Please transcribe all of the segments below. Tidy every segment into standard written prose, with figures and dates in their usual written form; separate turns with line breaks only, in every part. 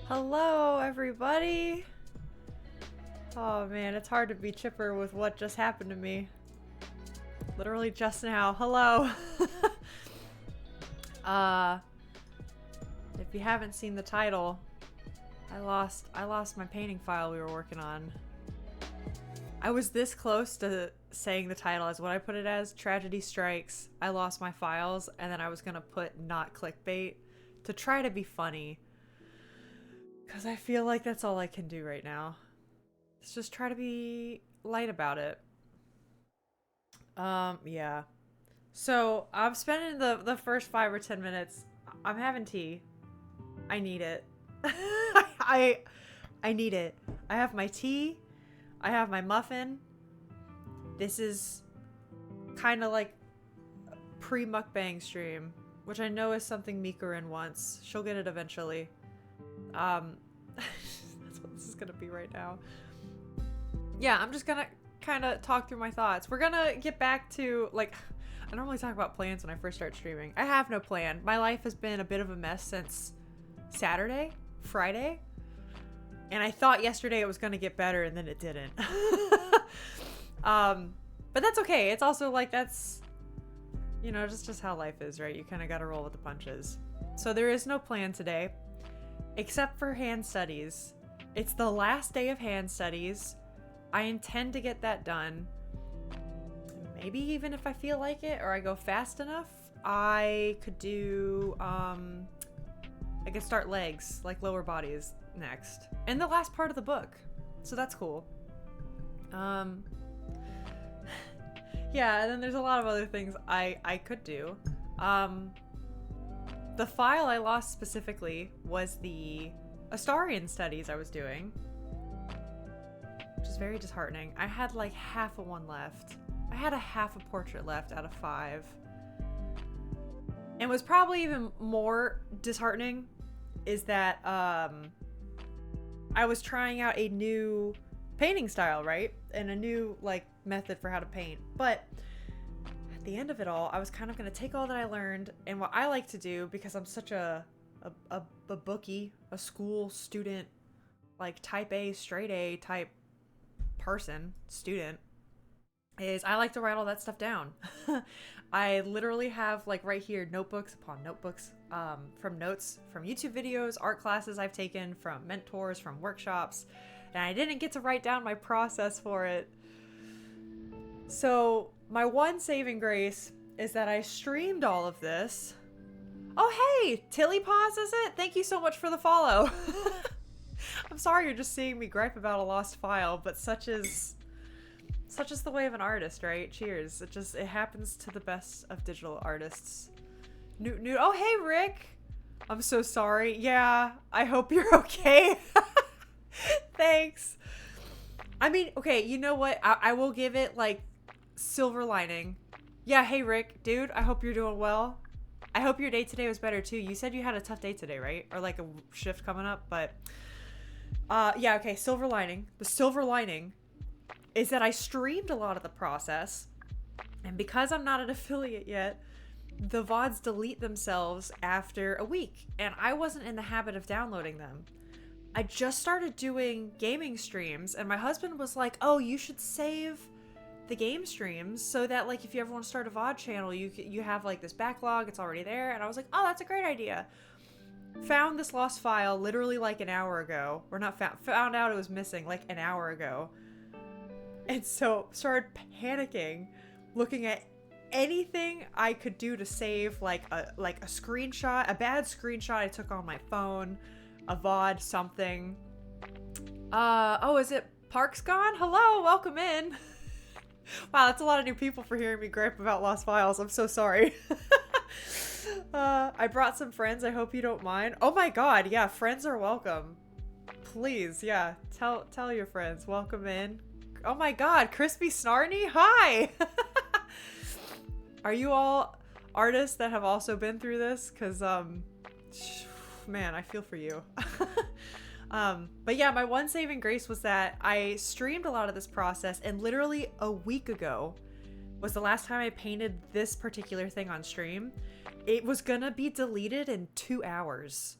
Hello, everybody. Oh man, it's hard to be chipper with what just happened to me. Literally just now. Hello. If you haven't seen the title, I lost my painting file we were working on. I was this close to saying the title as what I put it as, Tragedy Strikes. I lost my files, and then I was gonna put not clickbait to try to be funny. Because I feel like that's all I can do right now. Let's just try to be light about it. Yeah. So, I'm spending the first 5 or 10 minutes. I'm having tea. I need it. I need it. I have my tea. I have my muffin. This is kind of like a pre-mukbang stream, which I know is something Mikarin wants. She'll get it eventually. That's what this is gonna be right now. Yeah, I'm just gonna kind of talk through my thoughts. We're gonna get back to, like, I normally talk about plans when I first start streaming. I have no plan. My life has been a bit of a mess since Friday. And I thought yesterday it was gonna get better, and then it didn't. But that's okay. It's also like, that's, you know, just how life is, right? You kind of gotta roll with the punches. So there is no plan today. Except for hand studies. It's the last day of hand studies. I intend to get that done. Maybe even if I feel like it or I go fast enough, I could do, I could start legs, like lower bodies next. And the last part of the book. So that's cool. Yeah, and then there's a lot of other things I could do. The file I lost specifically was the Astarian studies I was doing, which is very disheartening. I had like half of one left. I had a half a portrait left out of 5. And what's probably even more disheartening is that I was trying out a new painting style, right? And a new like method for how to paint. But at the end of it all, I was kind of going to take all that I learned and what I like to do, because I'm such a bookie, a school student, like type A, straight A type person, student, is I like to write all that stuff down. I literally have, like, right here, notebooks upon notebooks, from notes from YouTube videos, art classes I've taken, from mentors, from workshops, and I didn't get to write down my process for it. So my one saving grace is that I streamed all of this. Oh, hey, Tilly Paws is it? Thank you so much for the follow. I'm sorry you're just seeing me gripe about a lost file, but such is the way of an artist, right? Cheers. It happens to the best of digital artists. Oh, hey, Rick. I'm so sorry. Yeah, I hope you're okay. Thanks. I mean, okay, you know what? I will give it, like, silver lining. Yeah, hey, Rick. Dude, I hope you're doing well. I hope your day today was better, too. You said you had a tough day today, right? Or, like, a shift coming up, but... yeah, okay, silver lining. The silver lining is that I streamed a lot of the process, and because I'm not an affiliate yet, the VODs delete themselves after a week, and I wasn't in the habit of downloading them. I just started doing gaming streams, and my husband was like, oh, you should save the game streams so that, like, if you ever want to start a VOD channel, you have, like, this backlog, it's already there. And I was like, oh, that's a great idea. Found this lost file literally like an hour ago. Or not found out it was missing like an hour ago. And so started panicking, looking at anything I could do to save, like a screenshot, a bad screenshot I took on my phone, a VOD, something. Oh, is it Park's gone? Hello, welcome in. Wow, that's a lot of new people for hearing me gripe about lost files. I'm so sorry. I brought some friends. I hope you don't mind. Oh my god, yeah, friends are welcome. Please, yeah, tell your friends. Welcome in. Oh my god, Crispy Snarny, hi! Are you all artists that have also been through this? Because, man, I feel for you. But yeah, my one saving grace was that I streamed a lot of this process, and literally a week ago was the last time I painted this particular thing on stream. It was gonna be deleted in 2 hours,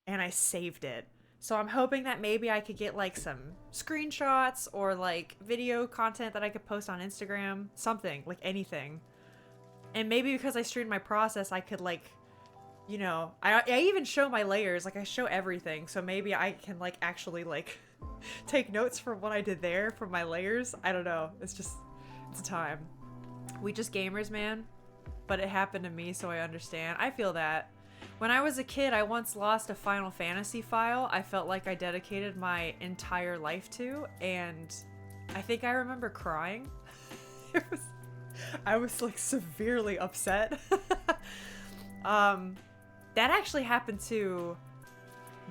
and I saved it. So I'm hoping that maybe I could get like some screenshots or like video content that I could post on Instagram, something, like anything. And maybe because I streamed my process, I could like, you know, I even show my layers, like I show everything. So maybe I can like actually like take notes from what I did there from my layers. I don't know. It's a time. We just gamers, man. But it happened to me, so I understand. I feel that. When I was a kid, I once lost a Final Fantasy file I felt like I dedicated my entire life to, and I think I remember crying. I was like severely upset. That actually happened to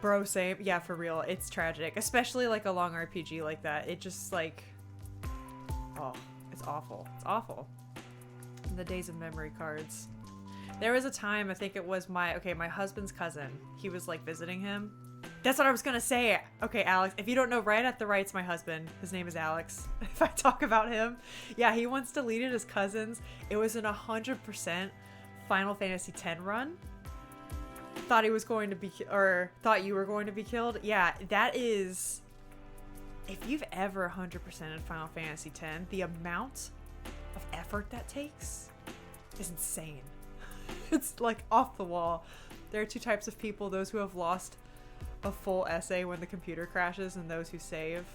bro, same. Yeah, for real. It's tragic, especially like a long RPG like that. It just like, oh, it's awful. It's awful. In the days of memory cards. There was a time, I think it was my husband's cousin. He was like visiting him. That's what I was gonna say. Okay, Alex, if you don't know, right at the right's my husband. His name is Alex. If I talk about him. Yeah, he once deleted his cousins. It was an 100% Final Fantasy X run. Thought he was going to be, or thought you were going to be killed. Yeah, that is, if you've ever 100% in Final Fantasy X, the amount of effort that takes is insane. It's like off the wall. There are two types of people, those who have lost a full essay when the computer crashes and those who save.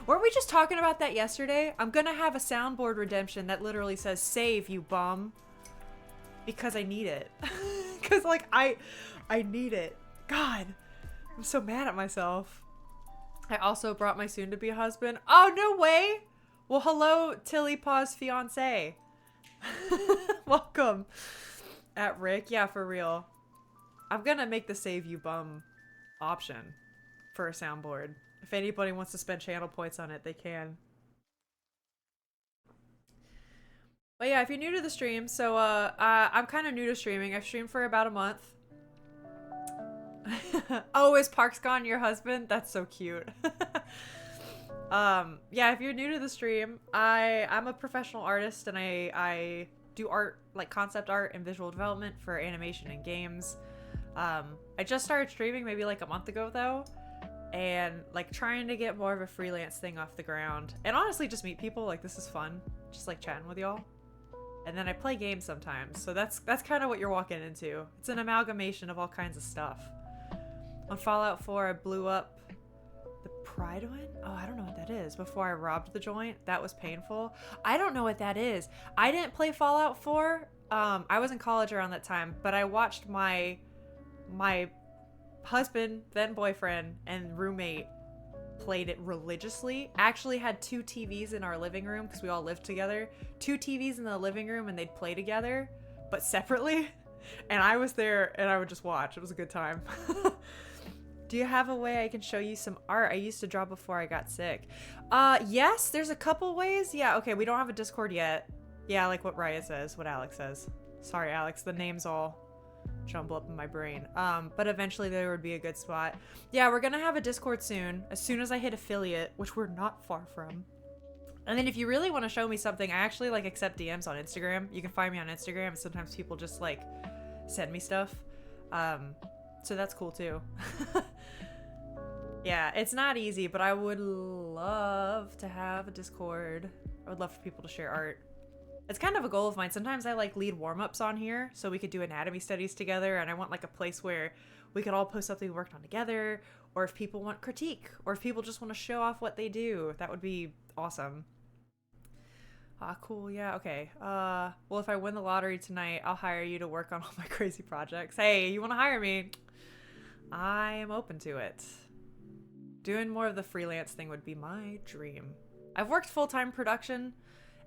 Weren't we just talking about that yesterday? I'm gonna have a soundboard redemption that literally says save, you bum, because I need it. Because like I need it. God, I'm so mad at myself. I also brought my soon-to-be husband. Oh, no way. Well, hello, Tilly Paw's fiance. Welcome. At Rick. Yeah, for real. I'm gonna make the save you bum option for a soundboard. If anybody wants to spend channel points on it, they can. But yeah, if you're new to the stream, so I'm kind of new to streaming. I've streamed for about a month. Oh, is Parks Gone your husband? That's so cute. Yeah, if you're new to the stream, I'm a professional artist and I do art, like concept art and visual development for animation and games. I just started streaming maybe like a month ago though, and like trying to get more of a freelance thing off the ground, and honestly just meet people. Like, this is fun, just like chatting with y'all. And then I play games sometimes, so that's kind of what you're walking into. It's an amalgamation of all kinds of stuff. On Fallout 4, I blew up the Pride one? Oh, I don't know what that is. Before I robbed the joint. That was painful. I don't know what that is. I didn't play Fallout 4. I was in college around that time, but I watched my husband, then boyfriend, and roommate played it religiously. Actually had 2 TVs in our living room because we all lived together. 2 TVs in the living room, and they'd play together, but separately. And I was there and I would just watch. It was a good time. Do you have a way I can show you some art I used to draw before I got sick? Yes, there's a couple ways. Yeah, okay, we don't have a Discord yet. Yeah, like what Raya says, what Alex says. Sorry, Alex, the names all jumble up in my brain. But eventually there would be a good spot. Yeah, we're gonna have a Discord soon as I hit affiliate, which we're not far from. And then if you really want to show me something, I actually like accept DMs on Instagram. You can find me on Instagram, and sometimes people just like send me stuff. So that's cool too. Yeah, it's not easy, but I would love to have a Discord. I would love for people to share art. It's kind of a goal of mine. Sometimes I like lead warm-ups on here so we could do anatomy studies together, and I want like a place where we could all post something we worked on together, or if people want critique, or if people just want to show off what they do, that would be awesome. Cool, yeah, okay. Well, if I win the lottery tonight, I'll hire you to work on all my crazy projects. Hey, you want to hire me? I am open to it. Doing more of the freelance thing would be my dream. I've worked full-time production,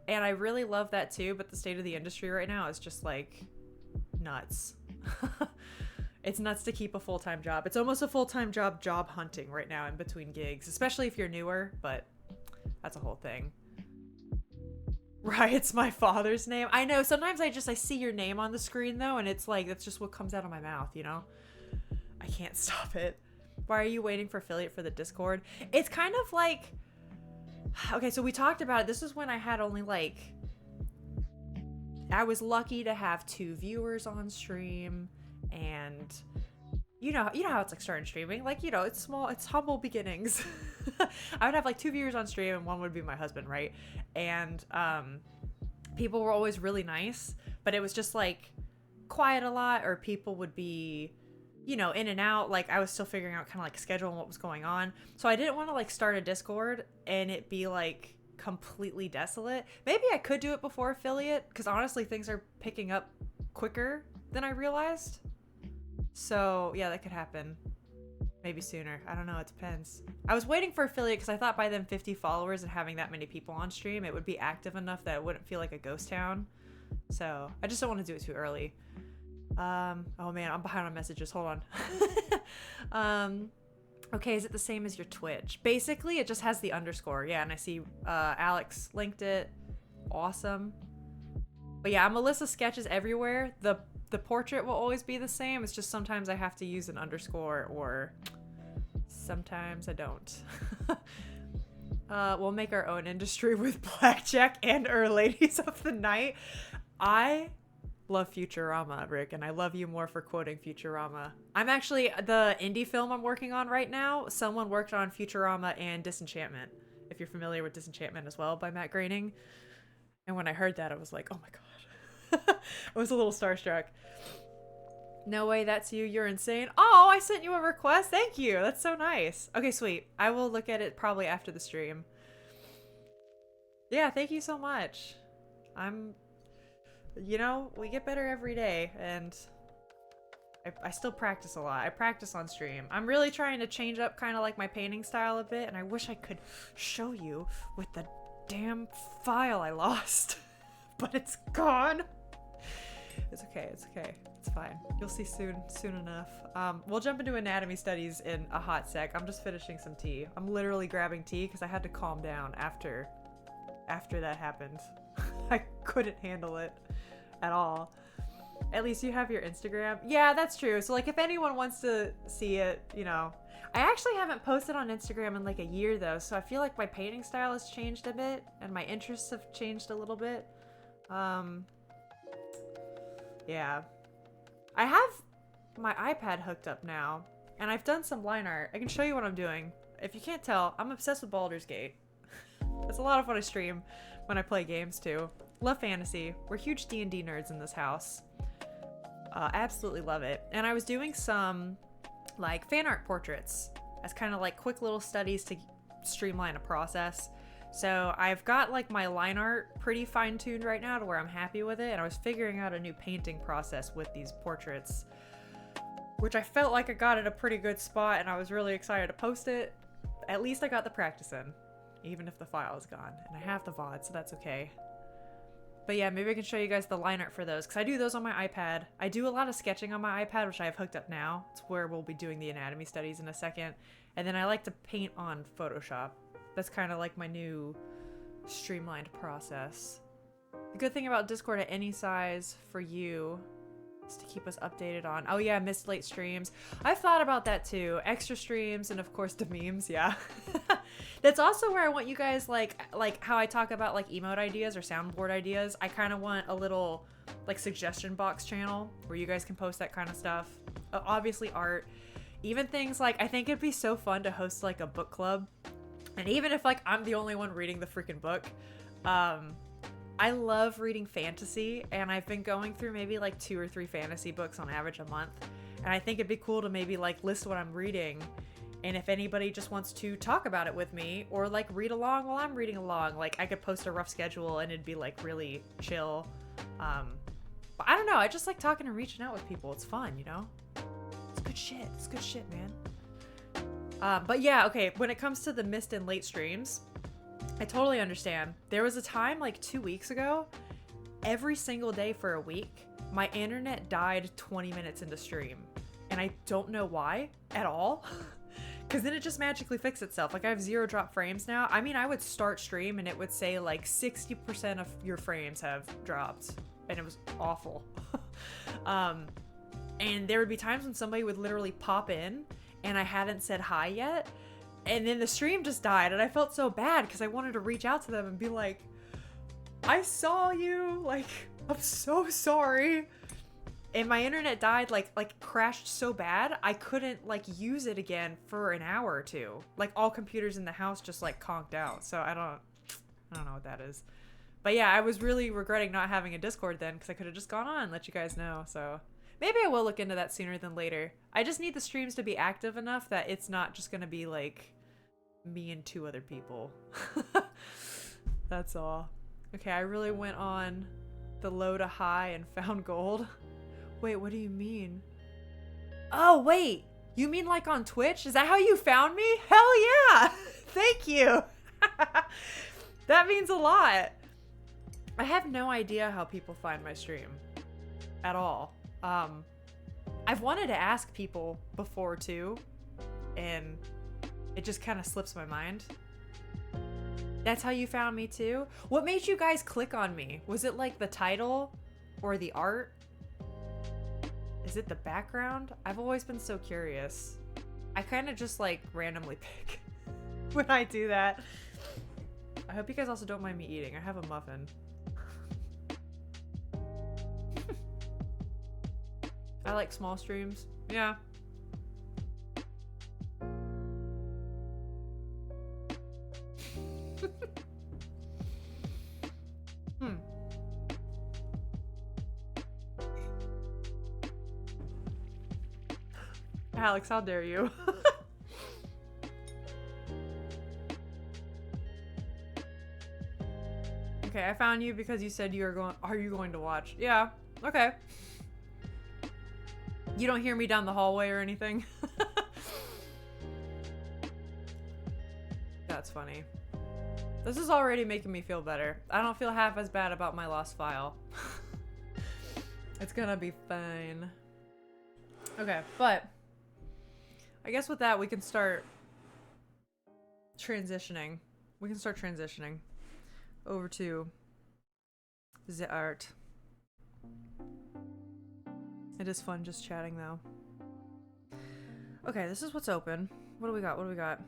and I really love that too, but the state of the industry right now is just like nuts. It's nuts to keep a full-time job. It's almost a full-time job hunting right now in between gigs, especially if you're newer, but that's a whole thing. Riot's my father's name. I know, sometimes I see your name on the screen though, and it's like, that's just what comes out of my mouth, you know? I can't stop it. Why are you waiting for affiliate for the Discord? It's kind of like, okay, so we talked about it. This is when I had only like, I was lucky to have 2 viewers on stream, and you know how it's like starting streaming. Like, it's small, it's humble beginnings. I would have like 2 viewers on stream and one would be my husband, right? And people were always really nice, but it was just like quiet a lot, or people would be, in and out. Like, I was still figuring out kind of like schedule and what was going on. So I didn't want to like start a Discord and it be like completely desolate. Maybe I could do it before affiliate, because honestly things are picking up quicker than I realized. So yeah, that could happen. Maybe sooner. I don't know. It depends. I was waiting for affiliate because I thought by then 50 followers and having that many people on stream, it would be active enough that it wouldn't feel like a ghost town. So I just don't want to do it too early. Oh man, I'm behind on messages. Hold on. Okay, is it the same as your Twitch? Basically, it just has the underscore. Yeah, and I see Alex linked it. Awesome. But yeah, Melissa sketches everywhere. The portrait will always be the same. It's just sometimes I have to use an underscore, or sometimes I don't. We'll make our own industry with Blackjack and Ladies of the Night. I love Futurama, Rick, and I love you more for quoting Futurama. I'm actually, the indie film I'm working on right now, someone worked on Futurama and Disenchantment, if you're familiar with Disenchantment as well, by Matt Groening. And when I heard that, I was like, oh my god. I was a little starstruck. No way, that's you. You're insane. Oh, I sent you a request. Thank you. That's so nice. Okay, sweet. I will look at it probably after the stream. Yeah, thank you so much. We get better every day, and I still practice a lot. I practice on stream. I'm really trying to change up kind of like my painting style a bit, and I wish I could show you with the damn file I lost. But it's gone. It's okay. It's okay. It's fine. You'll see soon enough. We'll jump into anatomy studies in a hot sec. I'm just finishing some tea. I'm literally grabbing tea because I had to calm down after that happened. I couldn't handle it at all. At least you have your Instagram. Yeah, that's true. So like if anyone wants to see it, I actually haven't posted on Instagram in like a year though. So I feel like my painting style has changed a bit and my interests have changed a little bit. Yeah. I have my iPad hooked up now, and I've done some line art. I can show you what I'm doing. If you can't tell, I'm obsessed with Baldur's Gate. It's a lot of what I stream when I play games too. Love fantasy. We're huge D&D nerds in this house. Absolutely love it. And I was doing some like fan art portraits as kind of like quick little studies to streamline a process. So I've got like my line art pretty fine-tuned right now to where I'm happy with it, and I was figuring out a new painting process with these portraits, which I felt like I got at a pretty good spot, and I was really excited to post it. At least I got the practice in, even if the file is gone, and I have the VOD, so that's okay. But yeah, maybe I can show you guys the line art for those, because I do those on my iPad. I do a lot of sketching on my iPad, which I have hooked up now. It's where we'll be doing the anatomy studies in a second. And then I like to paint on Photoshop. That's kind of like my new streamlined process. The good thing about Discord at any size for you is to keep us updated on, oh yeah, missed late streams. I've thought about that too. Extra streams and of course the memes, yeah. That's also where I want you guys, like how I talk about like emote ideas or soundboard ideas. I kind of want a little like suggestion box channel where you guys can post that kind of stuff. Obviously art. Even things like, I think it'd be so fun to host like a book club. And even if like I'm the only one reading the freaking book, I love reading fantasy, and I've been going through maybe like 2 or 3 fantasy books on average a month. And I think it'd be cool to maybe like list what I'm reading, and if anybody just wants to talk about it with me or like read along while I'm reading along, like I could post a rough schedule and it'd be like really chill. But I don't know, I just like talking and reaching out with people. It's fun, It's good shit. It's good shit, man. But yeah, okay, when it comes to the missed and late streams, I totally understand. There was a time like 2 weeks ago, every single day for a week, my internet died 20 minutes into stream. And I don't know why at all. Because then it just magically fixed itself. Like I have 0 drop frames now. I mean, I would start stream and it would say like 60% of your frames have dropped. And it was awful. And there would be times when somebody would literally pop in and I hadn't said hi yet, and then the stream just died, and I felt so bad because I wanted to reach out to them and be like, I saw you, like, I'm so sorry. and my internet died, like crashed so bad I couldn't like use it again for an hour or two. Like all computers in the house just like conked out. So I don't know what that is. But yeah, I was really regretting not having a Discord then, because I could have just gone on and let you guys know. So maybe I will look into that sooner than later. I just need the streams to be active enough that it's not just gonna be like me and 2 other people. That's all. Okay, I really went on the low to high and found gold. Wait, what do you mean? Oh, wait. You mean like on Twitch? Is that how you found me? Hell yeah! Thank you! That means a lot. I have no idea how people find my stream. At all. I've wanted to ask people before too, and it just kind of slips my mind. That's how you found me too? What made you guys click on me? Was it like the title or the art? Is it the background? I've always been so curious. I kind of just like randomly pick when I do that. I hope you guys also don't mind me eating. I have a muffin. I like small streams. Yeah. Alex, how dare you? Okay, I found you because you said you are you going to watch? Yeah, okay. You don't hear me down the hallway or anything? That's funny. This is already making me feel better. I don't feel half as bad about my lost file. It's gonna be fine. Okay, but I guess with that we can start transitioning. We can start transitioning over to the art. It is fun just chatting though. Okay, this is what's open. What do we got? What do we got?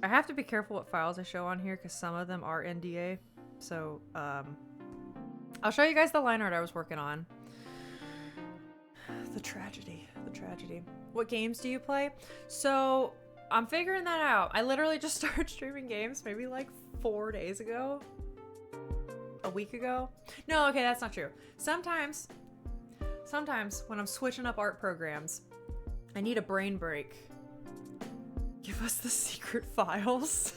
I have to be careful what files I show on here because some of them are NDA. So, I'll show you guys the line art I was working on. The tragedy. The tragedy. What games do you play? So, I'm figuring that out. I literally just started streaming games maybe like 4 days ago. A week ago? No, okay, that's not true. Sometimes when I'm switching up art programs, I need a brain break. Give us the secret files.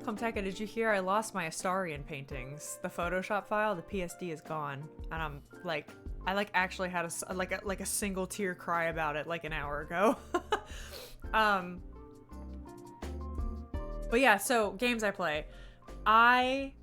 Comteka, did you hear I lost my Astarian paintings? The Photoshop file, the PSD is gone. And I'm like, I like actually had a single tear cry about it like an hour ago. But yeah, so games I play. I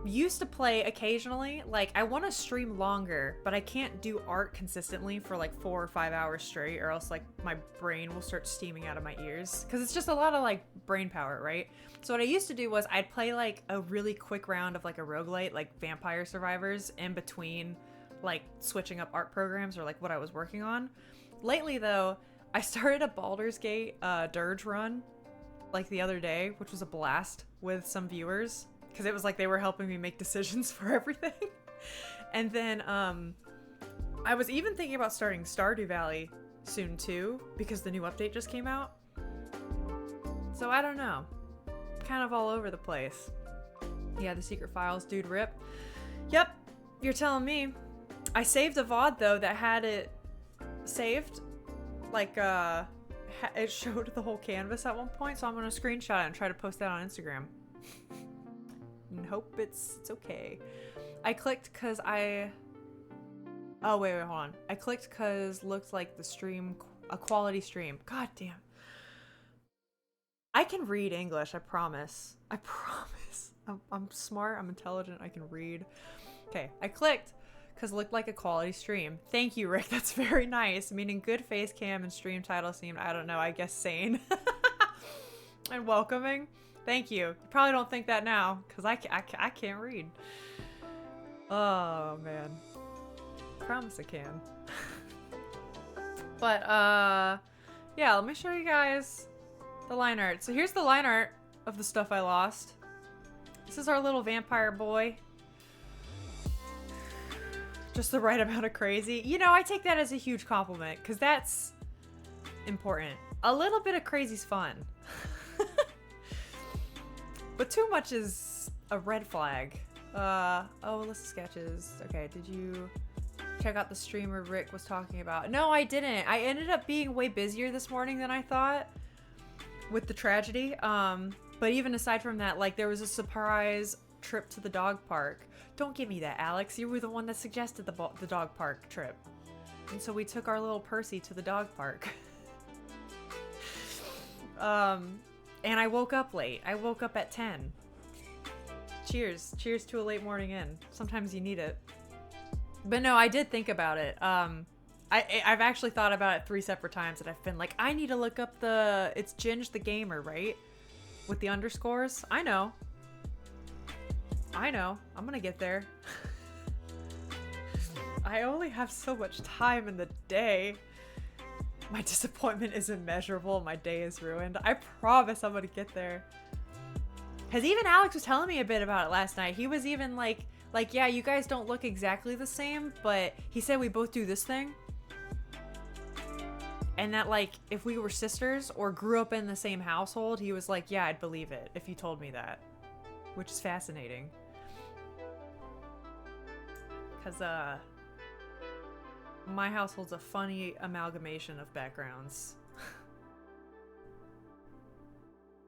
used to play occasionally. Like, I want to stream longer, but I can't do art consistently for like 4 or 5 hours straight, or else like my brain will start steaming out of my ears, because it's just a lot of like brain power, right? So what I used to do was I'd play like a really quick round of like a roguelite, like Vampire Survivors, in between like switching up art programs or like what I was working on. Lately though, I started a Baldur's Gate Dirge run like the other day, which was a blast with some viewers, because it was like they were helping me make decisions for everything. And then I was even thinking about starting Stardew Valley soon too, because the new update just came out. So I don't know. Kind of all over the place. Yeah, the secret files, dude, rip. Yep, you're telling me. I saved a VOD though that had it saved. Like, it showed the whole canvas at one point, so I'm gonna screenshot it and try to post that on Instagram. And hope it's okay. I clicked because oh wait, hold on. I clicked because looked like the stream, a quality stream. God damn. I can read English, I promise. I promise. I'm smart, I'm intelligent, I can read. Okay, I clicked because it looked like a quality stream. Thank you, Rick, that's very nice. Meaning good face cam and stream title seemed, I don't know, I guess sane. And welcoming. Thank you. You probably don't think that now, because I can't read. Oh, man. Promise I can. But, yeah, let me show you guys the line art. So here's the line art of the stuff I lost. This is our little vampire boy. Just the right amount of crazy. You know, I take that as a huge compliment because that's important. A little bit of crazy's fun. But too much is a red flag. Oh, list of sketches. Okay, did you check out the streamer Rick was talking about? No, I didn't. I ended up being way busier this morning than I thought with the tragedy. But even aside from that, like, there was a surprise trip to the dog park. Don't give me that, Alex. You were the one that suggested the dog park trip. And so we took our little Percy to the dog park. And I woke up late. I woke up at 10. Cheers. Cheers to a late morning in. Sometimes you need it. But no, I did think about it. I've actually thought about it 3 separate times and I've been like, I need to look up it's Ginge the Gamer, right? With the underscores. I know. I'm gonna get there. I only have so much time in the day. My disappointment is immeasurable. My day is ruined. I promise I'm gonna get there. Because even Alex was telling me a bit about it last night. He was even like, yeah, you guys don't look exactly the same, but he said we both do this thing. And that, like, if we were sisters or grew up in the same household, he was like, yeah, I'd believe it if you told me that. Which is fascinating. Because, my household's a funny amalgamation of backgrounds.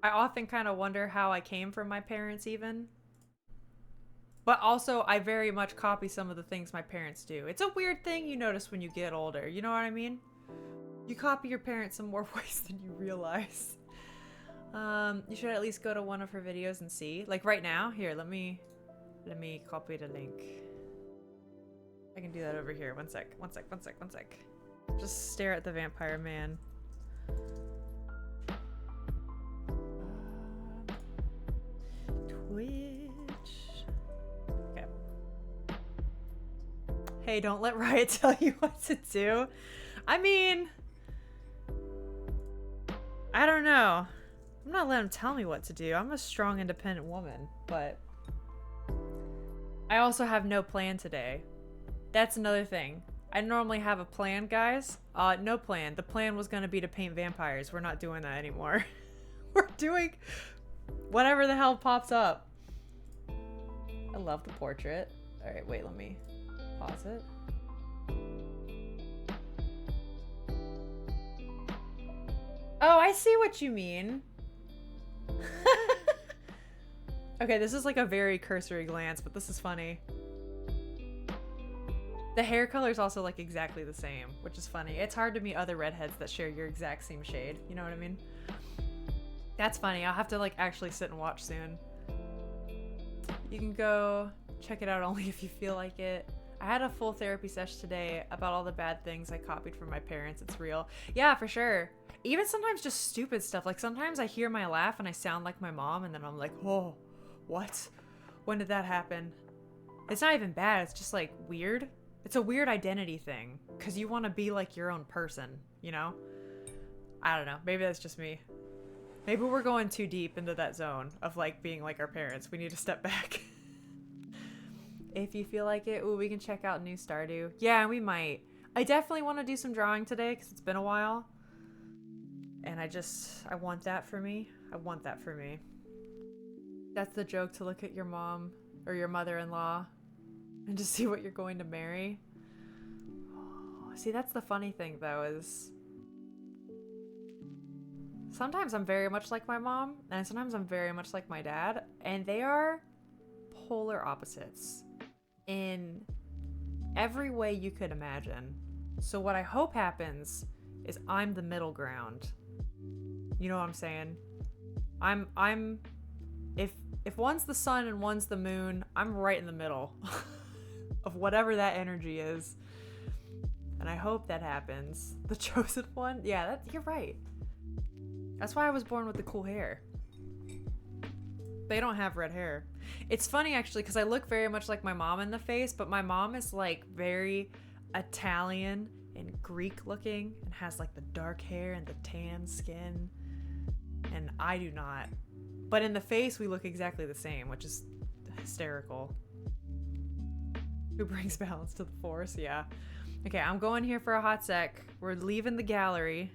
I often kind of wonder how I came from my parents even. But also, I very much copy some of the things my parents do. It's a weird thing you notice when you get older. You know what I mean? You copy your parents in more ways than you realize. You should at least go to one of her videos and see. Like right now. Here, let me copy the link. I can do that over here. One sec. Just stare at the vampire man. Twitch. Okay. Hey, don't let Riot tell you what to do. I mean, I don't know. I'm not letting him tell me what to do. I'm a strong, independent woman, but I also have no plan today. That's another thing. I normally have a plan, guys. No plan. The plan was going to be to paint vampires. We're not doing that anymore. We're doing whatever the hell pops up. I love the portrait. All right, wait, let me pause it. Oh, I see what you mean. Okay, this is like a very cursory glance, but this is funny. The hair color is also like exactly the same, which is funny. It's hard to meet other redheads that share your exact same shade. You know what I mean? That's funny. I'll have to like actually sit and watch soon. You can go check it out only if you feel like it. I had a full therapy session today about all the bad things I copied from my parents. It's real. Yeah, for sure. Even sometimes just stupid stuff. Like sometimes I hear my laugh and I sound like my mom and then I'm like, whoa, what? When did that happen? It's not even bad. It's just like weird. It's a weird identity thing because you want to be like your own person, you know? I don't know. Maybe that's just me. Maybe we're going too deep into that zone of like being like our parents. We need to step back. If you feel like it, ooh, we can check out new Stardew. Yeah, we might. I definitely want to do some drawing today because it's been a while. And I want that for me. I want that for me. That's the joke, to look at your mom or your mother-in-law and to see what you're going to marry. Oh, see, that's the funny thing though, is sometimes I'm very much like my mom and sometimes I'm very much like my dad, and they are polar opposites in every way you could imagine. So what I hope happens is I'm the middle ground. You know what I'm saying? If one's the sun and one's the moon, I'm right in the middle of whatever that energy is. And I hope that happens. The chosen one? Yeah, you're right. That's why I was born with the cool hair. They don't have red hair. It's funny actually because I look very much like my mom in the face, but my mom is like very Italian and Greek looking and has like the dark hair and the tan skin. And I do not. But in the face, we look exactly the same, which is hysterical. Who brings balance to the force? Yeah. Okay, I'm going here for a hot sec. We're leaving the gallery.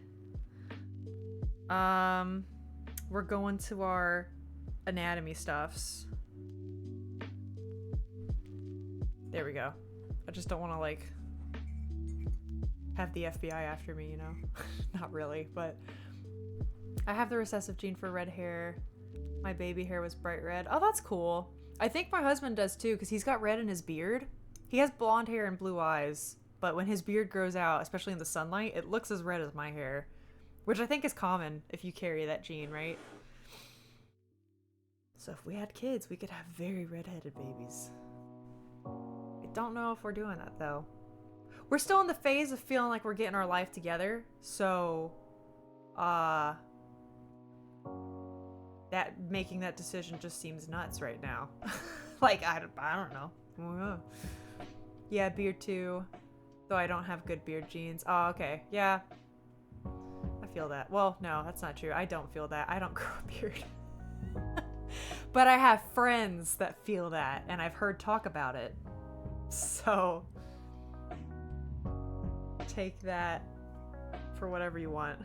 We're going to our anatomy stuffs. There we go. I just don't want to, like, have the FBI after me, you know? Not really, but... I have the recessive gene for red hair. My baby hair was bright red. Oh, that's cool. I think my husband does too, because he's got red in his beard. He has blonde hair and blue eyes, but when his beard grows out, especially in the sunlight, it looks as red as my hair. Which I think is common if you carry that gene, right? So if we had kids, we could have very red-headed babies. I don't know if we're doing that, though. We're still in the phase of feeling like we're getting our life together, so... making that decision just seems nuts right now. Like, I don't know. Yeah, beard too. Though I don't have good beard genes. Oh, okay. Yeah. I feel that. Well, no, that's not true. I don't feel that. I don't grow a beard. But I have friends that feel that, and I've heard talk about it. So, take that for whatever you want.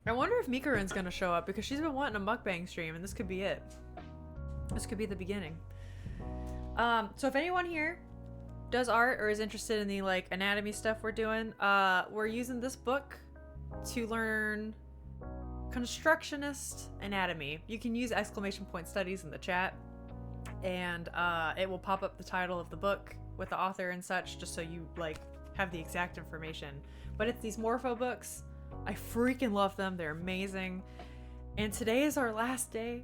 I wonder if Mikarun's gonna show up, because she's been wanting a mukbang stream, and this could be it. This could be the beginning. So if anyone here does art or is interested in the, like, anatomy stuff we're doing, we're using this book to learn constructionist anatomy. You can use exclamation point studies in the chat, and it will pop up the title of the book with the author and such, just so you, like, have the exact information. But it's these morpho books. I freaking love them. They're amazing. And today is our last day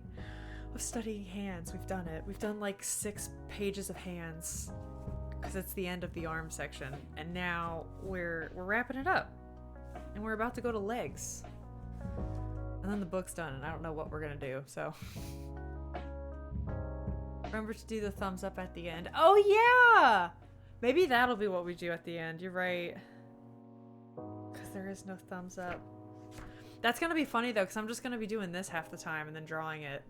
of studying hands. We've done it. We've done like 6 pages of hands because it's the end of the arm section. And now we're wrapping it up. And we're about to go to legs. And then the book's done, and I don't know what we're gonna do, so. Remember to do the thumbs up at the end. Oh yeah! Maybe that'll be what we do at the end. You're right. Because there is no thumbs up. That's gonna be funny though, because I'm just gonna be doing this half the time and then drawing it.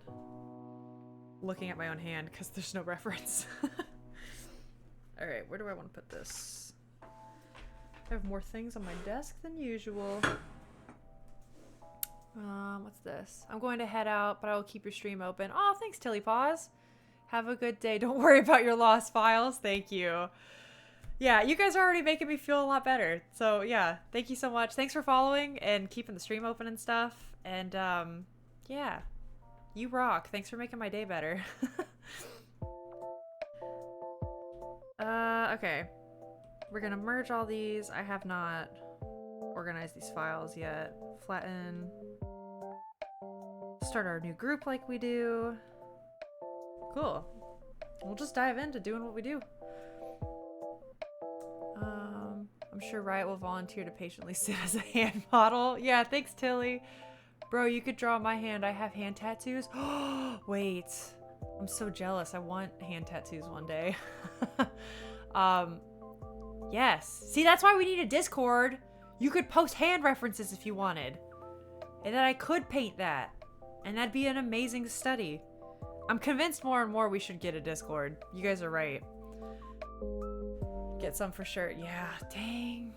Looking at my own hand, because there's no reference. Alright, where do I want to put this? I have more things on my desk than usual. What's this? I'm going to head out, but I will keep your stream open. Oh, thanks, Tilly Paws. Have a good day. Don't worry about your lost files. Thank you. Yeah, you guys are already making me feel a lot better. So yeah, thank you so much. Thanks for following and keeping the stream open and stuff. And yeah, you rock. Thanks for making my day better. Okay. We're gonna merge all these. I have not organized these files yet. Flatten. Start our new group like we do. Cool. We'll just dive into doing what we do. I'm sure Riot will volunteer to patiently sit as a hand model. Yeah, thanks, Tilly. Bro, you could draw my hand. I have hand tattoos. Wait. I'm so jealous. I want hand tattoos one day. Yes. See, that's why we need a Discord. You could post hand references if you wanted. And then I could paint that. And that'd be an amazing study. I'm convinced more and more we should get a Discord. You guys are right. Get some for sure. Yeah, dang.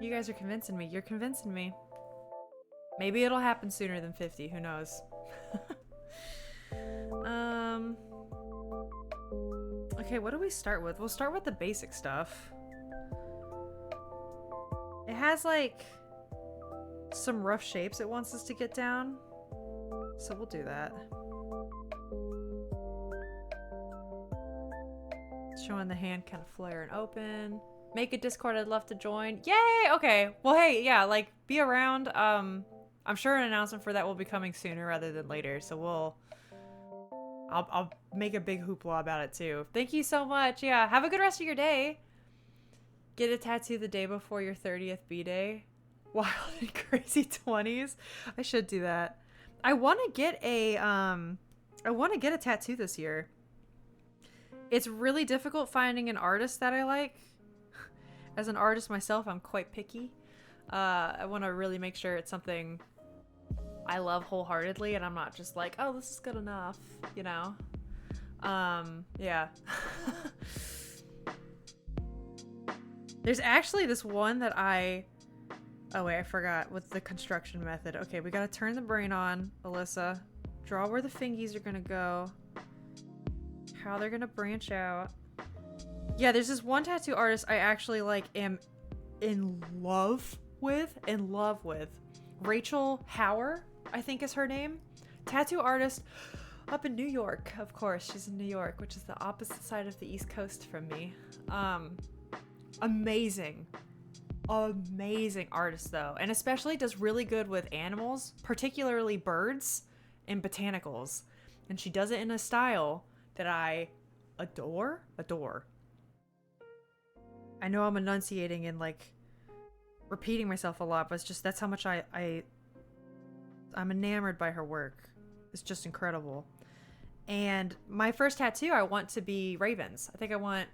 You guys are convincing me. You're convincing me. Maybe it'll happen sooner than 50. Who knows? Okay, what do we start with? We'll start with the basic stuff. It has, like, some rough shapes it wants us to get down. So we'll do that. Showing the hand kind of flare and open. Make a Discord, I'd love to join. Yay! Okay. Well, hey, yeah, like, be around. I'm sure an announcement for that will be coming sooner rather than later, so I'll make a big hoopla about it too. Thank you so much. Yeah, have a good rest of your day. Get a tattoo the day before your 30th B-day. Wild and crazy 20s. I should do that. I want to get a tattoo this year. It's really difficult finding an artist that I like. As an artist myself, I'm quite picky. I want to really make sure it's something I love wholeheartedly, and I'm not just like, oh, this is good enough, you know? Yeah. There's actually this one that oh wait, I forgot with the construction method. Okay, we gotta turn the brain on, Alyssa. Draw where the fingies are gonna go. How they're gonna branch out. Yeah, there's this one tattoo artist I actually like am in love with. Rachel Hauer, I think is her name. Tattoo artist up in New York, of course. She's in New York, which is the opposite side of the East Coast from me. Amazing artist though, and especially does really good with animals, particularly birds and botanicals, and she does it in a style that I adore. I know I'm enunciating and like repeating myself a lot, but it's just that's how much I'm enamored by her work. It's just incredible. And my first tattoo, I want to be ravens. I think I want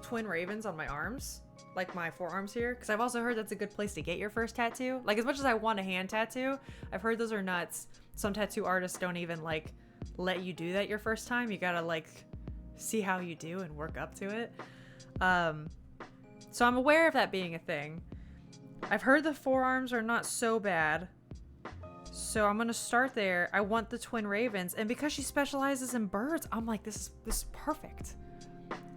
twin ravens on my arms, like my forearms here, because I've also heard that's a good place to get your first tattoo. Like, as much as I want a hand tattoo, I've heard those are nuts. Some tattoo artists don't even like let you do that your first time. You gotta like see how you do and work up to it. So I'm aware of that being a thing. I've heard the forearms are not so bad, so I'm gonna start there. I want the twin ravens, and because she specializes in birds, I'm like, this is perfect.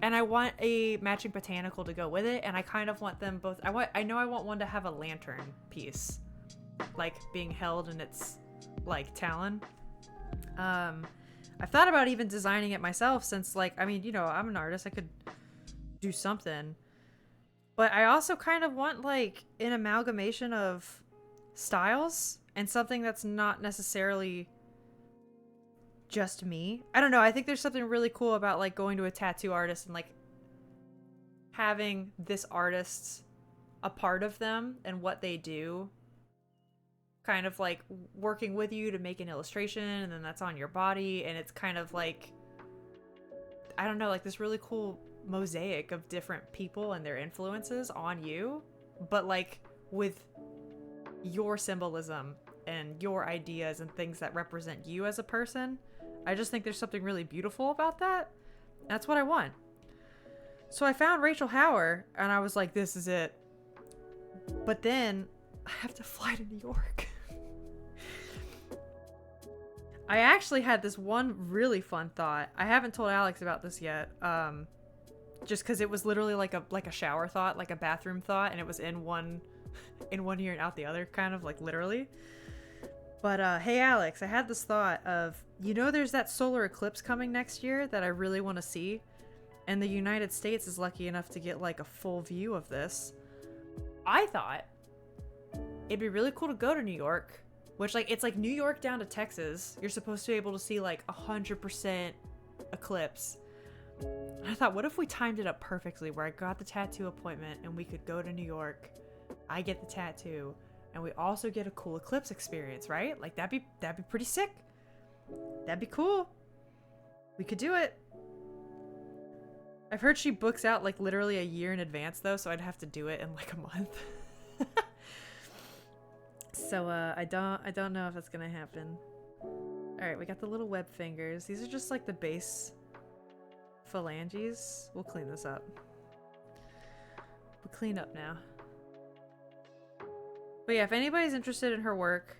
And I want a matching botanical to go with it, and I kind of want them both. I know I want one to have a lantern piece, like being held in its like talon. I've thought about even designing it myself, since like, I mean, you know, I'm an artist, I could do something. But I also kind of want like an amalgamation of styles and something that's not necessarily just me. I don't know. I think there's something really cool about like going to a tattoo artist and like having this artist, a part of them and what they do, kind of like working with you to make an illustration, and then that's on your body, and it's kind of like, I don't know, like this really cool mosaic of different people and their influences on you, but like with your symbolism and your ideas and things that represent you as a person. I just think there's something really beautiful about that. That's what I want. So I found Rachel Hauer and I was like, this is it. But then I have to fly to New York. I actually had this one really fun thought. I haven't told Alex about this yet. Just because it was literally like a shower thought, like a bathroom thought, and it was in one ear and out the other, kind of like literally. But hey Alex, I had this thought of, you know, there's that solar eclipse coming next year that I really want to see, and the United States is lucky enough to get like a full view of this. I thought it'd be really cool to go to New York, which like it's like New York down to Texas. You're supposed to be able to see like 100% eclipse. And I thought, what if we timed it up perfectly where I got the tattoo appointment and we could go to New York, I get the tattoo, and we also get a cool eclipse experience, right? Like that'd be pretty sick. That'd be cool. We could do it. I've heard she books out like literally a year in advance though, so I'd have to do it in like a month. So I don't know if that's gonna happen. All right, we got the little web fingers. These are just like the base phalanges. We'll clean this up. We'll clean up now. But yeah, if anybody's interested in her work,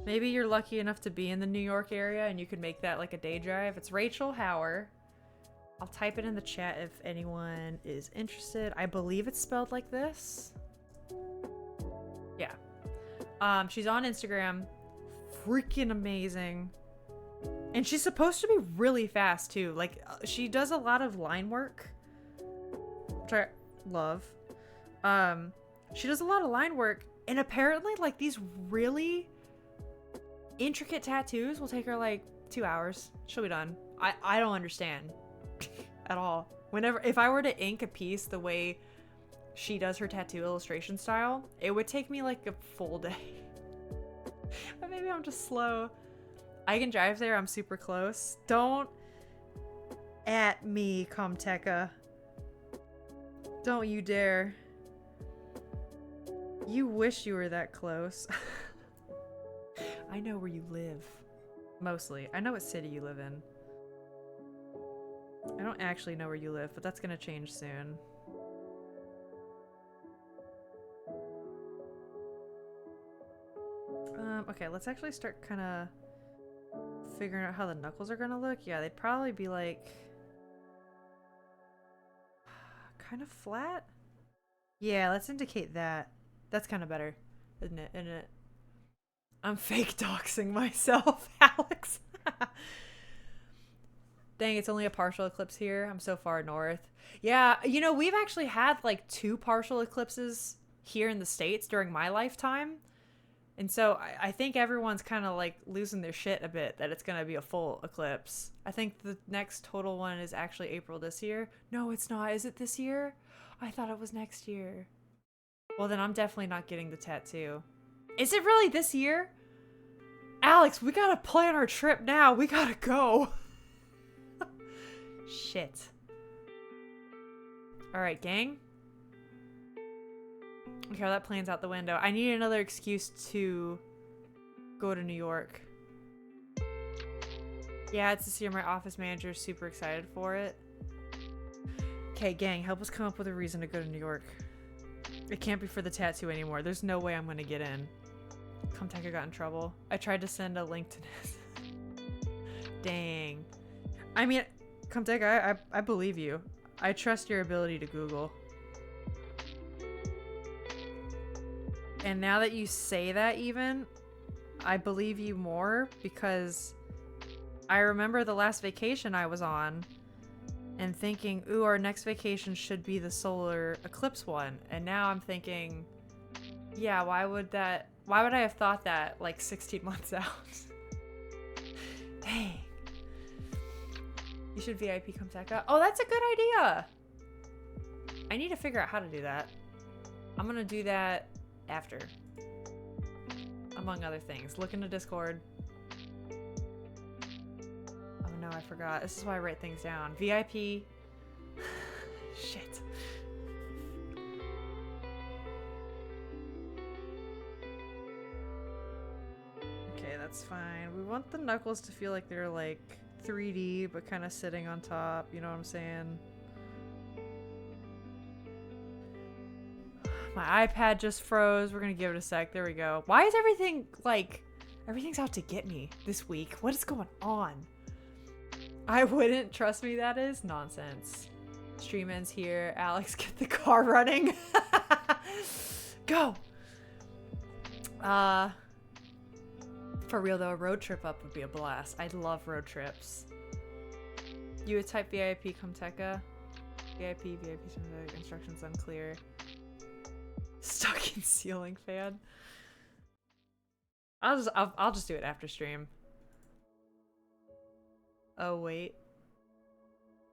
maybe you're lucky enough to be in the New York area and you could make that like a day drive. It's Rachel Hauer. I'll type it in the chat if anyone is interested. I believe it's spelled like this. Yeah. She's on Instagram. Freaking amazing. And she's supposed to be really fast too. Like she does a lot of line work, which I love. She does a lot of line work, and apparently like these really intricate tattoos will take her like 2 hours. She'll be done. I don't understand at all. If I were to ink a piece the way she does her tattoo illustration style, it would take me like a full day. But maybe I'm just slow. I can drive there. I'm super close. Don't at me, Comteca. Don't you dare. You wish you were that close. I know where you live. Mostly. I know what city you live in. I don't actually know where you live, but that's gonna change soon. Okay, let's actually start kind of figuring out how the knuckles are gonna look. Yeah, they'd probably be like kind of flat. Yeah, let's indicate that. That's kind of better, isn't it? Isn't it? I'm fake doxing myself, Alex. Dang, it's only a partial eclipse here. I'm so far north. Yeah, you know, we've actually had like 2 partial eclipses here in the States during my lifetime. And so I think everyone's kind of like losing their shit a bit that it's going to be a full eclipse. I think the next total one is actually April this year. No, it's not. Is it this year? I thought it was next year. Well, then I'm definitely not getting the tattoo. Is it really this year? Alex, we got to plan our trip now. We got to go. Shit. All right, gang. Okay, well, that plan's out the window. I need another excuse to go to New York. Yeah, it's this year. My office manager is super excited for it. Okay, gang, help us come up with a reason to go to New York. It can't be for the tattoo anymore. There's no way I'm gonna get in. Comteka got in trouble. I tried to send a link to this. Dang. I mean, Comteka, I believe you. I trust your ability to Google. And now that you say that even, I believe you more because I remember the last vacation I was on and thinking, ooh, our next vacation should be the solar eclipse one. And now I'm thinking, yeah, why would I have thought that like 16 months out? Dang. You should VIP Comteka. Oh, that's a good idea. I need to figure out how to do that. I'm gonna do that after. Among other things. Look into Discord. Oh no, I forgot. This is why I write things down. VIP. Shit. Okay, that's fine. We want the knuckles to feel like they're like 3D, but kind of sitting on top. You know what I'm saying? My iPad just froze. We're gonna give it a sec. There we go. Why is everything like... Everything's out to get me this week. What is going on? I wouldn't. Trust me, that is nonsense. Stream ends here. Alex, get the car running. Go! For real though, a road trip up would be a blast. I love road trips. You would type VIP Comteka. VIP, instructions unclear. Stuck in ceiling fan. I'll just do it after stream. Oh wait.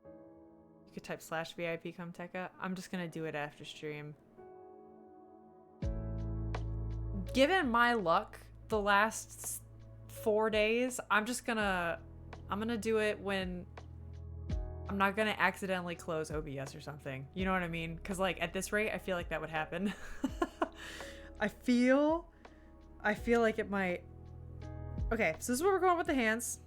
You could type /VIP Comteka. I'm just gonna do it after stream. Given my luck the last 4 days, I'm gonna do it when I'm not gonna accidentally close OBS or something. You know what I mean? Because like at this rate, I feel like that would happen. I feel like it might. Okay, so this is where we're going with the hands.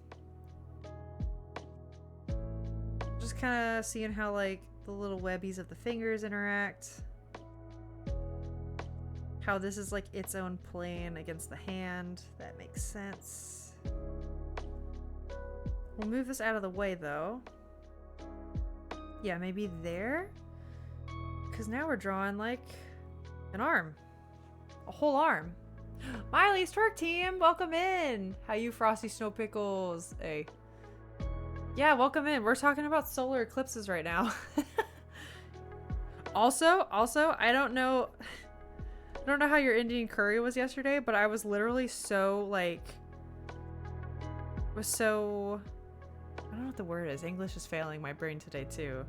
Just kind of seeing how like the little webbies of the fingers interact. How this is like its own plane against the hand. That makes sense. We'll move this out of the way though. Yeah, maybe there? Because now we're drawing like an arm. A whole arm. Miley's Twerk Team, welcome in. How you Frosty Snow Pickles? Hey. Yeah, welcome in. We're talking about solar eclipses right now. Also, I don't know how your Indian curry was yesterday, but I was literally so like I don't know what the word is. English is failing my brain today too.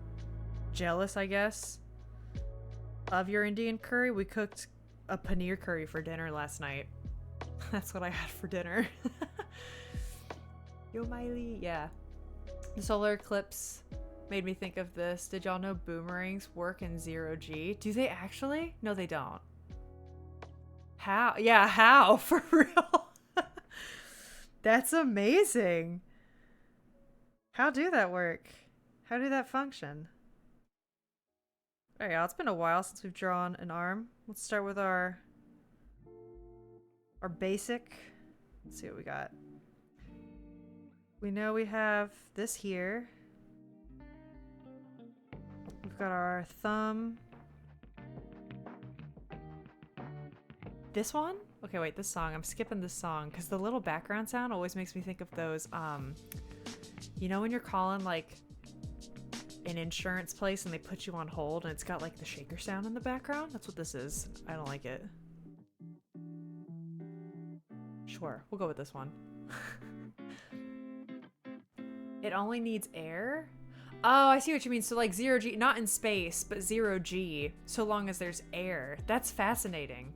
Jealous, I guess, of your Indian curry. We cooked a paneer curry for dinner last night. That's what I had for dinner. Yo, Miley. Yeah. The solar eclipse made me think of this. Did y'all know boomerangs work in 0G? Do they actually? No, they don't. How? Yeah, how? For real? That's amazing. How do that work? How did that function? There you go. It's been a while since we've drawn an arm. Let's start with our basic. Let's see what we got. We know we have this here. We've got our thumb. This one? Okay, wait, this song. I'm skipping this song because the little background sound always makes me think of those, you know when you're calling, like, an insurance place and they put you on hold and it's got, like, the shaker sound in the background? That's what this is. I don't like it. Sure, we'll go with this one. It only needs air? Oh, I see what you mean. So, like, 0G, not in space, but 0G, so long as there's air. That's fascinating.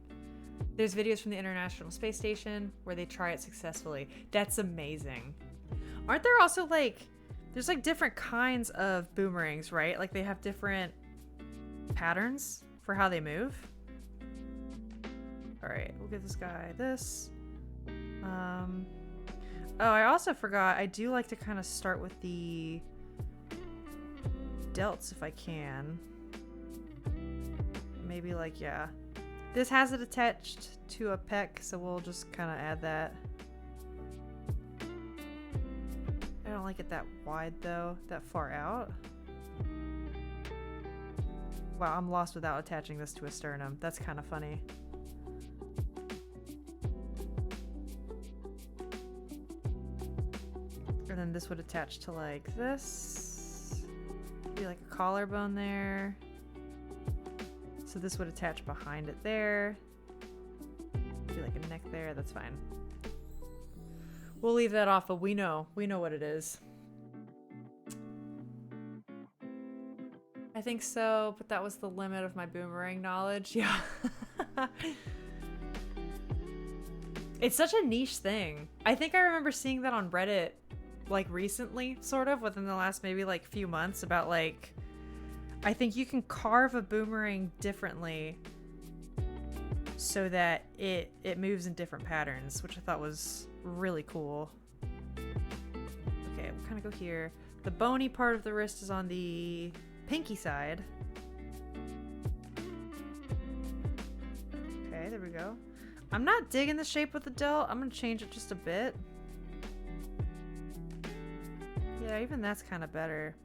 There's videos from the International Space Station where they try it successfully. That's amazing. Aren't there also, like, there's, like, different kinds of boomerangs, right? Like, they have different patterns for how they move. All right, we'll give this guy this. Oh, I also forgot. I do like to kind of start with the delts if I can. Maybe, like, yeah. This has it attached to a peck, so we'll just kind of add that. I don't like it that wide, though. That far out. Wow, I'm lost without attaching this to a sternum. That's kind of funny. And then this would attach to, like, this. Be like a collarbone there. So this would attach behind it there. Be like a neck there. That's fine. We'll leave that off, but we know what it is. I think so, but that was the limit of my boomerang knowledge. Yeah. It's such a niche thing. I think I remember seeing that on Reddit, like, recently, sort of, within the last maybe, like, few months, about, like, I think you can carve a boomerang differently so that it moves in different patterns, which I thought was really cool. Okay, we'll kind of go here. The bony part of the wrist is on the pinky side. Okay, there we go. I'm not digging the shape with the delt. I'm gonna change it just a bit. Yeah, even that's kind of better.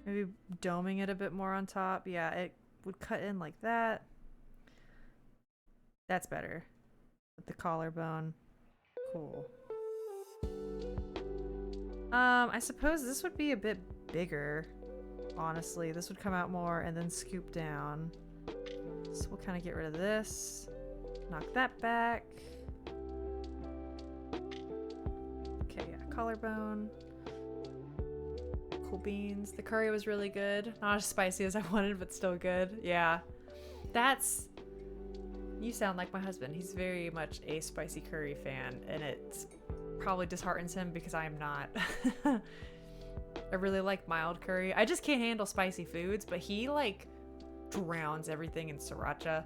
Maybe doming it a bit more on top. Yeah, it would cut in like that. That's better. With the collarbone. Cool. I suppose this would be a bit bigger. Honestly, this would come out more and then scoop down. So we'll kind of get rid of this. Knock that back. Okay, yeah, collarbone. Cool beans. The curry was really good. Not as spicy as I wanted, but still good. Yeah. That's... You sound like my husband. He's very much a spicy curry fan, and it probably disheartens him because I am not. I really like mild curry. I just can't handle spicy foods, but he, like, drowns everything in sriracha.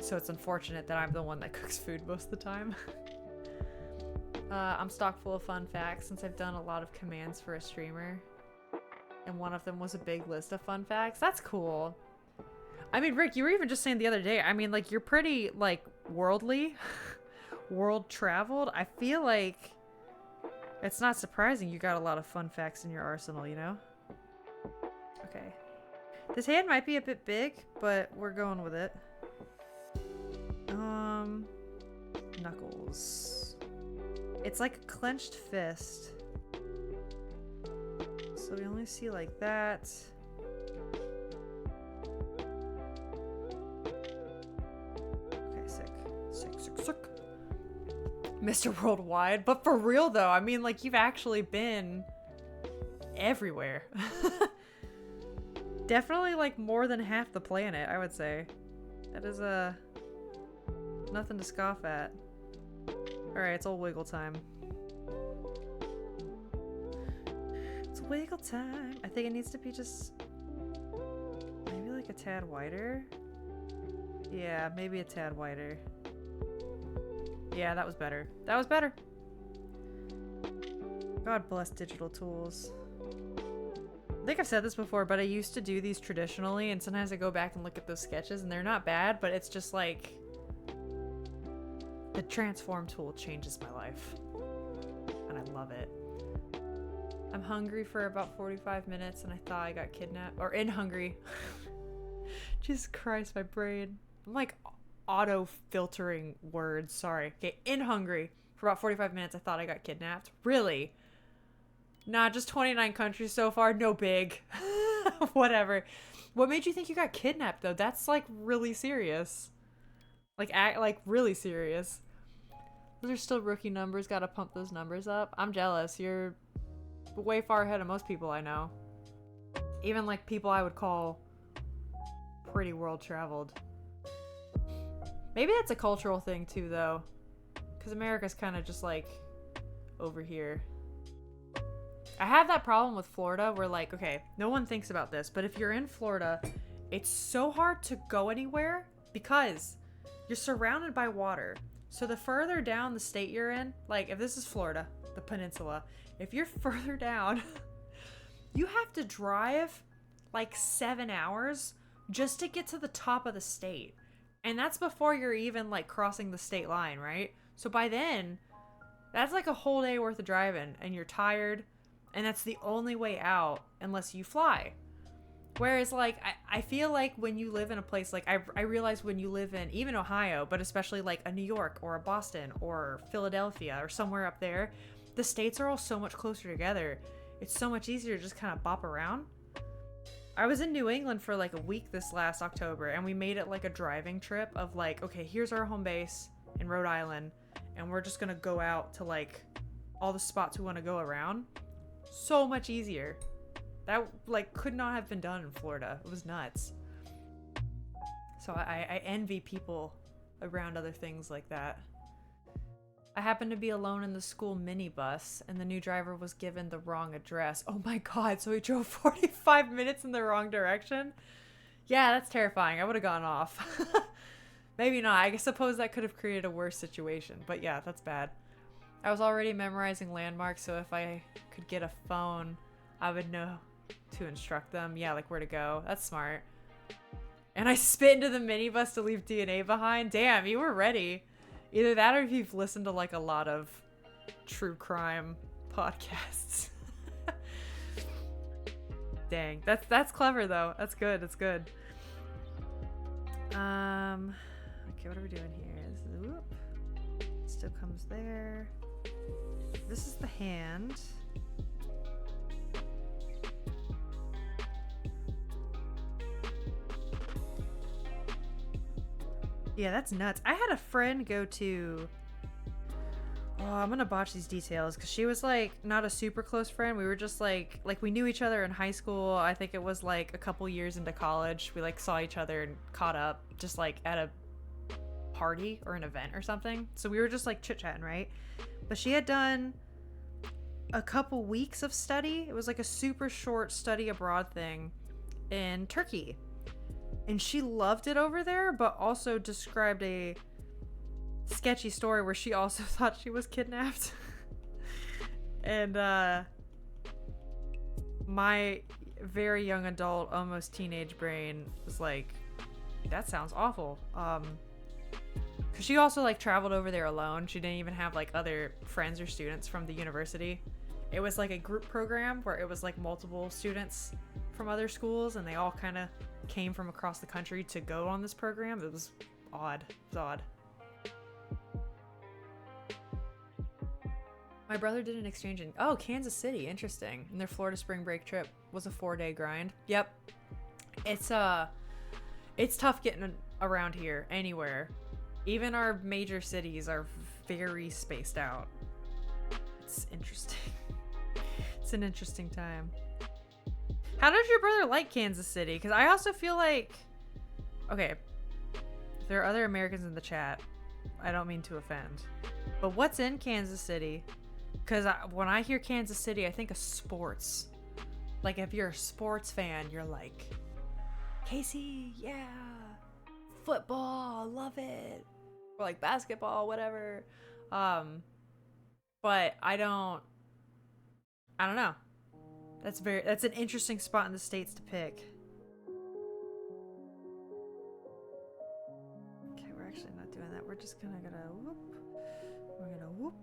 So it's unfortunate that I'm the one that cooks food most of the time. I'm stock full of fun facts since I've done a lot of commands for a streamer. And one of them was a big list of fun facts. That's cool. I mean, Rick, you were even just saying the other day, I mean, like, you're pretty, like, worldly. World traveled. I feel like it's not surprising you got a lot of fun facts in your arsenal, you know? Okay. This hand might be a bit big, but we're going with it. Knuckles. It's like a clenched fist. So we only see like that. Okay, sick. Sick. Mr. Worldwide. But for real though, I mean, like, you've actually been everywhere. Definitely like more than half the planet, I would say. That is nothing to scoff at. Alright, it's all wiggle time. It's wiggle time. I think it needs to be just maybe like a tad wider. Yeah, maybe a tad wider. Yeah, that was better. That was better. God bless digital tools. I think I've said this before, but I used to do these traditionally, and sometimes I go back and look at those sketches, and they're not bad, but it's just like the transform tool changes my life, and I love it. I'm hungry for about 45 minutes, and I thought I got kidnapped, or in hungry. Jesus Christ, my brain. I'm like auto filtering words. Sorry. Okay, in hungry for about 45 minutes. I thought I got kidnapped. Really? Nah, just 29 countries so far. No big. Whatever. What made you think you got kidnapped though? That's like really serious. Like really serious. Those are still rookie numbers. Gotta pump those numbers up. I'm jealous. You're way far ahead of most people I know. Even like people I would call pretty world traveled. Maybe that's a cultural thing too though, because America's kind of just like over here. I have that problem with Florida where like, okay, no one thinks about this, but if you're in Florida, it's so hard to go anywhere because you're surrounded by water. So the further down the state you're in, like if this is Florida, the peninsula, if you're further down, you have to drive like 7 hours just to get to the top of the state. And that's before you're even like crossing the state line, right? So by then, that's like a whole day worth of driving and you're tired. And that's the only way out unless you fly. Whereas like, I feel like when you live in a place, like I realize when you live in even Ohio, but especially like a New York or a Boston or Philadelphia or somewhere up there, the states are all so much closer together. It's so much easier to just kind of bop around. I was in New England for like a week this last October and we made it like a driving trip of like, okay, here's our home base in Rhode Island and we're just gonna go out to like all the spots we want to go around. So much easier. That like could not have been done in Florida. It was nuts. So I envy people around other things like that. I happened to be alone in the school minibus and the new driver was given the wrong address. Oh my god, so he drove 45 minutes in the wrong direction? Yeah, that's terrifying. I would have gone off. Maybe not. I suppose that could have created a worse situation. But yeah, that's bad. I was already memorizing landmarks, so if I could get a phone, I would know to instruct them. Yeah, like where to go. That's smart. And I spit into the minibus to leave DNA behind. Damn, you were ready. Either that or if you've listened to like a lot of true crime podcasts. Dang, that's clever though. That's good. That's good. Okay, what are we doing here? This is, whoop. Still comes there. This is the hand. Yeah, that's nuts. I had a friend go to... Oh, I'm gonna botch these details because she was like not a super close friend. We were just like we knew each other in high school. I think it was like a couple years into college. We like saw each other and caught up just like at a party or an event or something. So we were just like chit-chatting, right? But she had done a couple weeks of study. It was like a super short study abroad thing in Turkey. And she loved it over there, but also described a sketchy story where she also thought she was kidnapped. And my very young adult, almost teenage brain was like, that sounds awful. Because she also like traveled over there alone. She didn't even have like other friends or students from the university. It was like a group program where it was like multiple students from other schools and they all kind of came from across the country to go on this program. It was odd. It was odd. My brother did an exchange in Kansas City. Interesting. And their Florida spring break trip was a 4-day grind. Yep. It's tough getting around here anywhere. Even our major cities are very spaced out. It's interesting. It's an interesting time. How did your brother like Kansas City? Because I also feel like... Okay. If there are other Americans in the chat, I don't mean to offend. But what's in Kansas City? Because when I hear Kansas City, I think of sports. Like, if you're a sports fan, you're like... Casey, yeah! Football, love it! Or like basketball, whatever. But I don't... I don't know. That's an interesting spot in the States to pick. Okay, we're actually not doing that. We're just gonna whoop. We're gonna whoop.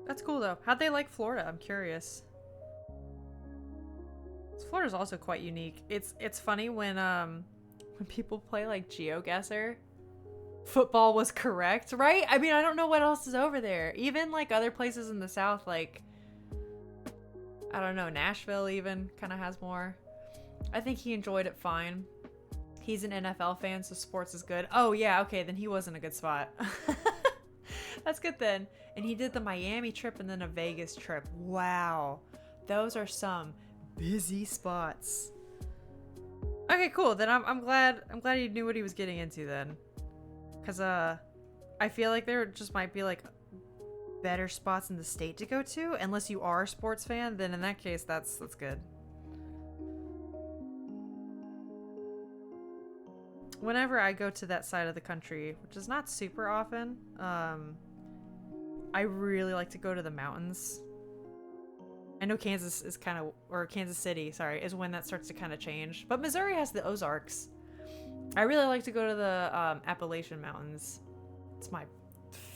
That's cool though. How'd they like Florida? I'm curious. Florida's also quite unique. It's funny when people play like GeoGuessr, football was correct, right? I mean, I don't know what else is over there. Even like other places in the South, like I don't know, Nashville even kind of has more. I think he enjoyed it fine. He's an NFL fan, so sports is good. Oh yeah, okay, then he was in a good spot. That's good then. And he did the Miami trip and then a Vegas trip. Wow. Those are some busy spots. Okay, cool. Then I'm glad he knew what he was getting into then. Cause I feel like there just might be like better spots in the state to go to. Unless you are a sports fan, then in that case that's good. Whenever I go to that side of the country, which is not super often, I really like to go to the mountains. I know Kansas is kind of, or Kansas City, sorry, is when that starts to kind of change. But Missouri has the Ozarks. I really like to go to the Appalachian Mountains. It's my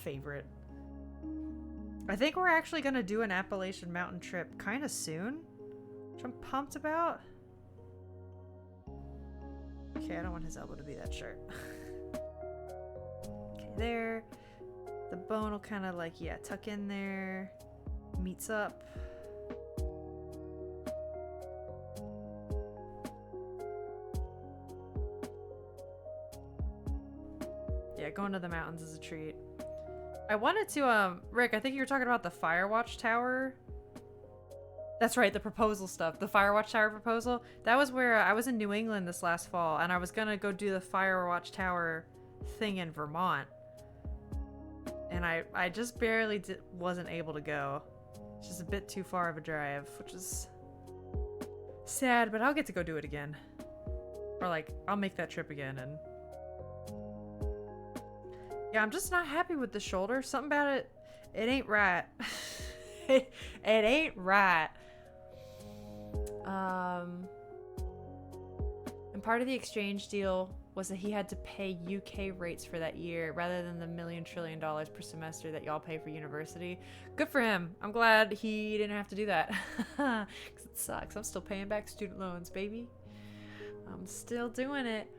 favorite. I think we're actually going to do an Appalachian Mountain trip kind of soon, which I'm pumped about. Okay, I don't want his elbow to be that sharp. Okay, there. The bone will kind of like, yeah, tuck in there. Meets up. Yeah, going to the mountains is a treat. I wanted to, Rick, I think you were talking about the Firewatch Tower. That's right, the proposal stuff. The Firewatch Tower proposal. That was where I was in New England this last fall, and I was gonna go do the Firewatch Tower thing in Vermont. And I just barely wasn't able to go. It's just a bit too far of a drive, which is sad, but I'll get to go do it again. Or like, I'll make that trip again and... Yeah, I'm just not happy with the shoulder. Something about it, it ain't right. it ain't right. And part of the exchange deal was that he had to pay UK rates for that year rather than the $1 trillion per semester that y'all pay for university. Good for him. I'm glad he didn't have to do that. Because it sucks. I'm still paying back student loans, baby. I'm still doing it.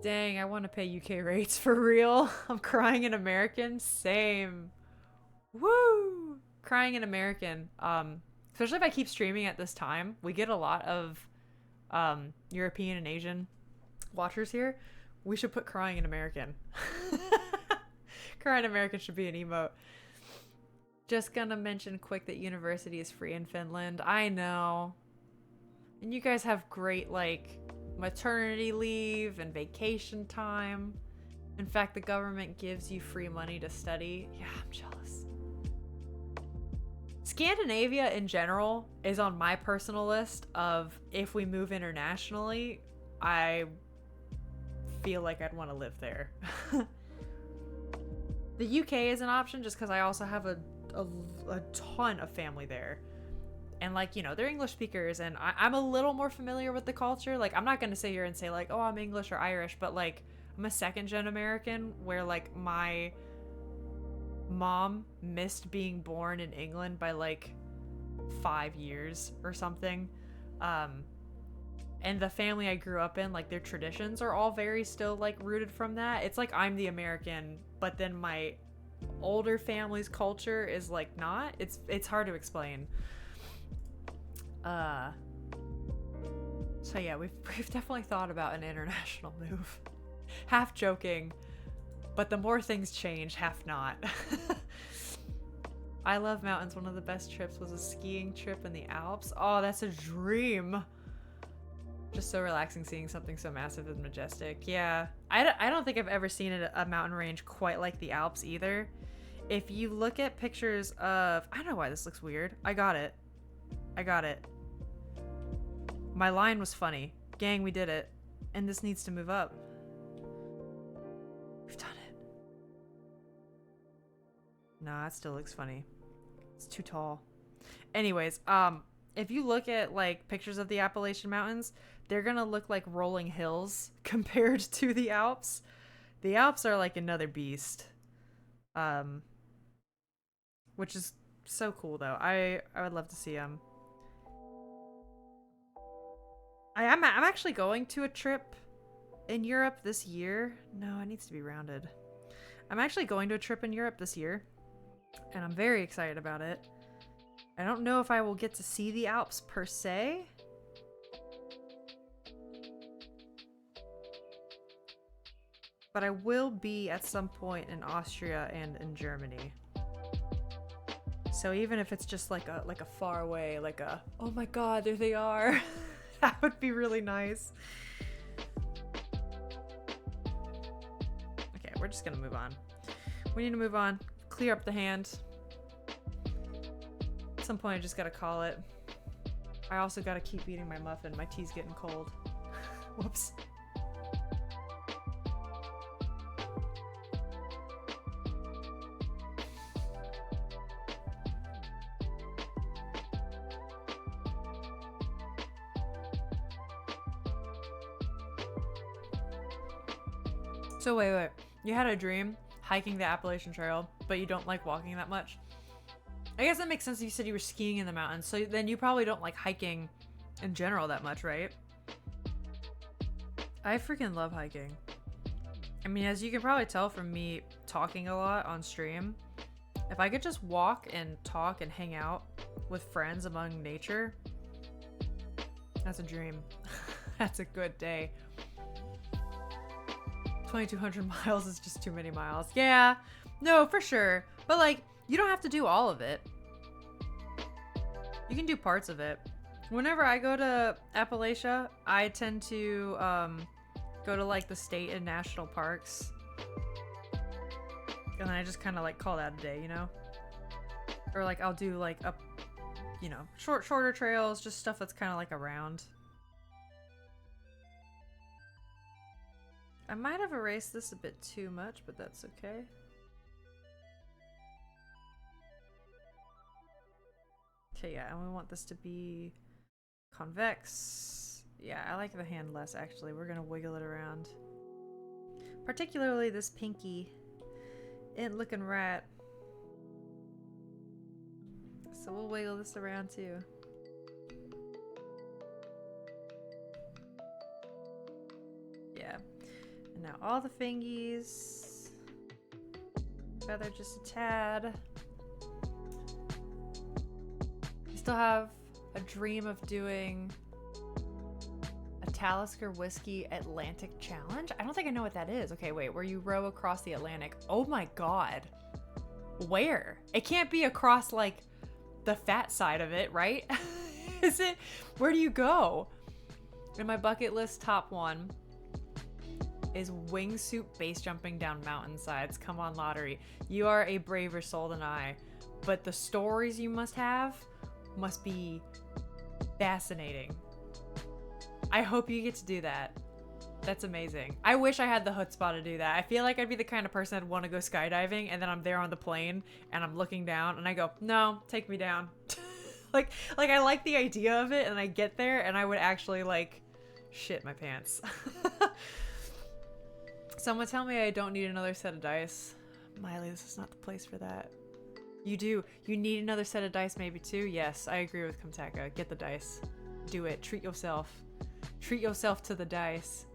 Dang, I want to pay UK rates for real. I'm crying in American. Same. Woo! Crying in American. Especially if I keep streaming at this time. We get a lot of European and Asian watchers here. We should put crying in American. Crying in American should be an emote. Just gonna mention quick that university is free in Finland. I know. And you guys have great, like, maternity leave and vacation time. In fact, the government gives you free money to study. Yeah, I'm jealous. Scandinavia in general is on my personal list of if we move internationally, I feel like I'd want to live there. The UK is an option just because I also have a ton of family there. And like, you know, they're English speakers and I'm a little more familiar with the culture. Like, I'm not going to sit here and say like, oh, I'm English or Irish, but like, I'm a second-gen American where like my mom missed being born in England by like 5 years or something. And the family I grew up in, like their traditions are all very still like rooted from that. It's like I'm the American, but then my older family's culture is like not. It's hard to explain. So yeah, we've definitely thought about an international move. Half joking, but the more things change, half not. I love mountains. One of the best trips was a skiing trip in the Alps. Oh, that's a dream. Just so relaxing seeing something so massive and majestic. Yeah, I don't think I've ever seen a mountain range quite like the Alps either. If you look at pictures of... I don't know why this looks weird. I got it. My line was funny. Gang, we did it. And this needs to move up. We've done it. Nah, it still looks funny. It's too tall. Anyways, if you look at like pictures of the Appalachian Mountains, they're gonna look like rolling hills compared to the Alps. The Alps are like another beast. Which is so cool though. I would love to see them. I'm actually going to a trip in Europe this year. No, it needs to be rounded. I'm actually going to a trip in Europe this year, and I'm very excited about it. I don't know if I will get to see the Alps per se. But I will be at some point in Austria and in Germany. So even if it's just like a far away, like a, oh my god, there they are. That would be really nice. Okay, we're just gonna move on. We need to move on. Clear up the hand. At some point I just gotta call it. I also gotta keep eating my muffin. My tea's getting cold. Whoops. So wait. You had a dream hiking the Appalachian Trail, but you don't like walking that much? I guess that makes sense. You said you were skiing in the mountains, so then you probably don't like hiking in general that much, right? I freaking love hiking. I mean, as you can probably tell from me talking a lot on stream, if I could just walk and talk and hang out with friends among nature, that's a dream. That's a good day. 2,200 miles is just too many miles. Yeah, no, for sure. But like, you don't have to do all of it. You can do parts of it. Whenever I go to Appalachia, I tend to go to like the state and national parks. And then I just kind of like call that a day, you know? Or like I'll do like a, you know, shorter trails, just stuff that's kind of like around. I might have erased this a bit too much, but that's okay. Okay, yeah, and we want this to be convex. Yeah, I like the hand less, actually. We're gonna wiggle it around. Particularly this pinky. Ain't looking right. So we'll wiggle this around too. Yeah. And now all the fingies. Feather just a tad. I still have a dream of doing a Talisker Whiskey Atlantic Challenge. I don't think I know what that is. Okay, wait, where you row across the Atlantic. Oh my god. Where? It can't be across like the fat side of it, right? Is it? Where do you go? In my bucket list top one is wingsuit base jumping down mountainsides. Come on, lottery. You are a braver soul than I, but the stories you must have must be fascinating. I hope you get to do that. That's amazing. I wish I had the chutzpah to do that. I feel like I'd be the kind of person that'd want to go skydiving, and then I'm there on the plane and I'm looking down and I go, no, take me down. like I like the idea of it, and I get there and I would actually like shit my pants. Someone tell me I don't need another set of dice. Miley, this is not the place for that. You do. You need another set of dice maybe too? Yes, I agree with Kumtaka. Get the dice. Do it. Treat yourself. Treat yourself to the dice.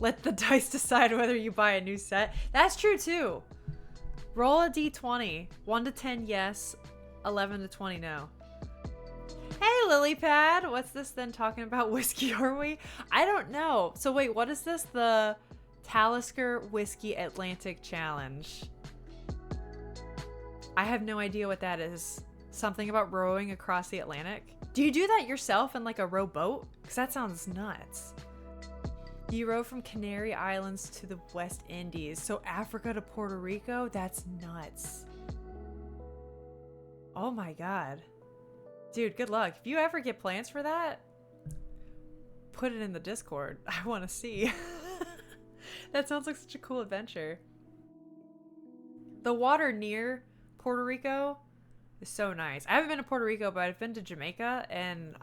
Let the dice decide whether you buy a new set. That's true too. Roll a d20. 1 to 10 yes. 11 to 20 no. Hey Lilypad! What's this then talking about whiskey, are we? I don't know. So wait, what is this? The Talisker Whiskey Atlantic Challenge. I have no idea what that is. Something about rowing across the Atlantic? Do you do that yourself in like a rowboat? Because that sounds nuts. You row from Canary Islands to the West Indies. So Africa to Puerto Rico? That's nuts. Oh my god. Dude, good luck. If you ever get plans for that, put it in the Discord. I want to see. That sounds like such a cool adventure. The water near Puerto Rico is so nice. I haven't been to Puerto Rico, but I've been to Jamaica, and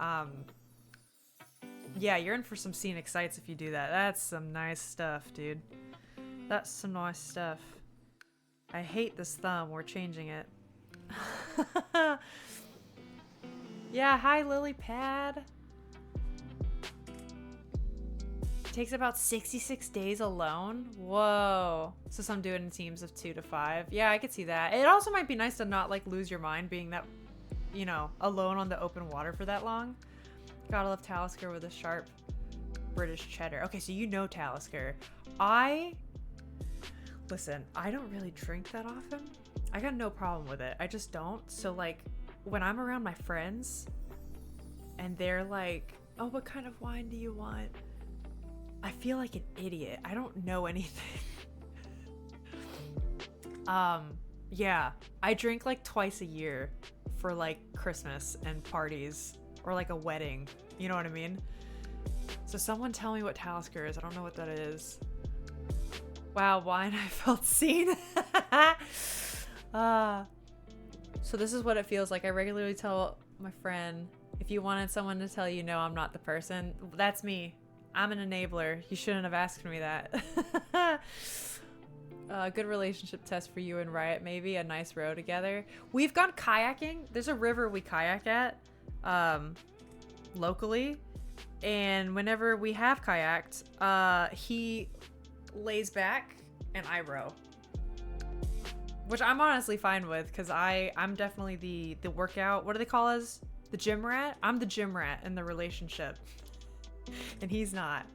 yeah, you're in for some scenic sights if you do that. That's some nice stuff, dude. That's some nice stuff. I hate this thumb. We're changing it. Yeah, hi Lily Pad. Takes about 66 days alone. Whoa. So some do it in teams of 2 to 5. Yeah, I could see that. It also might be nice to not like lose your mind being that, you know, alone on the open water for that long. Gotta love Talisker with a sharp British cheddar. Okay, so you know Talisker. Listen, I don't really drink that often. I got no problem with it. I just don't. So like when I'm around my friends and they're like, oh, what kind of wine do you want? I feel like an idiot. I don't know anything. Yeah, I drink like twice a year for like Christmas and parties or like a wedding. You know what I mean? So someone tell me what Talisker is. I don't know what that is. Wow, wine, I felt seen. So this is what it feels like. I regularly tell my friend, if you wanted someone to tell you no, I'm not the person, that's me. I'm an enabler. You shouldn't have asked me that. Good relationship test for you and Riot, maybe. A nice row together. We've gone kayaking. There's a river we kayak at locally. And whenever we have kayaked, he lays back and I row. Which I'm honestly fine with because I'm definitely the workout. What do they call us? The gym rat? I'm the gym rat in the relationship. And he's not.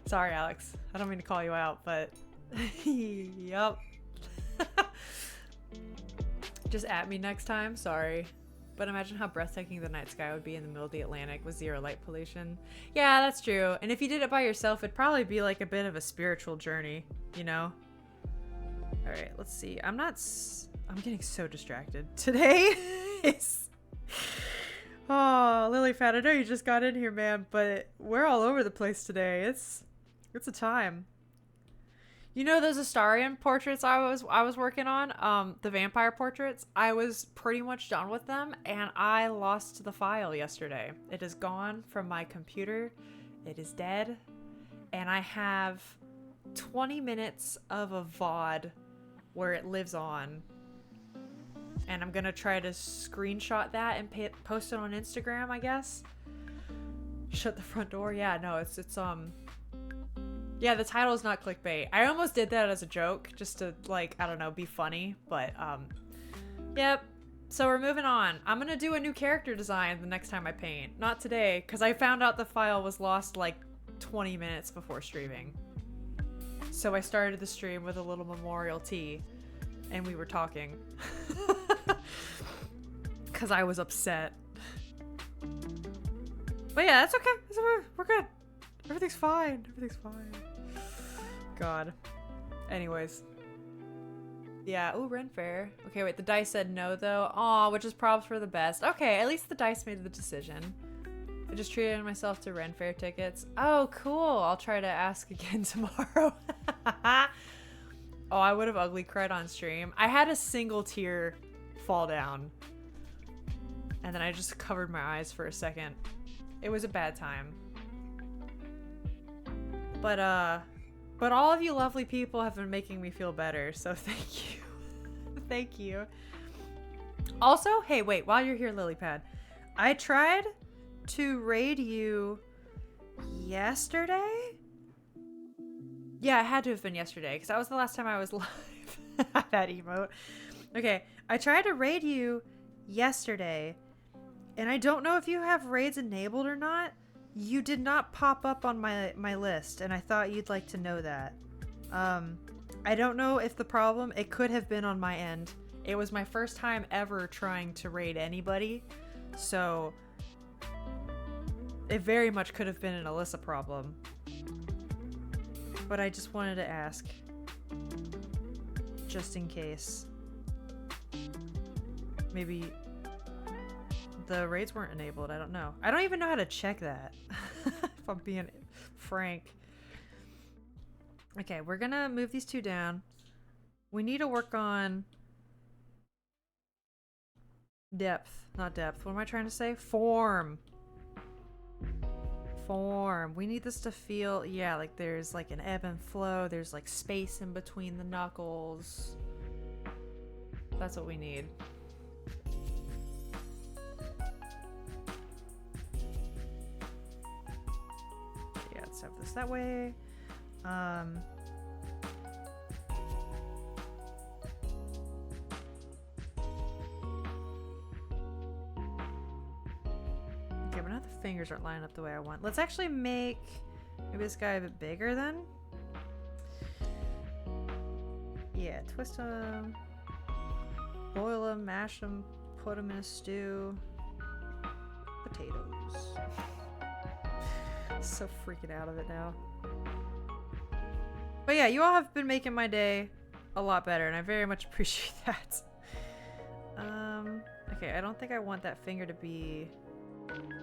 Sorry, Alex. I don't mean to call you out, but yup. Just at me next time. Sorry. But imagine how breathtaking the night sky would be in the middle of the Atlantic with zero light pollution. Yeah, that's true. And if you did it by yourself, it'd probably be like a bit of a spiritual journey, you know? All right, let's see. I'm getting so distracted. Today is... Oh, Lilyfat, I know you just got in here, man, but we're all over the place today. It's a time. You know those Astarion portraits I was working on, the vampire portraits? I was pretty much done with them, and I lost the file yesterday. It is gone from my computer. It is dead, and I have 20 minutes of a VOD where it lives on. And I'm gonna try to screenshot that and post it on Instagram, I guess. Shut the front door. Yeah, no, it's yeah, the title is not clickbait. I almost did that as a joke, just to like, I don't know, be funny. But yep. So we're moving on. I'm gonna do a new character design the next time I paint. Not today, because I found out the file was lost like 20 minutes before streaming. So I started the stream with a little memorial tea. And we were talking. Because I was upset. But yeah, that's okay. We're good. Everything's fine. Everything's fine. God. Anyways. Yeah. Oh, Ren Fair. Okay, wait. The dice said no, though. Aw, which is probs for the best. Okay, at least the dice made the decision. I just treated myself to Ren Fair tickets. Oh, cool. I'll try to ask again tomorrow. Oh, I would have ugly cried on stream. I had a single tear fall down. And then I just covered my eyes for a second. It was a bad time. But all of you lovely people have been making me feel better, so thank you. Thank you. Also, hey, wait, while you're here, Lilypad, I tried to raid you yesterday? Yeah, it had to have been yesterday, because that was the last time I was live. That emote. Okay, I tried to raid you yesterday, and I don't know if you have raids enabled or not. You did not pop up on my list, and I thought you'd like to know that. I don't know if the problem, it could have been on my end. It was my first time ever trying to raid anybody, so it very much could have been an Alyssa problem. But I just wanted to ask, just in case. Maybe the raids weren't enabled. I don't know. I don't even know how to check that. If I'm being frank. Okay, we're gonna move these two down. We need to work on depth, not depth. What am I trying to say? Form. Form. We need this to feel, yeah, like there's like an ebb and flow. There's like space in between the knuckles. That's what we need. Yeah, let's have this that way. Okay, but now the fingers aren't lining up the way I want. Let's actually make maybe this guy a bit bigger then. Yeah, twist them, boil them, mash them, put them in a stew. Potatoes. So freaking out of it now. But yeah, you all have been making my day a lot better, and I very much appreciate that. Okay, I don't think I want that finger to be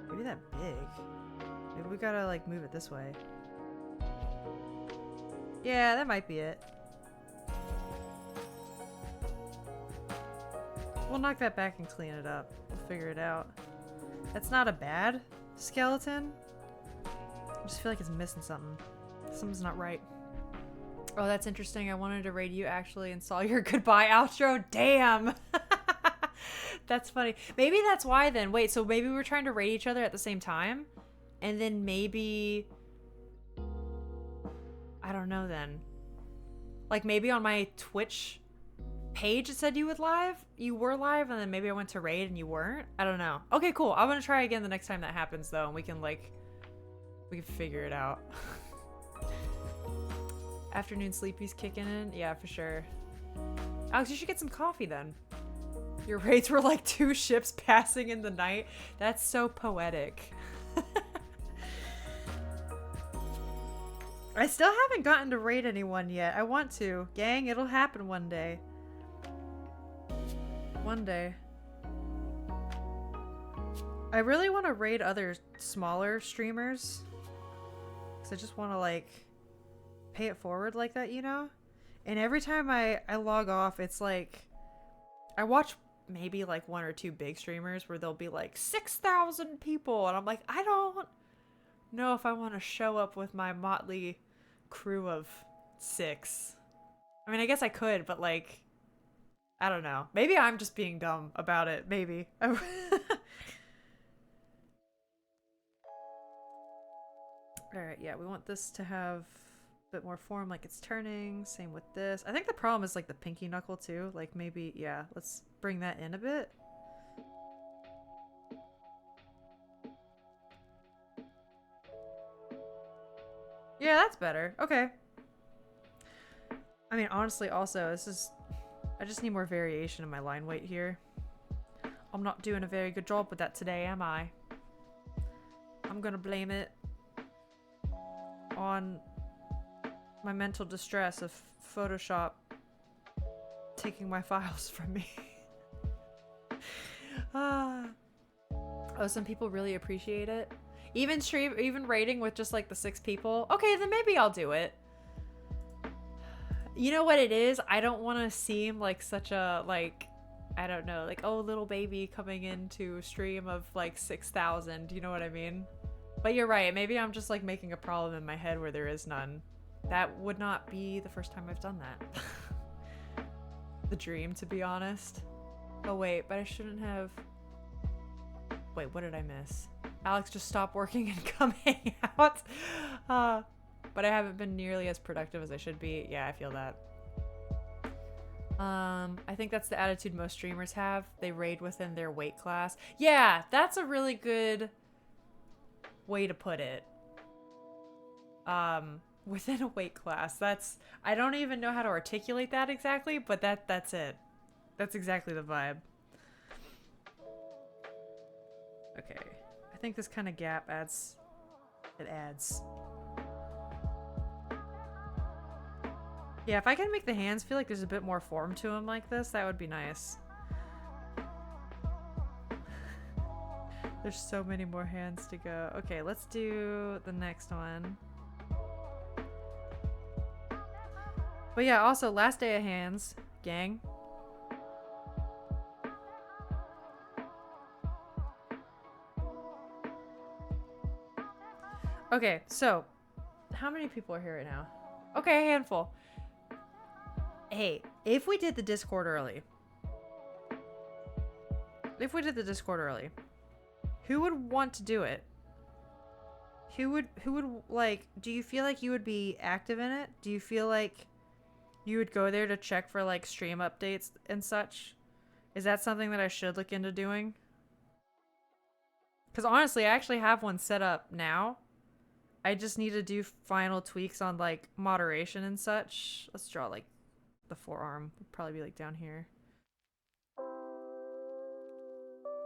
maybe that big. Maybe we gotta like move it this way. Yeah, that might be it. We'll knock that back and clean it up. We'll figure it out. That's not a bad skeleton. I just feel like it's missing something. Something's not right. Oh, that's interesting. I wanted to raid you actually and saw your goodbye outro. Damn! That's funny. Maybe that's why then. Wait, so maybe we're trying to raid each other at the same time? And then maybe... I don't know then. Like maybe on my Twitch page it said you were live, and then maybe I went to raid and you weren't? I don't know. Okay, cool. I'm gonna try again the next time that happens though, and we can figure it out. Afternoon sleepies kicking in? Yeah, for sure. Alex, you should get some coffee then. Your raids were like 2 ships passing in the night. That's so poetic. I still haven't gotten to raid anyone yet. I want to. Gang, it'll happen one day. One day. I really want to raid other smaller streamers. Because I just want to like pay it forward like that, you know? And every time I log off, it's like I watch maybe like 1 or 2 big streamers where there'll be like 6,000 people, and I'm like, I don't know if I want to show up with my motley crew of 6. I mean, I guess I could, but like, I don't know. Maybe I'm just being dumb about it. Maybe. Alright, yeah, we want this to have a bit more form, like it's turning. Same with this. I think the problem is like the pinky knuckle too. Like maybe, yeah, let's bring that in a bit. Yeah, that's better. Okay. I mean, honestly, also, this is... I just need more variation in my line weight here. I'm not doing a very good job with that today, am I? I'm gonna blame it on my mental distress of Photoshop taking my files from me. Oh, some people really appreciate it. Even raiding with just like the 6 people. Okay, then maybe I'll do it. You know what it is? I don't want to seem like such a, like, I don't know, like, oh, little baby coming into a stream of like 6,000. You know what I mean? But you're right. Maybe I'm just like making a problem in my head where there is none. That would not be the first time I've done that. The dream, to be honest. Oh wait, but I shouldn't have... Wait, what did I miss? Alex, just stop working and come hang out. But I haven't been nearly as productive as I should be. Yeah, I feel that. I think that's the attitude most streamers have. They raid within their weight class. Yeah, that's a really good way to put it. Within a weight class. That's... I don't even know how to articulate that exactly, but that's it. That's exactly the vibe. Okay. I think this kind of gap adds... It adds. Yeah, if I can make the hands feel like there's a bit more form to them like this, that would be nice. There's so many more hands to go. Okay, let's do the next one. But yeah, also last day of hands, gang. Okay, so how many people are here right now? Okay, a handful. Hey, if we did the Discord early, who would want to do it? Who would like, do you feel like you would be active in it? Do you feel like you would go there to check for like stream updates and such? Is that something that I should look into doing? Because honestly, I actually have one set up now. I just need to do final tweaks on like moderation and such. Let's draw like the forearm. Would probably be like down here.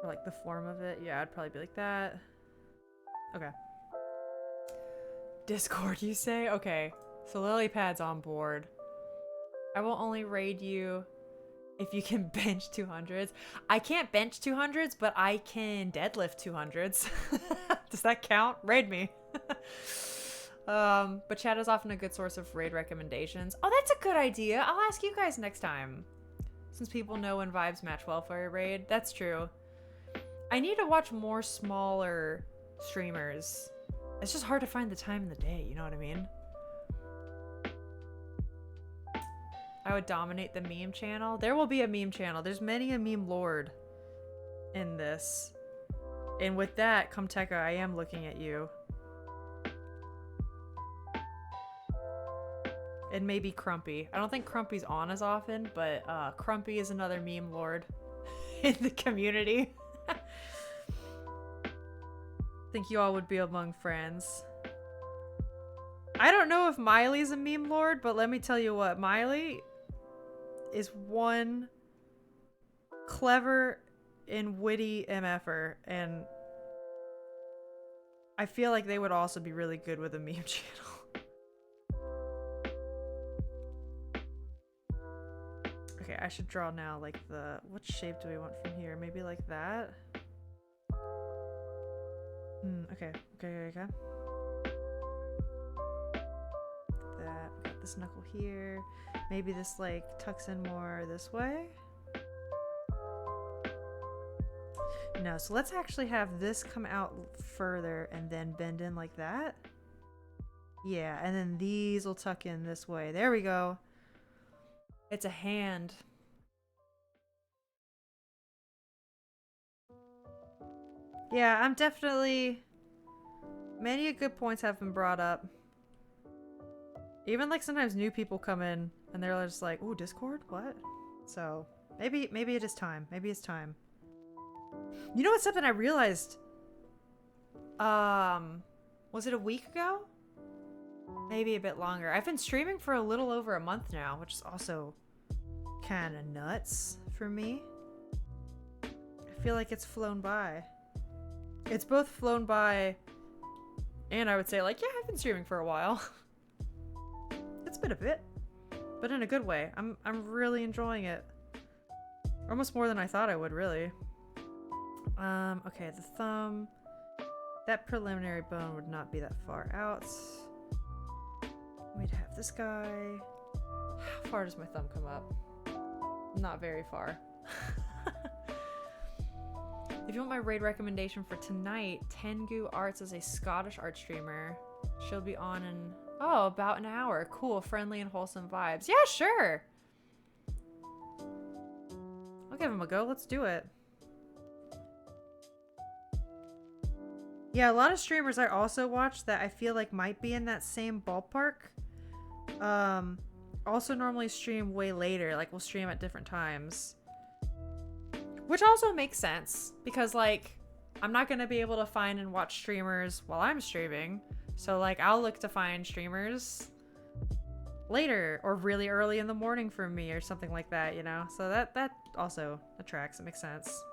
Or like the form of it. Yeah, I'd probably be like that. Okay. Discord, you say? Okay. So Lilypad's on board. I will only raid you if you can bench 200s. I can't bench 200s, but I can deadlift 200s. Does that count? Raid me. But chat is often a good source of raid recommendations. Oh, that's a good idea. I'll ask you guys next time. Since people know when vibes match well for a raid. That's true. I need to watch more smaller streamers. It's just hard to find the time in the day, you know what I mean? I would dominate the meme channel. There will be a meme channel. There's many a meme lord in this. And with that, Comteka, I am looking at you. And maybe Crumpy. I don't think Crumpy's on as often, but Crumpy is another meme lord in the community. Think you all would be among friends. I don't know if Miley's a meme lord, but let me tell you what, Miley is one clever and witty MFer, and I feel like they would also be really good with a meme channel. Okay, I should draw now like the, what shape do we want from here? Maybe like that? Okay. That, we got this knuckle here. Maybe this like tucks in more this way. No, so let's actually have this come out further and then bend in like that. Yeah, and then these will tuck in this way. There we go. It's a hand. Yeah, I'm definitely... Many good points have been brought up. Even like sometimes new people come in and they're just like, "Ooh, Discord? What?" So maybe it is time. Maybe it's time. You know what's something I realized? Was it a week ago? Maybe a bit longer. I've been streaming for a little over a month now, which is also kind of nuts for me. I feel like it's flown by. It's both flown by and I would say like, yeah, I've been streaming for a while. It's been a bit, but in a good way. I'm really enjoying it. Almost more than I thought I would, really. Okay, the thumb. That preliminary bone would not be that far out. We'd have this guy. How far does my thumb come up? Not very far. If you want my raid recommendation for tonight, Tengu Arts is a Scottish art streamer. She'll be on in, oh, about an hour. Cool, friendly and wholesome vibes. Yeah, sure. I'll give him a go. Let's do it. Yeah, a lot of streamers I also watch that I feel like might be in that same ballpark. Also normally stream way later. Like, we'll stream at different times. Which also makes sense. Because, like, I'm not going to be able to find and watch streamers while I'm streaming. So, like, I'll look to find streamers later or really early in the morning for me or something like that, you know? So that also attracts. It makes sense.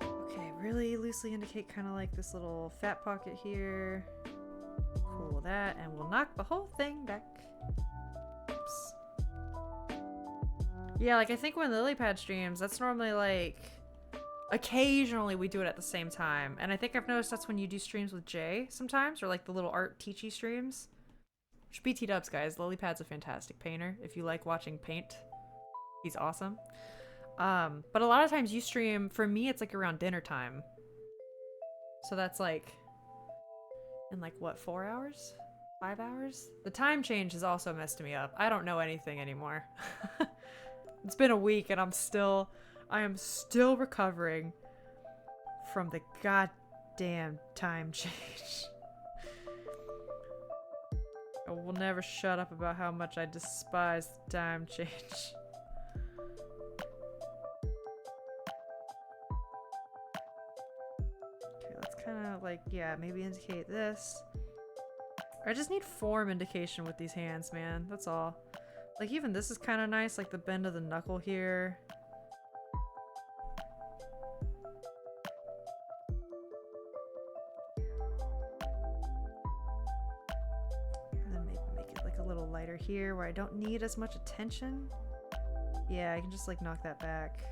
Okay, really loosely indicate kind of like this little fat pocket here. Cool that, and we'll knock the whole thing back. Oops. Yeah, like I think when Lilypad streams, that's normally like... Occasionally we do it at the same time. And I think I've noticed that's when you do streams with Jay sometimes, or like the little art teachy streams. BT dubs, guys. Lilypad's a fantastic painter. If you like watching paint, he's awesome. But a lot of times you stream, for me, it's like around dinner time. So that's like, in like, what, 4 hours? 5 hours? The time change has also messed me up. I don't know anything anymore. It's been a week and I am still recovering from the goddamn time change. I will never shut up about how much I despise the time change. Okay, let's kind of like, yeah, maybe indicate this. I just need form indication with these hands, man. That's all. Like, even this is kind of nice, like the bend of the knuckle here. And then maybe make it like a little lighter here where I don't need as much attention. Yeah, I can just like knock that back.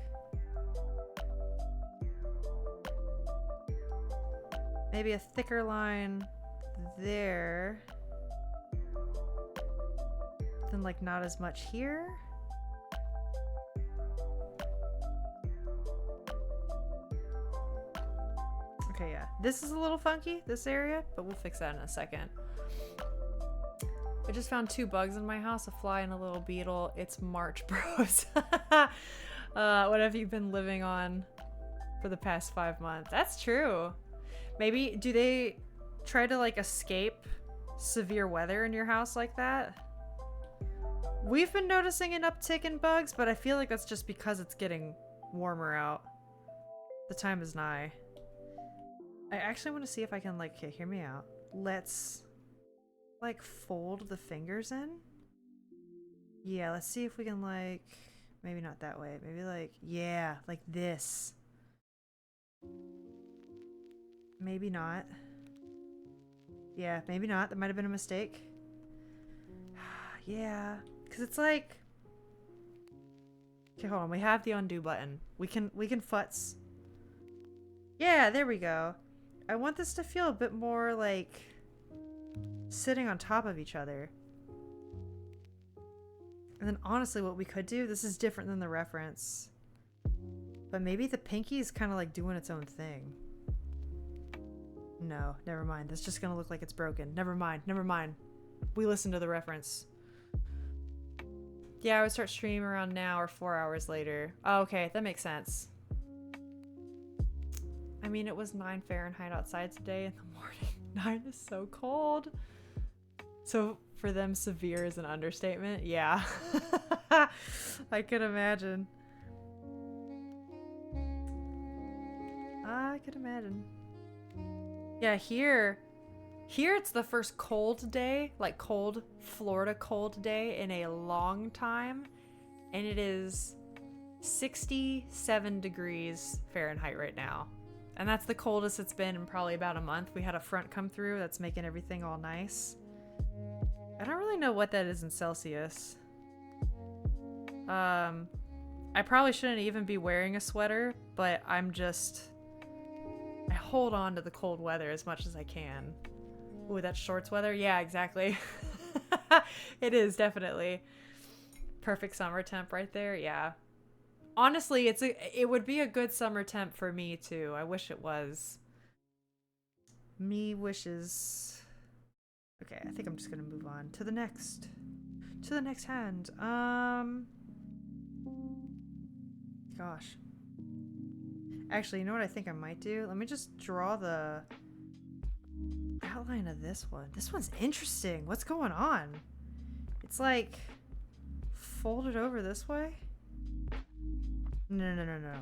Maybe a thicker line there. Then like not as much here. Okay, yeah. This is a little funky, this area, but we'll fix that in a second. I just found 2 bugs in my house, a fly and a little beetle. It's March, bros. What have you been living on for the past 5 months? That's true. Maybe, do they try to like escape severe weather in your house like that? We've been noticing an uptick in bugs, but I feel like that's just because it's getting warmer out. The time is nigh. I actually want to see if I can like, okay, hear me out. Let's like fold the fingers in. Yeah, let's see if we can like, maybe not that way. Maybe like, yeah, like this. Maybe not. Yeah, maybe not. That might have been a mistake. Yeah, because it's like... Okay, hold on. We have the undo button. We can futz. Yeah, there we go. I want this to feel a bit more like sitting on top of each other. And then honestly, what we could do, this is different than the reference, but maybe the pinky is kind of like doing its own thing. No, never mind. That's just gonna look like it's broken. Never mind. Never mind. We listened to the reference. Yeah, I would start streaming around now or 4 hours later. Oh, okay, that makes sense. I mean, it was 9 Fahrenheit outside today in the morning. 9 is so cold. So for them, severe is an understatement. Yeah. I could imagine. I could imagine. Yeah, here it's the first cold day, like cold, Florida cold day in a long time. And it is 67 degrees Fahrenheit right now. And that's the coldest it's been in probably about a month. We had a front come through that's making everything all nice. I don't really know what that is in Celsius. I probably shouldn't even be wearing a sweater, but I hold on to the cold weather as much as I can. Ooh, that's shorts weather? Yeah, exactly. It is, definitely. Perfect summer temp right there, yeah. Honestly, it would be a good summer temp for me too. I wish it was. Me wishes. Okay, I think I'm just gonna move on to the next hand. Gosh. Actually, you know what I think I might do? Let me just draw the outline of this one. This one's interesting. What's going on? It's like folded over this way. No.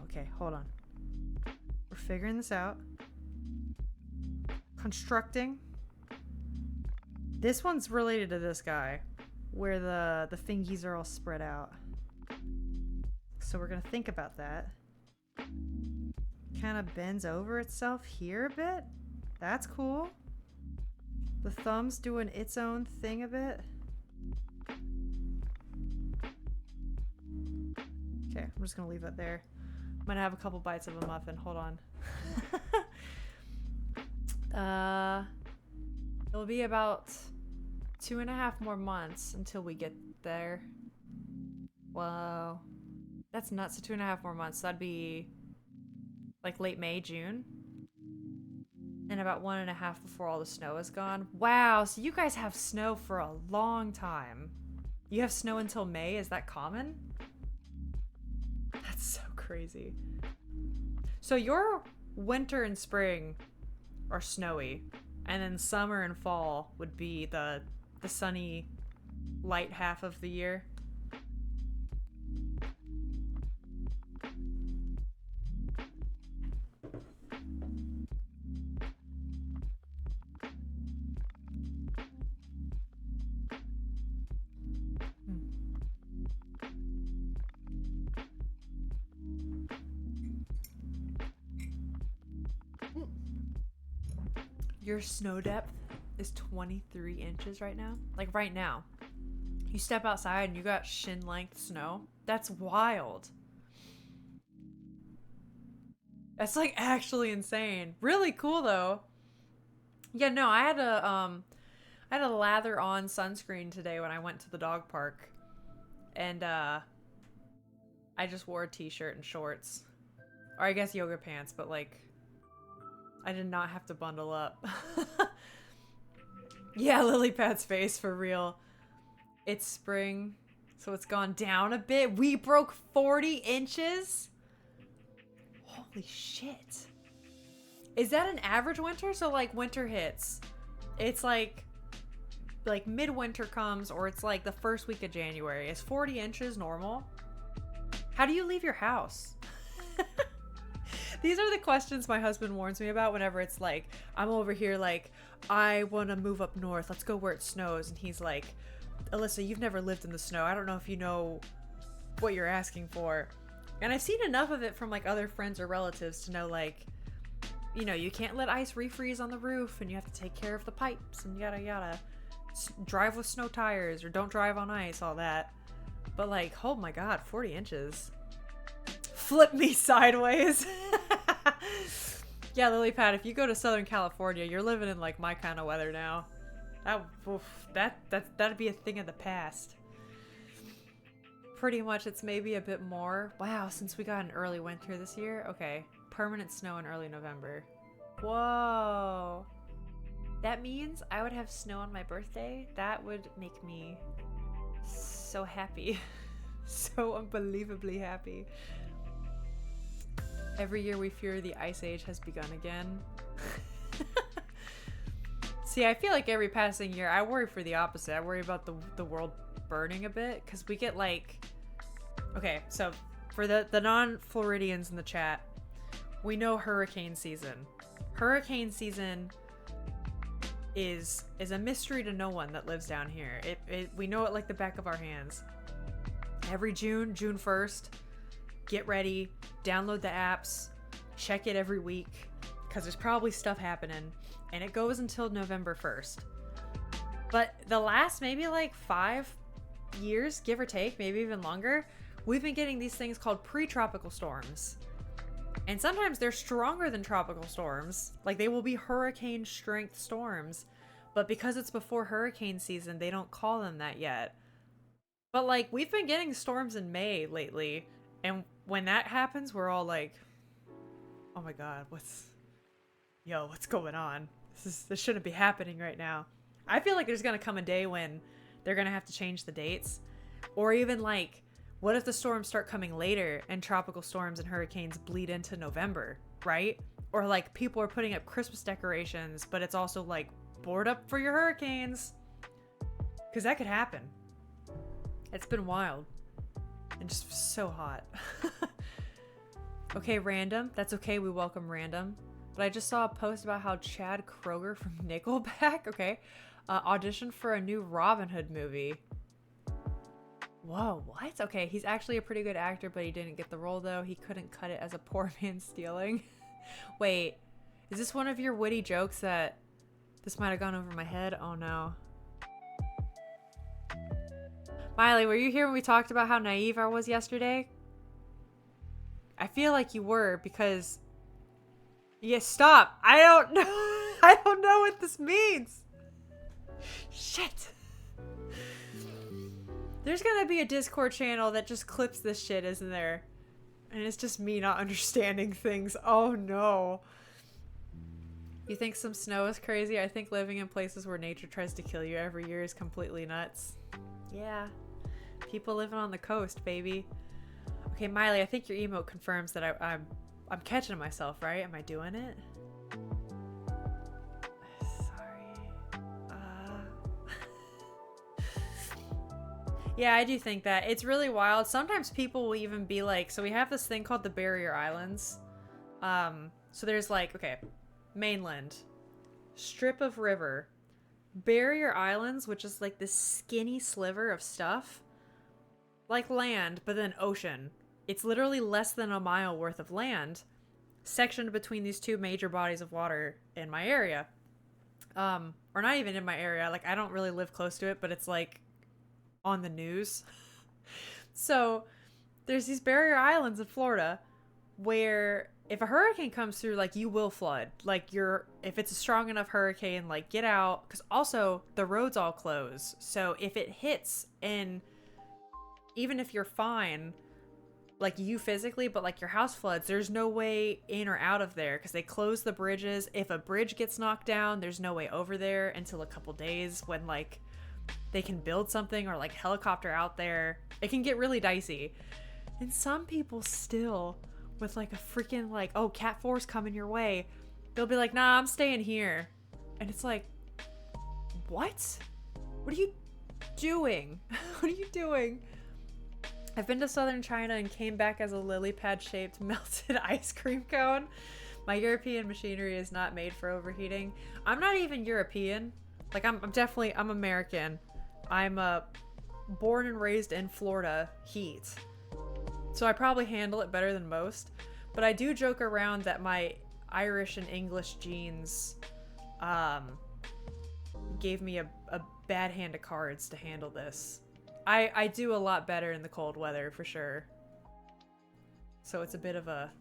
Okay, hold on. We're figuring this out. Constructing. This one's related to this guy, where the fingies are all spread out. So we're gonna think about that. Kind of bends over itself here a bit. That's cool. The thumb's doing its own thing a bit. Okay, I'm just gonna leave that there. I'm gonna have a couple bites of a muffin. Hold on. It'll be about 2.5 more months until we get there. Whoa. That's nuts. So 2.5 more months. That'd be like late May, June. And about 1.5 before all the snow is gone. Wow. So you guys have snow for a long time. You have snow until May? Is that common? That's so crazy. So your winter and spring are snowy. And then summer and fall would be the sunny, light half of the year. Your snow depth is 23 inches right now. Like right now. You step outside and you got shin length snow. That's wild. That's like actually insane. Really cool though. Yeah, no, I had a lather on sunscreen today when I went to the dog park. And I just wore a t-shirt and shorts. Or I guess yoga pants, but like I did not have to bundle up. Yeah, lily pad's face for real. It's spring, so it's gone down a bit. We broke 40 inches? Holy shit. Is that an average winter? So like winter hits. It's like midwinter comes, or it's like the first week of January. Is 40 inches normal? How do you leave your house? These are the questions my husband warns me about whenever it's like, I'm over here like, I want to move up north. Let's go where it snows. And he's like, Alyssa, you've never lived in the snow. I don't know if you know what you're asking for. And I've seen enough of it from like other friends or relatives to know like, you know, you can't let ice refreeze on the roof and you have to take care of the pipes and yada yada. Drive with snow tires or don't drive on ice, all that. But like, oh my God, 40 inches. Flip me sideways. Yeah, lily pad, if you go to Southern California, you're living in like my kind of weather now. That'd be a thing of the past. Pretty much, it's maybe a bit more. Wow, since we got an early winter this year. Okay, permanent snow in early November. Whoa. That means I would have snow on my birthday. That would make me so happy. So unbelievably happy. Every year we fear the ice age has begun again. See, I feel like every passing year I worry for the opposite. I worry about the world burning a bit, because we get like... Okay, so for the non-Floridians in the chat, we know hurricane season. Hurricane season is a mystery to no one that lives down here. We know it like the back of our hands. Every June 1st, get ready, download the apps, check it every week, because there's probably stuff happening, and it goes until November 1st. But the last maybe like 5 years, give or take, maybe even longer, we've been getting these things called pre-tropical storms. And sometimes they're stronger than tropical storms. Like they will be hurricane strength storms. But because it's before hurricane season, they don't call them that yet. But like we've been getting storms in May lately. And when that happens, we're all like, oh my God, what's going on? This shouldn't be happening right now. I feel like there's going to come a day when they're going to have to change the dates. Or even like, what if the storms start coming later and tropical storms and hurricanes bleed into November, right? Or like people are putting up Christmas decorations, but it's also like board up for your hurricanes. Because that could happen. It's been wild. And just so hot. Okay, random. That's okay. We welcome random. But I just saw a post about how Chad Kroeger from Nickelback, okay, auditioned for a new Robin Hood movie. Whoa, what? Okay, he's actually a pretty good actor, but he didn't get the role, though. He couldn't cut it as a poor man stealing. Wait, is this one of your witty jokes that this might have gone over my head? Oh, no. Miley, were you here when we talked about how naive I was yesterday? I feel like you were, because... Yeah, stop! I don't know! I don't know what this means! Shit! There's gonna be a Discord channel that just clips this shit, isn't there? And it's just me not understanding things. Oh no. You think some snow is crazy? I think living in places where nature tries to kill you every year is completely nuts. Yeah. People living on the coast, baby. Okay, Miley, I think your emote confirms that I'm catching myself, right? Am I doing it? Sorry. Yeah, I do think that. It's really wild. Sometimes people will even be like, so we have this thing called the Barrier Islands. So there's like, okay, mainland, strip of river, Barrier Islands, which is like this skinny sliver of stuff, like land, but then ocean. It's literally less than a mile worth of land sectioned between these two major bodies of water in my area. Or not even in my area. Like, I don't really live close to it, but it's like on the news. So there's these Barrier Islands in Florida where if a hurricane comes through, like, you will flood. Like, if it's a strong enough hurricane, like, get out. Because also the roads all close. So if it hits, and even if you're fine, like you physically, but like your house floods, there's no way in or out of there because they close the bridges. If a bridge gets knocked down, there's no way over there until a couple days when like they can build something or like helicopter out there. It can get really dicey. And some people still, with like a freaking like, oh, Cat 4's coming your way, they'll be like, nah, I'm staying here. And it's like, what? What are you doing? What are you doing? I've been to southern China and came back as a lily pad shaped melted ice cream cone. My European machinery is not made for overheating. I'm not even European. Like, I'm American. I'm born and raised in Florida heat. So I probably handle it better than most. But I do joke around that my Irish and English genes gave me a bad hand of cards to handle this. I do a lot better in the cold weather for sure. So it's a bit of a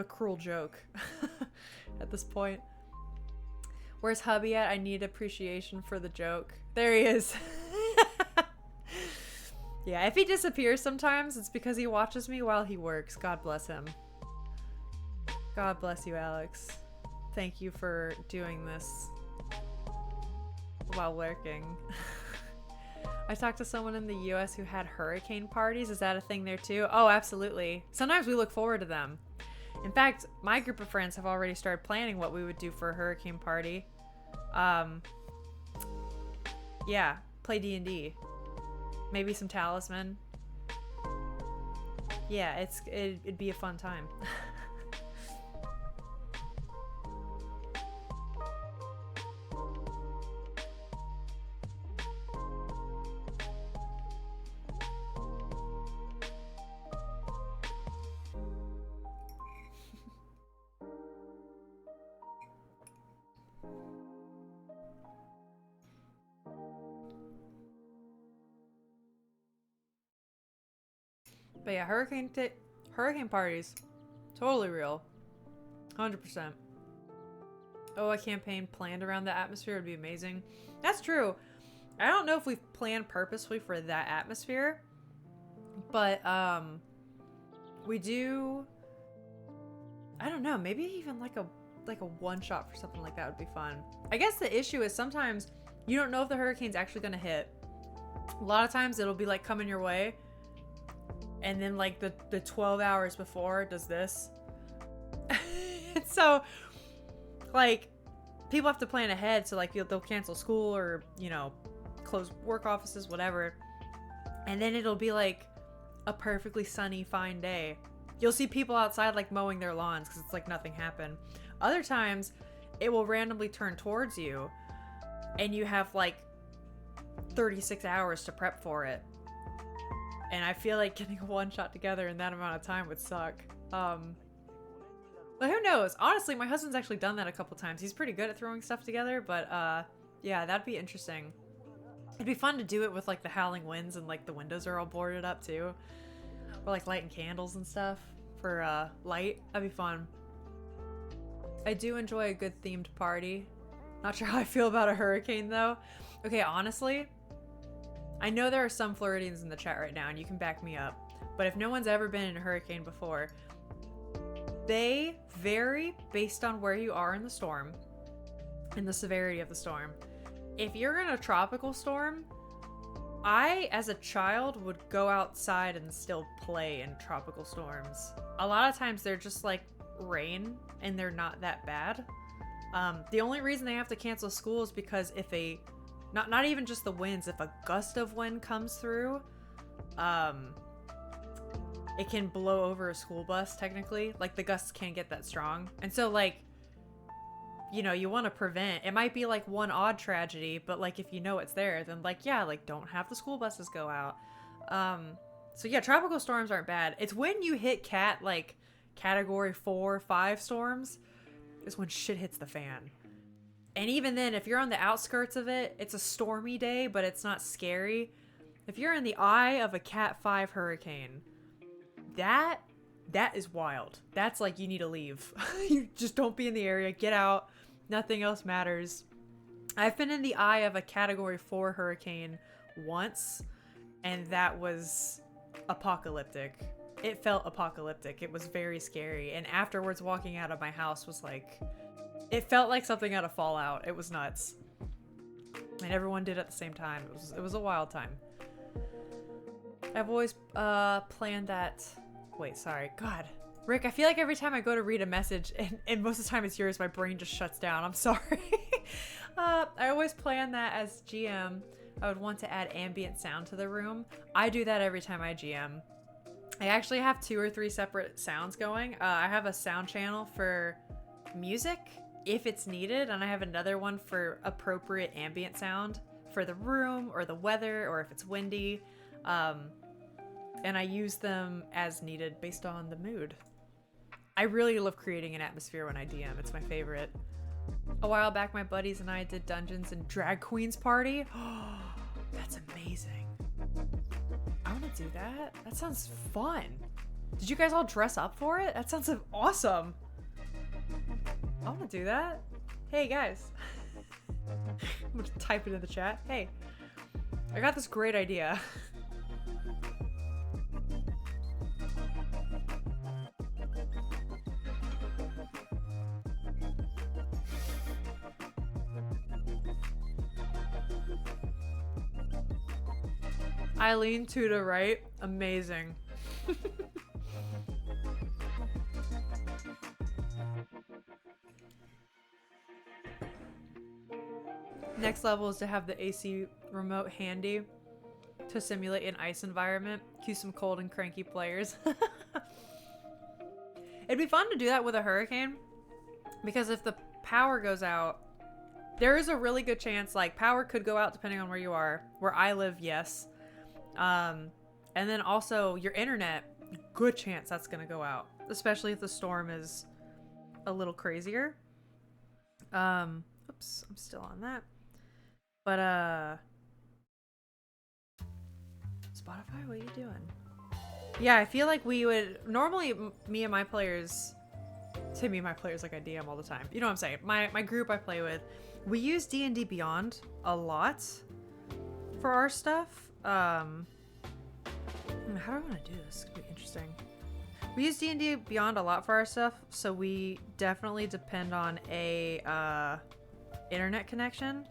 cruel joke at this point. Where's hubby at? I need appreciation for the joke. There he is. Yeah, if he disappears sometimes, it's because he watches me while he works. God bless him. God bless you, Alex. Thank you for doing this while working. I talked to someone in the US who had hurricane parties. Is that a thing there too? Oh, absolutely. Sometimes we look forward to them. In fact, my group of friends have already started planning what we would do for a hurricane party. Yeah, play D&D. Maybe some Talisman. Yeah, it'd be a fun time. But yeah, hurricane parties, totally real, 100%. Oh, a campaign planned around the atmosphere would be amazing. That's true. I don't know if we've planned purposefully for that atmosphere, but we do. I don't know. Maybe even like a one shot for something like that would be fun. I guess the issue is sometimes you don't know if the hurricane's actually gonna hit. A lot of times it'll be like coming your way. And then like the 12 hours before it does this. And so like people have to plan ahead. So like they'll cancel school or, you know, close work offices, whatever. And then it'll be like a perfectly sunny, fine day. You'll see people outside like mowing their lawns because it's like nothing happened. Other times it will randomly turn towards you and you have like 36 hours to prep for it. And I feel like getting a one shot together in that amount of time would suck. But who knows? Honestly, my husband's actually done that a couple times. He's pretty good at throwing stuff together, but yeah, that'd be interesting. It'd be fun to do it with like the howling winds and like the windows are all boarded up too. Or like lighting candles and stuff for light. That'd be fun. I do enjoy a good themed party. Not sure how I feel about a hurricane though. Okay, honestly, I know there are some Floridians in the chat right now, and you can back me up. But if no one's ever been in a hurricane before, they vary based on where you are in the storm and the severity of the storm. If you're in a tropical storm, I, as a child, would go outside and still play in tropical storms. A lot of times they're just like rain and they're not that bad. The only reason they have to cancel school is because if not even just the winds, if a gust of wind comes through, it can blow over a school bus, technically. Like, the gusts can't get that strong. And so, like, you know, you want to prevent, it might be like one odd tragedy, but like if you know it's there, then like, yeah, like don't have the school buses go out. So yeah, tropical storms aren't bad. It's when you hit like category 4, 5 storms is when shit hits the fan. And even then, if you're on the outskirts of it, it's a stormy day, but it's not scary. If you're in the eye of a Cat 5 hurricane, that is wild. That's like, you need to leave. You just don't be in the area. Get out. Nothing else matters. I've been in the eye of a category 4 hurricane once, and that was apocalyptic. It felt apocalyptic. It was very scary. And afterwards, walking out of my house was like, it felt like something out of Fallout. It was nuts. And everyone did at the same time. It was a wild time. I've always planned that. Wait, sorry. God. Rick, I feel like every time I go to read a message, and most of the time it's yours, my brain just shuts down. I'm sorry. I always plan that as GM, I would want to add ambient sound to the room. I do that every time I GM. I actually have 2 or 3 separate sounds going. I have a sound channel for music, if it's needed, and I have another one for appropriate ambient sound for the room, or the weather, or if it's windy. And I use them as needed based on the mood. I really love creating an atmosphere when I DM. It's my favorite. A while back, my buddies and I did Dungeons and Drag Queens Party. Oh, that's amazing. I want to do that. That sounds fun. Did you guys all dress up for it? That sounds awesome. I want to do that. Hey, guys. I'm going to type it in the chat. Hey, I got this great idea. Eileen to the right. Amazing. Next level is to have the AC remote handy to simulate an ice environment. Cue some cold and cranky players. It'd be fun to do that with a hurricane, because if the power goes out, there is a really good chance, like, power could go out depending on where you are. Where I live, yes. And then also your internet, good chance that's gonna go out, especially if the storm is a little crazier. Oops, I'm still on that. But Spotify, what are you doing? Yeah, I feel like we would normally, me and my players, like I DM all the time. You know what I'm saying? My group I play with, we use D&D Beyond a lot for our stuff. How do I want to do this? It's gonna be interesting. We use D&D Beyond a lot for our stuff, so we definitely depend on a internet connection.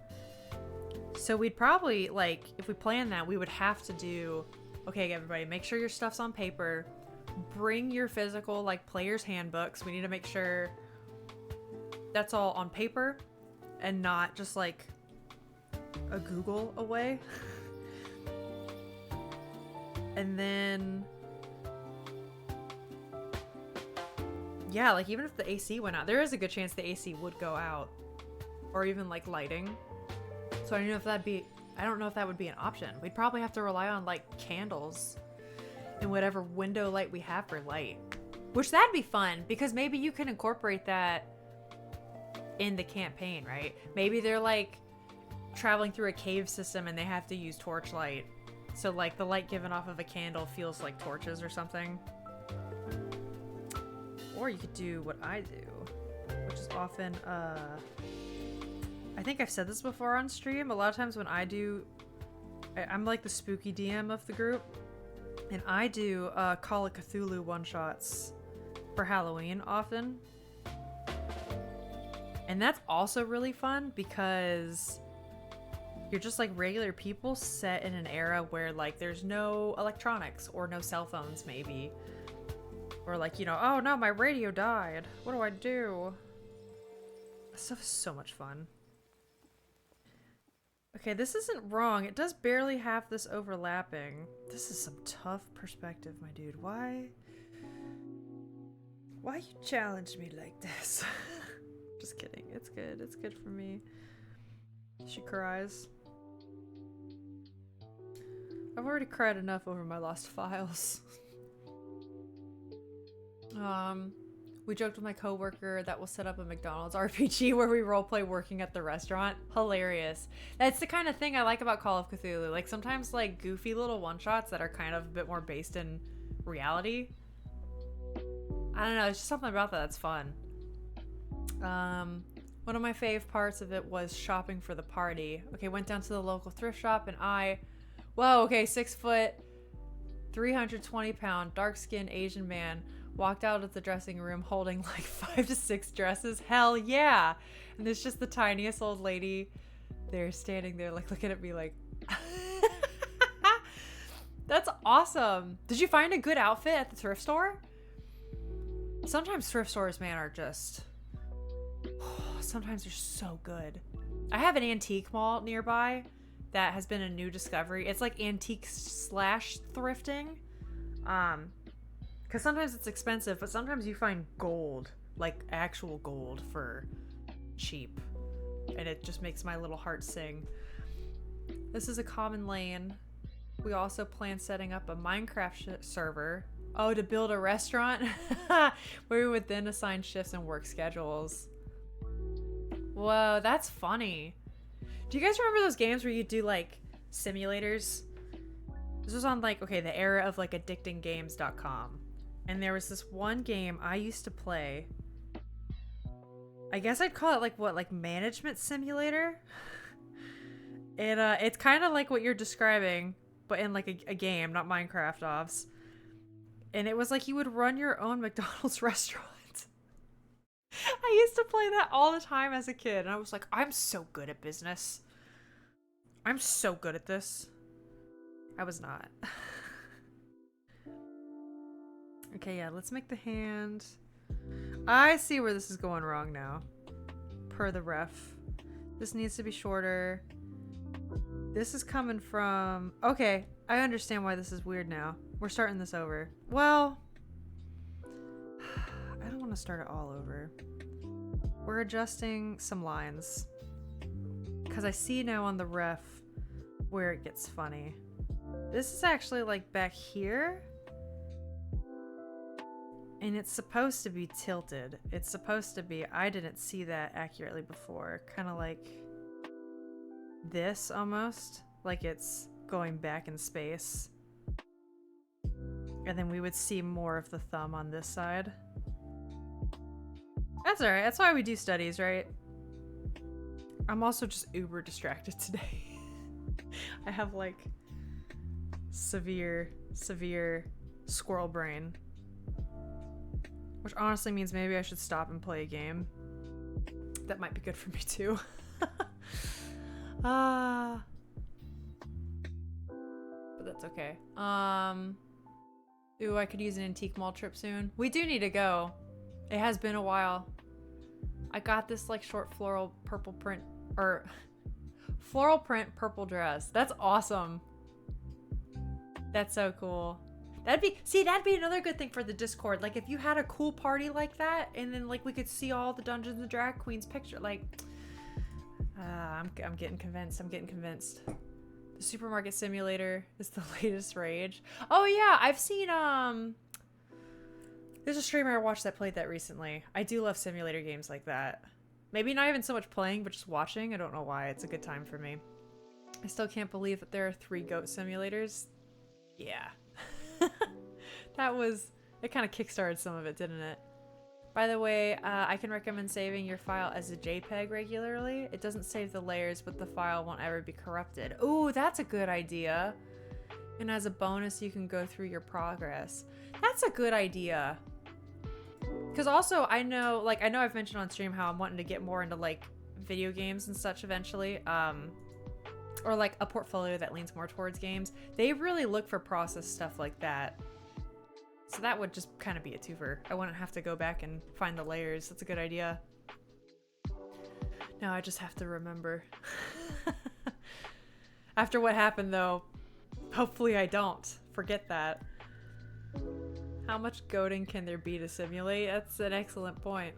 So we'd probably, like, if we plan that, we would have to do, okay, everybody, make sure your stuff's on paper. Bring your physical, like, player's handbooks. We need to make sure that's all on paper and not just, like, a Google away. And then, yeah, like, even if the AC went out, there is a good chance the AC would go out, or even, like, lighting. So I don't know if that would be an option. We'd probably have to rely on, like, candles and whatever window light we have for light, which that'd be fun, because maybe you can incorporate that in the campaign, right? Maybe they're, like, traveling through a cave system and they have to use torchlight. So, like, the light given off of a candle feels like torches or something. Or you could do what I do, which is often, I think I've said this before on stream. A lot of times when I I'm like the spooky DM of the group, and I do Call of Cthulhu one-shots for Halloween often. And that's also really fun because you're just like regular people set in an era where like there's no electronics or no cell phones maybe. Or like, you know, oh no, my radio died. What do I do? This stuff is so much fun. Okay, this isn't wrong. It does barely have this overlapping. This is some tough perspective, my dude. Why you challenge me like this? Just kidding. It's good. It's good for me. She cries. I've already cried enough over my lost files. We joked with my coworker that we'll set up a McDonald's RPG where we roleplay working at the restaurant. Hilarious. That's the kind of thing I like about Call of Cthulhu. Like sometimes like goofy little one-shots that are kind of a bit more based in reality. I don't know, it's just something about that that's fun. One of my fave parts of it was shopping for the party. Okay, went down to the local thrift shop and whoa, okay, 6 foot, 320 pound, dark skinned Asian man walked out of the dressing room holding like 5 to 6 dresses. Hell yeah. And there's just the tiniest old lady there standing there like looking at me like that's awesome. Did you find a good outfit at the thrift store? Sometimes thrift stores, man, are just sometimes they're so good. I have an antique mall nearby that has been a new discovery. It's like antique slash thrifting. Because sometimes it's expensive, but sometimes you find gold, like actual gold for cheap. And it just makes my little heart sing. This is a common lane. We also plan setting up a Minecraft server. Oh, to build a restaurant? Where we would then assign shifts and work schedules. Whoa, that's funny. Do you guys remember those games where you do like simulators? This was on like, okay, the era of like addictinggames.com. And there was this one game I used to play. I guess I'd call it like what, like management simulator? And it's kind of like what you're describing, but in like a game, not Minecraft offs. And it was like you would run your own McDonald's restaurant. I used to play that all the time as a kid, and I was like, I'm so good at business. I'm so good at this. I was not. Okay, yeah, let's make the hand. I see where this is going wrong now. Per the ref. This needs to be shorter. This is coming from... Okay, I understand why this is weird now. We're starting this over. Well... I don't want to start it all over. We're adjusting some lines. Because I see now on the ref where it gets funny. This is actually like back here. And it's supposed to be tilted. It's supposed to be... I didn't see that accurately before. Kind of like this almost. Like it's going back in space. And then we would see more of the thumb on this side. That's alright. That's why we do studies, right? I'm also just uber distracted today. I have like severe squirrel brain. Which honestly means maybe I should stop and play a game. That might be good for me too. But that's okay. Ooh, I could use an antique mall trip soon. We do need to go. It has been a while. I got this like short floral purple print or floral print purple dress. That's awesome. That's so cool. That'd be another good thing for the Discord. Like if you had a cool party like that and then like we could see all the Dungeons and Drag Queens picture, like I'm getting convinced. I'm getting convinced. The supermarket simulator is the latest rage. Oh yeah, I've seen there's a streamer I watched that played that recently. I do love simulator games like that. Maybe not even so much playing, but just watching. I don't know why. It's a good time for me. I still can't believe that there are 3 goat simulators. Yeah. It kind of kickstarted some of it, didn't it? By the way, I can recommend saving your file as a JPEG regularly. It doesn't save the layers, but the file won't ever be corrupted. Ooh, that's a good idea. And as a bonus, you can go through your progress. That's a good idea. Because also, I know I've mentioned on stream how I'm wanting to get more into, like, video games and such eventually. Or, like, a portfolio that leans more towards games. They really look for process stuff like that. So that would just kind of be a twofer. I wouldn't have to go back and find the layers. That's a good idea. Now I just have to remember. After what happened, though, hopefully I don't forget that. How much goading can there be to simulate? That's an excellent point.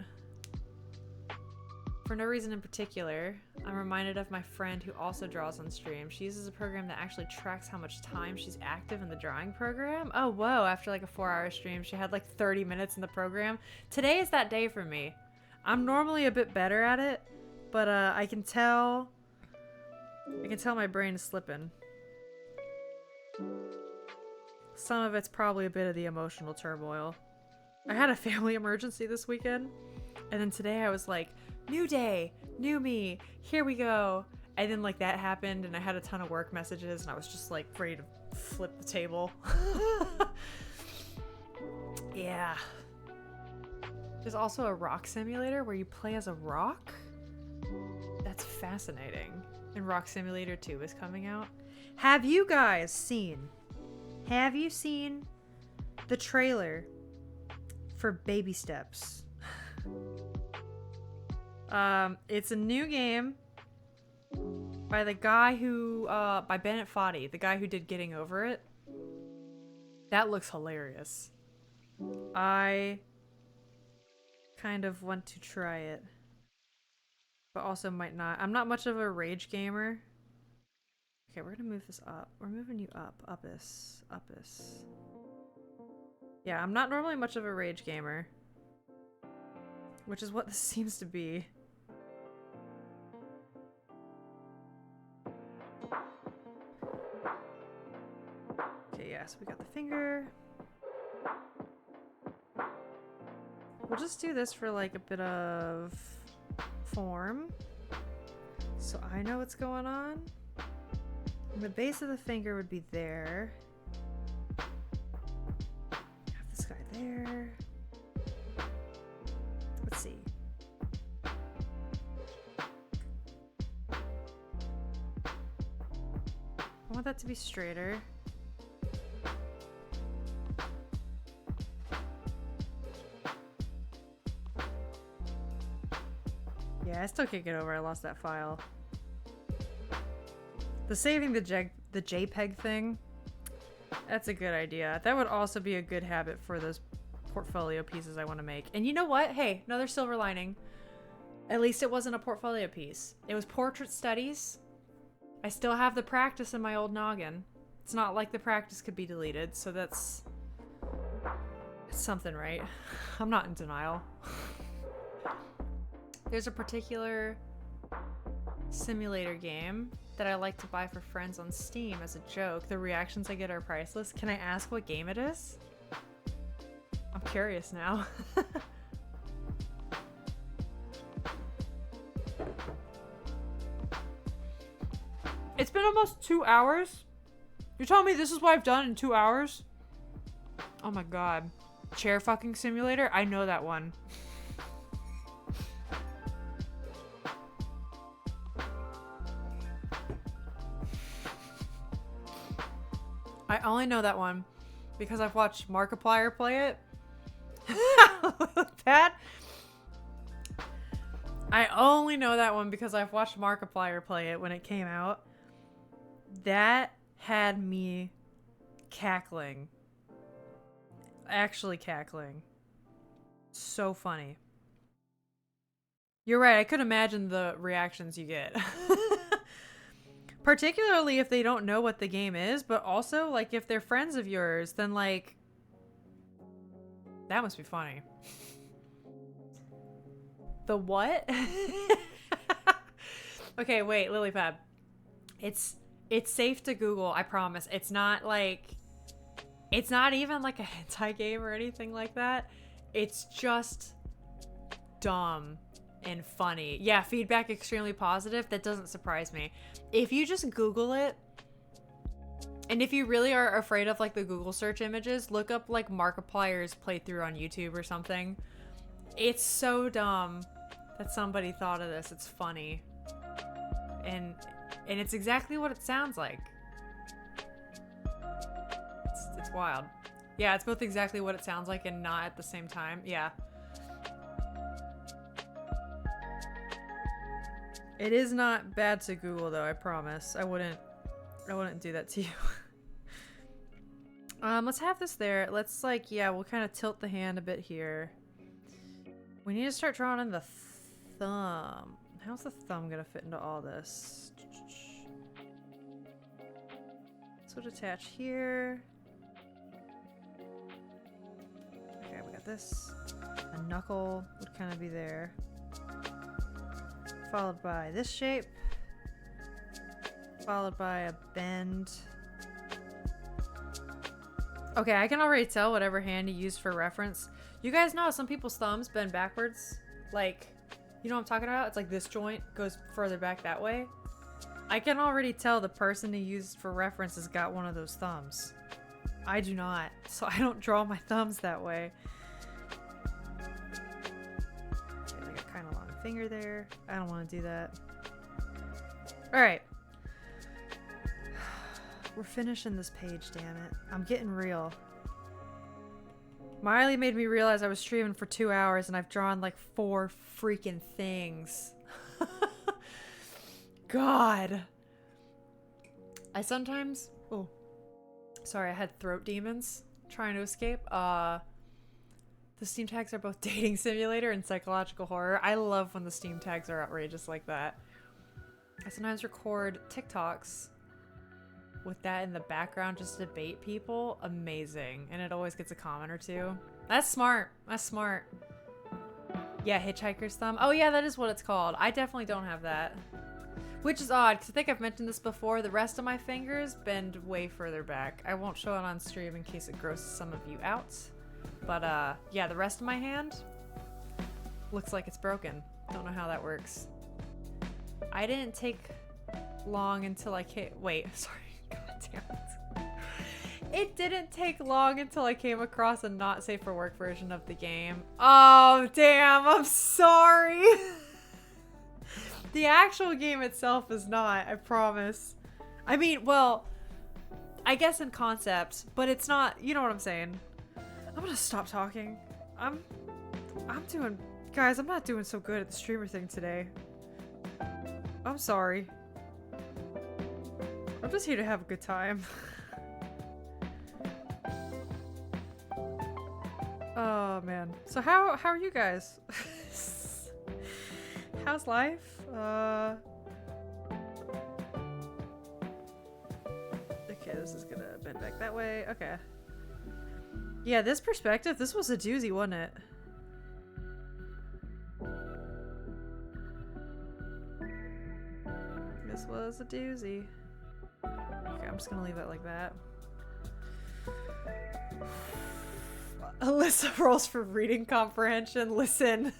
For no reason in particular, I'm reminded of my friend who also draws on stream. She uses a program that actually tracks how much time she's active in the drawing program. Oh, whoa. After like a 4-hour stream, she had like 30 minutes in the program. Today is that day for me. I'm normally a bit better at it, but I can tell my brain is slipping. Some of it's probably a bit of the emotional turmoil. I had a family emergency this weekend, and then today I was like, new day, new me, here we go. And then like that happened and I had a ton of work messages and I was just like ready to flip the table. Yeah. There's also a rock simulator where you play as a rock. That's fascinating. And Rock Simulator 2 is coming out. Have you seen the trailer for Baby Steps? It's a new game by the guy who, by Bennett Foddy, the guy who did Getting Over It. That looks hilarious. I kind of want to try it, but also might not. I'm not much of a rage gamer. Okay, we're gonna move this up. We're moving you up. Uppus. Yeah, I'm not normally much of a rage gamer, which is what this seems to be. Okay, yeah, so we got the finger. We'll just do this for like a bit of form, so I know what's going on. And the base of the finger would be there. Have this guy there. Let's see. I want that to be straighter. Yeah, I still can't get over I lost that file. The saving the JPEG thing, that's a good idea. That would also be a good habit for those portfolio pieces I want to make. And you know what? Hey, another silver lining. At least it wasn't a portfolio piece. It was portrait studies. I still have the practice in my old noggin. It's not like the practice could be deleted, so that's something, right? I'm not in denial. There's a particular simulator game that I like to buy for friends on Steam as a joke. The reactions I get are priceless. Can I ask what game it is? I'm curious now. It's been almost 2 hours? You're telling me this is what I've done in 2 hours? Oh my god. Chair fucking simulator? I know that one. I only know that one because I've watched Markiplier play it. That? I only know that one because I've watched Markiplier play it when it came out. That had me cackling. Actually cackling. So funny. You're right, I could imagine the reactions you get. Particularly if they don't know what the game is, but also, like, if they're friends of yours, then, like, that must be funny. The what? Okay, wait, Lilypad. It's safe to Google, I promise. It's not, like, it's not even, like, a hentai game or anything like that. It's just dumb and funny. Yeah, feedback extremely positive. That doesn't surprise me. If you just Google it, and if you really are afraid of like the Google search images, look up like Markiplier's playthrough on YouTube or something. It's so dumb that somebody thought of this. It's funny. And it's exactly what it sounds like. It's wild. Yeah, it's both exactly what it sounds like and not at the same time. Yeah. It is not bad to Google though, I promise. I wouldn't do that to you. Let's have this there. Let's like, yeah, we'll kind of tilt the hand a bit here. We need to start drawing in the thumb. How's the thumb gonna fit into all this? This would attach here. Okay, we got this. A knuckle would kind of be there. Followed by this shape. Followed by a bend. Okay, I can already tell whatever hand you used for reference. You guys know some people's thumbs bend backwards. Like, you know what I'm talking about? It's like this joint goes further back that way. I can already tell the person who used for reference has got one of those thumbs. I do not, so I don't draw my thumbs that way. Okay, I got kind of long finger there. I don't want to do that. Alright. We're finishing this page, damn it. I'm getting real. Miley made me realize I was streaming for 2 hours and I've drawn like 4 freaking things. God. I sometimes... Oh. Sorry, I had throat demons trying to escape. The Steam tags are both dating simulator and psychological horror. I love when the Steam tags are outrageous like that. I sometimes record TikToks with that in the background just to bait people. Amazing. And it always gets a comment or two. That's smart. That's smart. Yeah, hitchhiker's thumb. Oh yeah, that is what it's called. I definitely don't have that. Which is odd, because I think I've mentioned this before. The rest of my fingers bend way further back. I won't show it on stream in case it grosses some of you out. But yeah, the rest of my hand looks like it's broken. Don't know how that works. I didn't take long until I came... Wait, sorry. God damn it. It didn't take long until I came across a not safe for work version of the game. Oh, damn. I'm sorry. The actual game itself is not, I promise. I mean, well, I guess in concept, but it's not, you know what I'm saying. I'm gonna stop talking. I'm doing, guys, I'm not doing so good at the streamer thing today. I'm sorry. I'm just here to have a good time. Oh man. So how are you guys? How's life? Okay, this is gonna bend back that way. Okay. Yeah, this perspective, this was a doozy, wasn't it? This was a doozy. Okay, I'm just gonna leave that like that. Alyssa rolls for reading comprehension. Listen.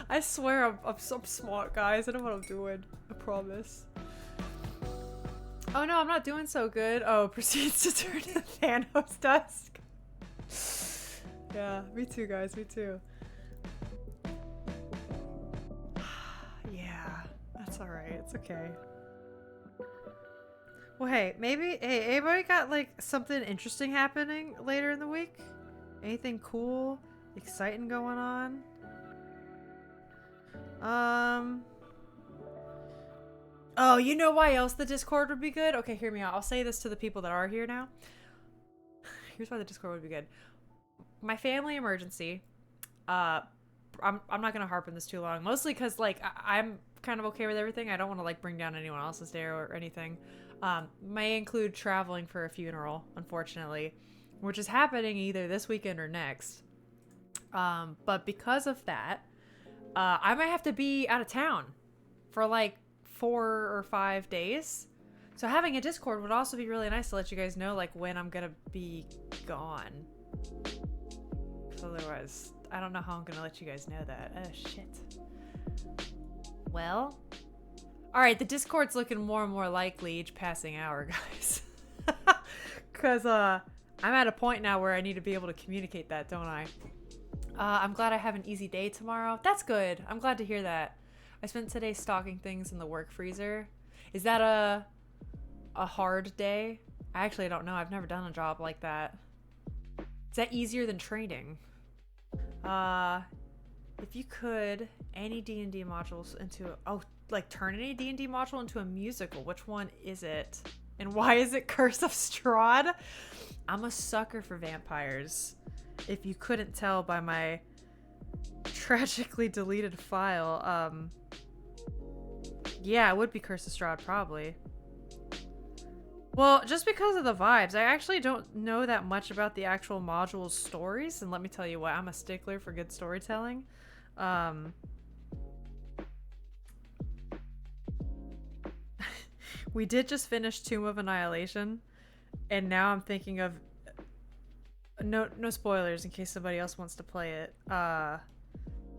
I swear I'm so smart, guys. I know what I'm doing. I promise. Oh no, I'm not doing so good. Oh, proceeds to turn to Thanos Dusk. Yeah, me too, guys. Me too. Yeah, that's alright. It's okay. Well, hey, maybe... Hey, anybody got, like, something interesting happening later in the week? Anything cool, exciting going on? Oh, you know why else the Discord would be good? Okay, hear me out. I'll say this to the people that are here now. Here's why the Discord would be good. My family emergency. I'm not gonna harp on this too long. Mostly because, like, I'm kind of okay with everything. I don't want to, like, bring down anyone else's day or anything. May include traveling for a funeral, unfortunately, which is happening either this weekend or next. But because of that, I might have to be out of town for like 4 or 5 days. So having a Discord would also be really nice to let you guys know like when I'm gonna be gone. Otherwise, I don't know how I'm gonna let you guys know that. Oh, shit. Well. Alright, the Discord's looking more and more likely each passing hour, guys. Because, I'm at a point now where I need to be able to communicate that, don't I? I'm glad I have an easy day tomorrow. That's good. I'm glad to hear that. I spent today stocking things in the work freezer. Is that a hard day? I actually don't know. I've never done a job like that. Is that easier than training? If you could, any D&D modules into... Oh, like turn any D&D module into a musical. Which one is it? And why is it Curse of Strahd? I'm a sucker for vampires. If you couldn't tell by my tragically deleted file, yeah, it would be Curse of Strahd, probably. Well, just because of the vibes. I actually don't know that much about the actual module's stories, and let me tell you what, I'm a stickler for good storytelling. We did just finish Tomb of Annihilation, and now I'm thinking of... No spoilers in case somebody else wants to play it. But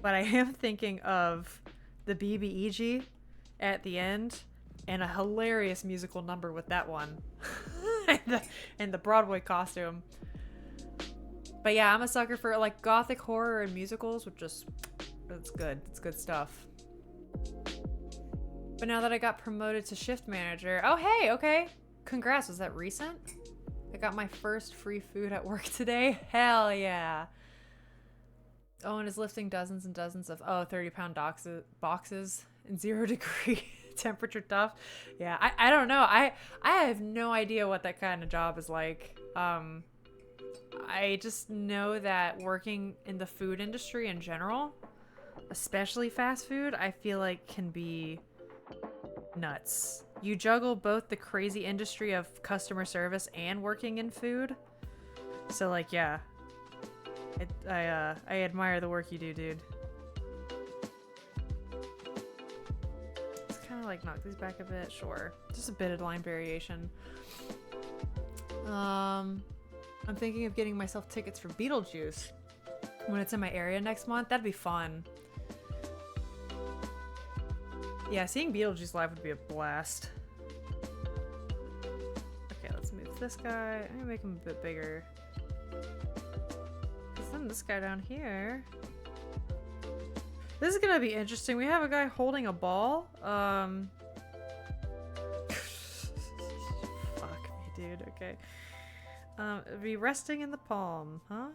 I am thinking of the BBEG at the end, and a hilarious musical number with that one. and the Broadway costume. But yeah, I'm a sucker for like gothic horror and musicals, which just... It's good. It's good stuff. But now that I got promoted to shift manager... Oh, hey, okay. Congrats. Was that recent? I got my first free food at work today. Hell yeah. Owen is lifting dozens and dozens of 30-pound boxes in 0-degree temperature stuff. Yeah, I don't know. I have no idea what that kind of job is like. I just know that working in the food industry in general, especially fast food, I feel like can be nuts. You juggle both the crazy industry of customer service and working in food. So like, yeah. I admire the work you do, dude. Let's kind of like knock these back a bit. Sure. Just a bit of line variation. I'm thinking of getting myself tickets for Beetlejuice when it's in my area next month. That'd be fun. Yeah, seeing Beetlejuice live would be a blast. Okay, let's move this guy. I'm gonna make him a bit bigger. Cause then this guy down here. This is gonna be interesting. We have a guy holding a ball. Fuck me, dude. Okay. It'd be resting in the palm, huh?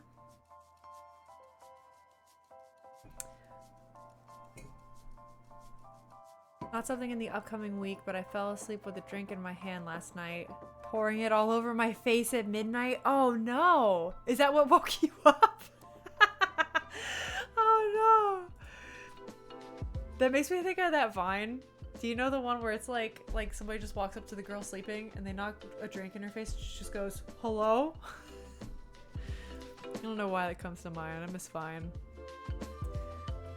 Not something in the upcoming week, but I fell asleep with a drink in my hand last night, pouring it all over my face at midnight. Oh no! Is that what woke you up? Oh no! That makes me think of that Vine. Do you know the one where it's like somebody just walks up to the girl sleeping and they knock a drink in her face and she just goes, hello? I don't know why that comes to mind. I miss Vine.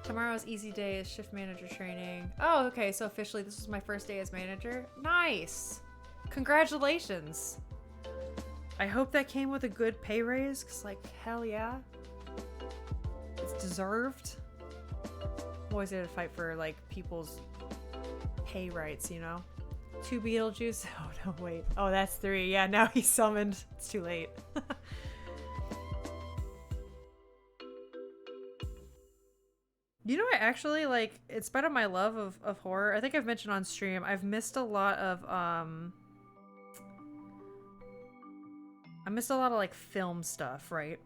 Tomorrow's easy day is shift manager training. Oh, okay, so officially this was my first day as manager. Nice! Congratulations! I hope that came with a good pay raise, because like, hell yeah. It's deserved. I'm always there to fight for like people's pay rights, you know? 2 Beetlejuice. Oh no, wait. Oh, that's 3. Yeah, now he's summoned. It's too late. You know, I actually, like, in spite of my love of horror, I think I've mentioned on stream, I've missed a lot of, like, film stuff, right?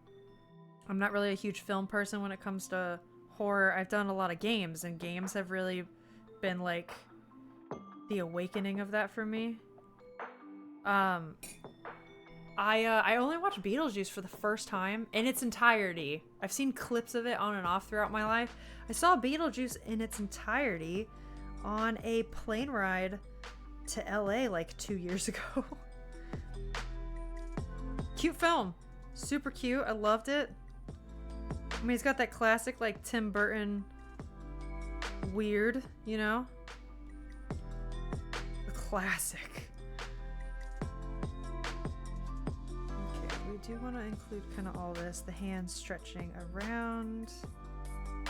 I'm not really a huge film person when it comes to horror. I've done a lot of games, and games have really been, like, the awakening of that for me. I only watched Beetlejuice for the first time in its entirety. I've seen clips of it on and off throughout my life. I saw Beetlejuice in its entirety on a plane ride to LA like 2 years ago. Cute film. Super cute. I loved it. I mean, he's got that classic like Tim Burton weird, you know? The classic. do want to include kind of all this. The hands stretching around.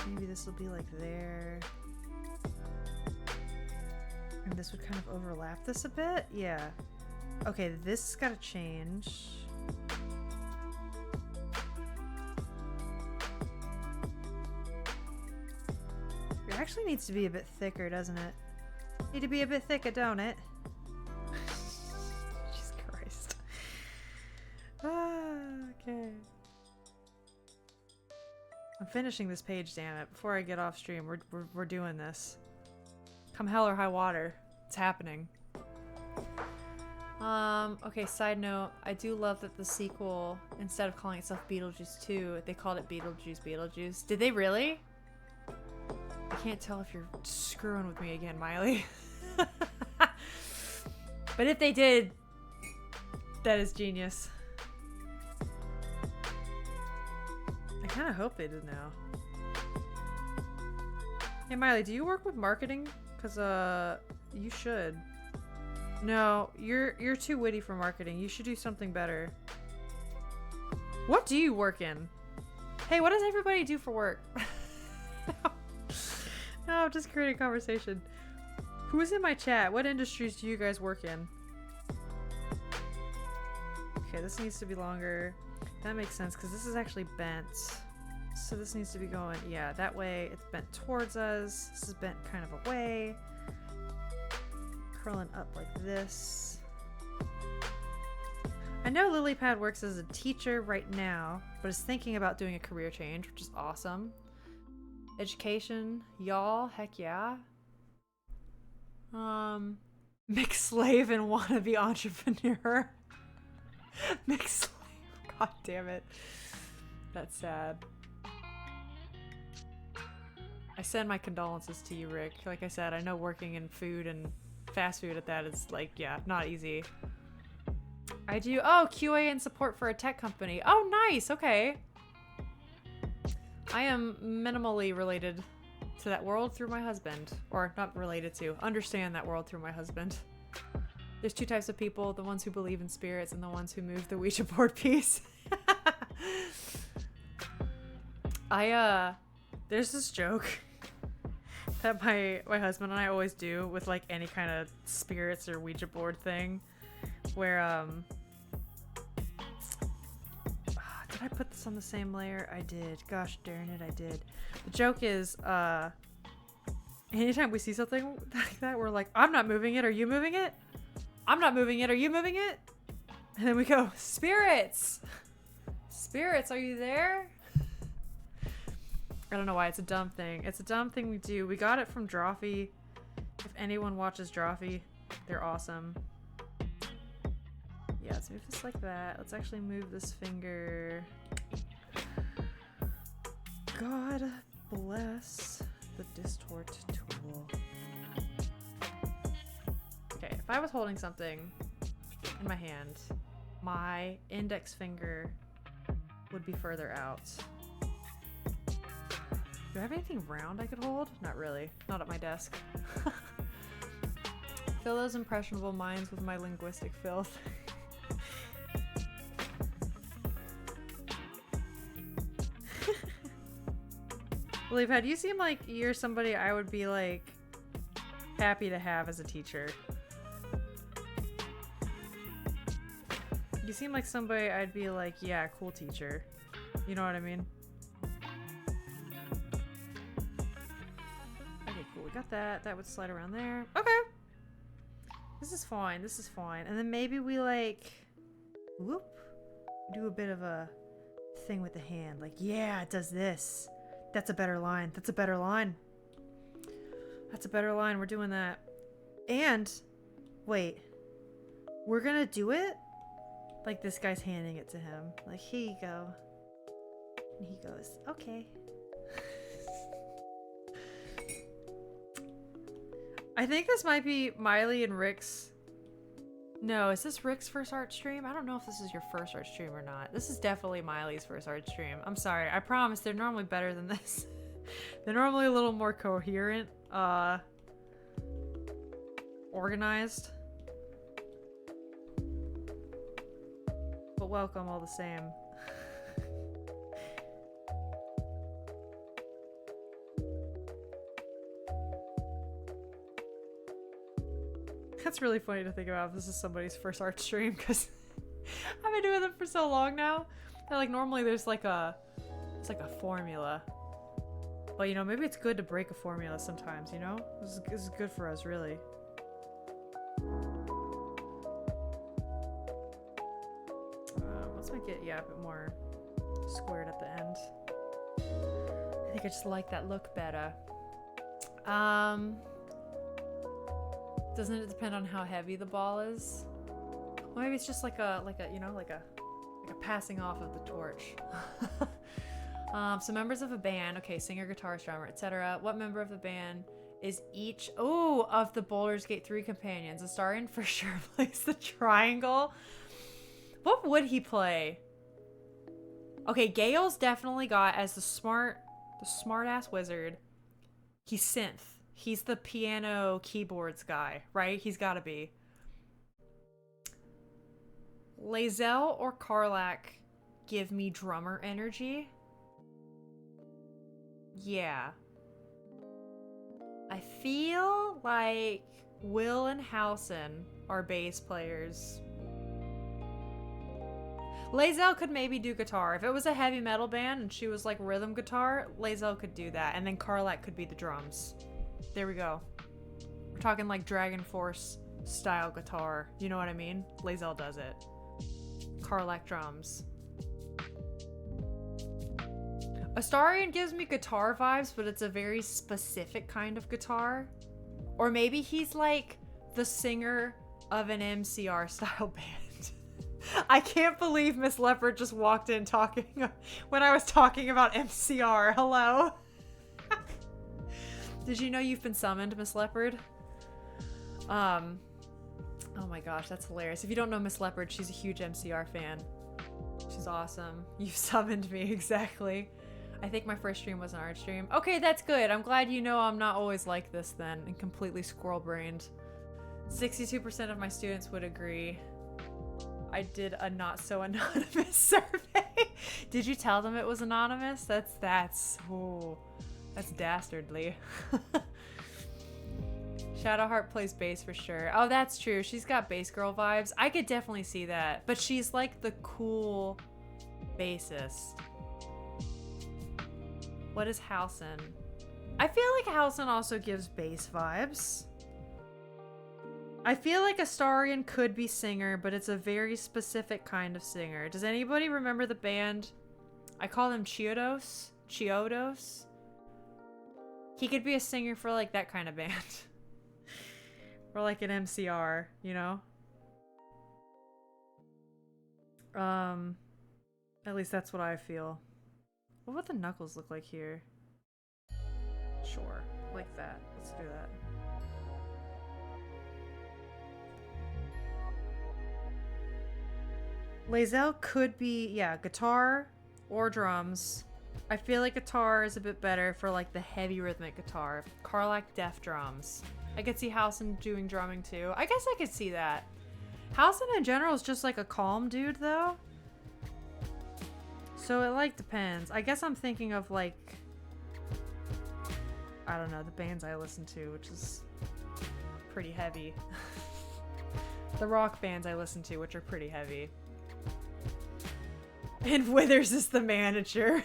Maybe this will be like there. And this would kind of overlap this a bit. Yeah. Okay, this has got to change. It actually needs to be a bit thicker, doesn't it? Need to be a bit thicker, don't it? Jesus Christ. Okay. I'm finishing this page, damn it. Before I get off stream, we're doing this. Come hell or high water. It's happening. Okay, side note. I do love that the sequel, instead of calling itself Beetlejuice 2, they called it Beetlejuice. Did they really? I can't tell if you're screwing with me again, Miley. But if they did, that is genius. I kind of hope they did now. Hey, Miley, do you work with marketing? Because, you should. No, you're too witty for marketing. You should do something better. What do you work in? Hey, what does everybody do for work? No, I'm just creating a conversation. Who's in my chat? What industries do you guys work in? Okay, this needs to be longer. That makes sense because this is actually bent. So this needs to be going, yeah, that way it's bent towards us. This is bent kind of away. Curling up like this. I know Lilypad works as a teacher right now, but is thinking about doing a career change, which is awesome. Education, y'all, heck yeah. Mixed slave and wannabe entrepreneur. Mixed slave, god damn it. That's sad. I send my condolences to you, Rick. Like I said, I know working in food and fast food at that is like, yeah, not easy. I do, oh, QA and support for a tech company. Oh, nice, okay. I am minimally related to that world through my husband. Or not related to, understand that world through my husband. There's two types of people, the ones who believe in spirits and the ones who move the Ouija board piece. There's this joke that my husband and I always do with like any kind of spirits or Ouija board thing, where did I put this on the same layer? I did. Gosh darn it, I did. The joke is anytime we see something like that, we're like, I'm not moving it, are you moving it? I'm not moving it, are you moving it? And then we go, spirits! Spirits, are you there? I don't know why, it's a dumb thing. It's a dumb thing we do. We got it from Drawfee. If anyone watches Drawfee, they're awesome. Yeah, let's move this like that. Let's actually move this finger. God bless the Distraught tool. Okay, if I was holding something in my hand, my index finger would be further out. Do I have anything round I could hold? Not really. Not at my desk. Fill those impressionable minds with my linguistic filth. Lilypad, you seem like you're somebody I would be like happy to have as a teacher. You seem like somebody I'd be like, yeah, cool teacher. You know what I mean? Okay, cool. We got that. That would slide around there. Okay. This is fine. This is fine. And then maybe we like, whoop, do a bit of a thing with the hand. Like, yeah, it does this. That's a better line. That's a better line. That's a better line. We're doing that. And, wait. We're gonna do it? Like this guy's handing it to him. Like, here you go. And he goes, okay. I think this might be Miley and Rick's. No, is this Rick's first art stream? I don't know if this is your first art stream or not. This is definitely Miley's first art stream. I'm sorry. I promise they're normally better than this. They're normally a little more coherent, organized. But but welcome all the same. That's really funny to think about if this is somebody's first art stream, because I've been doing them for so long now. And like normally there's like it's like a formula. But you know, maybe it's good to break a formula sometimes, you know? This is good for us, really. Let's make it, yeah, a bit more squared at the end. I think I just like that look better. Doesn't it depend on how heavy the ball is? Well, maybe it's just like a you know, like a passing off of the torch. So members of a band, okay, singer, guitarist, drummer, etc. What member of the band is each of the Baldur's Gate 3 companions? Astarion for sure plays the triangle. What would he play? Okay, Gale's definitely got as the smart ass wizard. He's synth. He's the piano keyboards guy, right? He's gotta be. Lae'zel or Karlach give me drummer energy. Yeah. I feel like Will and Halsin are bass players. Lae'zel could maybe do guitar. If it was a heavy metal band and she was like rhythm guitar, Lae'zel could do that. And then Karlach could be the drums. There we go. We're talking like Dragon Force style guitar. Do you know what I mean? Lae'zel does it. Karlach drums. Astarion gives me guitar vibes, but it's a very specific kind of guitar. Or maybe he's like the singer of an MCR style band. I can't believe Miss Leopard just walked in talking when I was talking about MCR. Hello? Did you know you've been summoned, Miss Leopard? Oh my gosh, that's hilarious. If you don't know Miss Leopard, she's a huge MCR fan. She's awesome. You've summoned me, exactly. I think my first stream was an art stream. Okay, that's good. I'm glad you know I'm not always like this then, and completely squirrel-brained. 62% of my students would agree. I did a not so anonymous survey. Did you tell them it was anonymous? That's dastardly. Shadowheart plays bass for sure. Oh, that's true. She's got bass girl vibes. I could definitely see that. But she's like the cool bassist. What is Halsin? I feel like Halsin also gives bass vibes. I feel like Astarion could be singer, but it's a very specific kind of singer. Does anybody remember the band? I call them Chiodos. Chiodos. He could be a singer for like that kind of band. Or like an MCR, you know? At least that's what I feel. What would the knuckles look like here? Sure, like that. Let's do that. Lae'zel could be, yeah, guitar or drums. I feel like guitar is a bit better for like the heavy rhythmic guitar. Karlach def drums. I could see Halsin doing drumming too. I guess I could see that. Halsin in general is just like a calm dude though. So it like depends. I guess I'm thinking of like, I don't know, the bands I listen to, which is pretty heavy. The rock bands I listen to, which are pretty heavy. And Withers is the manager.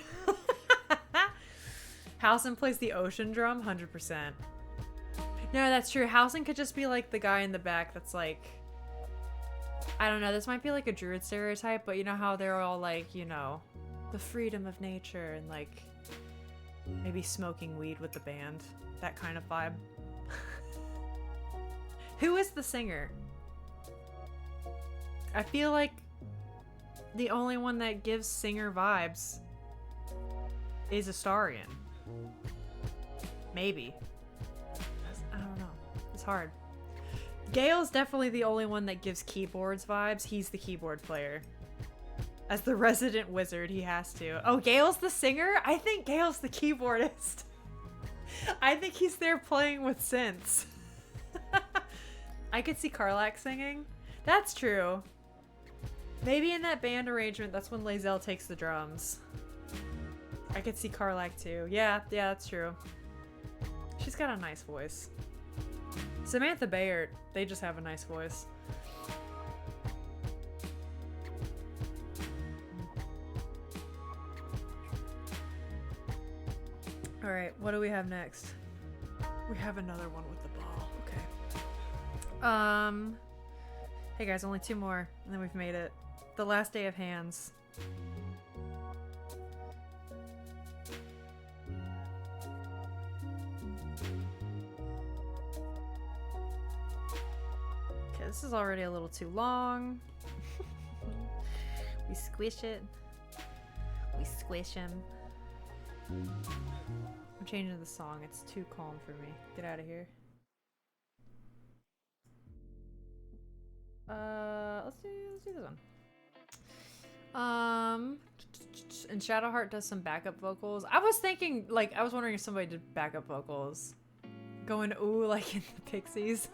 Halsin plays the ocean drum, 100%. No, that's true. Halsin could just be like the guy in the back that's like, I don't know, this might be like a druid stereotype, but you know how they're all like, you know, the freedom of nature and like maybe smoking weed with the band. That kind of vibe. Who is the singer? I feel like the only one that gives singer vibes is Astarion. Maybe. I don't know. It's hard. Gale's definitely the only one that gives keyboards vibes. He's the keyboard player. As the resident wizard, he has to. Oh, Gale's the singer? I think Gale's the keyboardist. I think he's there playing with synths. I could see Karlach singing. That's true. Maybe in that band arrangement, that's when Lazelle takes the drums. I could see Carlac too. Yeah, that's true. She's got a nice voice. Samantha Bayard, they just have a nice voice. All right, what do we have next? We have another one with the ball. Okay. Hey guys, only 2 more, and then we've made it. The last day of hands. Okay, this is already a little too long. We squish it. We squish him. I'm changing the song. It's too calm for me. Get out of here. Let's do this one. And Shadowheart does some backup vocals. I was thinking, like, I was wondering if somebody did backup vocals. Going ooh like in the Pixies.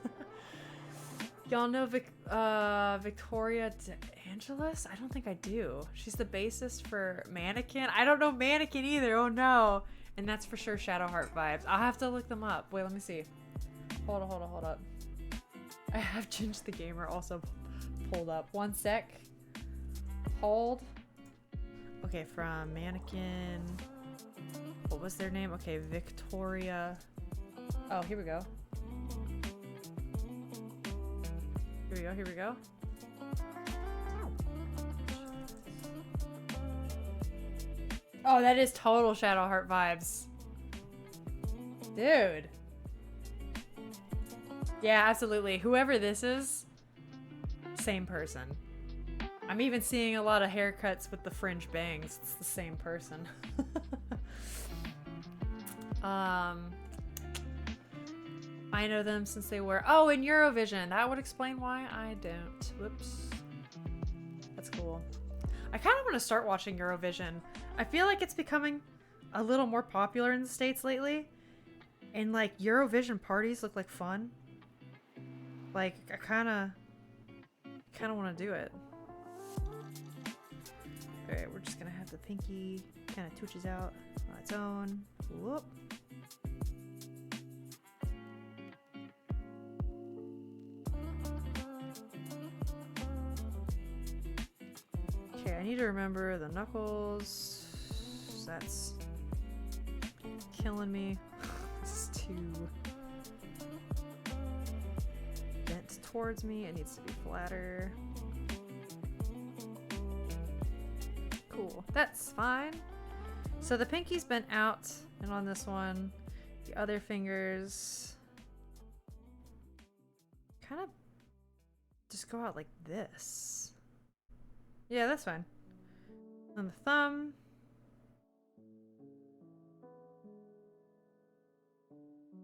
Y'all know Victoria DeAngelis? I don't think I do. She's the bassist for Mannequin. I don't know Mannequin either. Oh no. And that's for sure Shadowheart vibes. I'll have to look them up. Wait, let me see. Hold up. I have Ginge the Gamer also pulled up. One sec. Hold. Okay, from Mannequin. What was their name? Okay, Victoria. Oh, here we go. Here we go. Oh, that is total Shadowheart vibes. Dude. Yeah, absolutely. Whoever this is, same person. I'm even seeing a lot of haircuts with the fringe bangs. It's the same person. I know them since they were... Oh, in Eurovision. That would explain why I don't. Whoops. That's cool. I kind of want to start watching Eurovision. I feel like it's becoming a little more popular in the States lately. And, like, Eurovision parties look like fun. Like, I kind of want to do it. Alright, we're just going to have the pinky kind of twitches out on its own. Whoop. Okay, I need to remember the knuckles. That's killing me. This is too bent towards me. It needs to be flatter. Cool, that's fine. So the pinky's bent out, and on this one, the other fingers kind of just go out like this. Yeah, that's fine. On the thumb.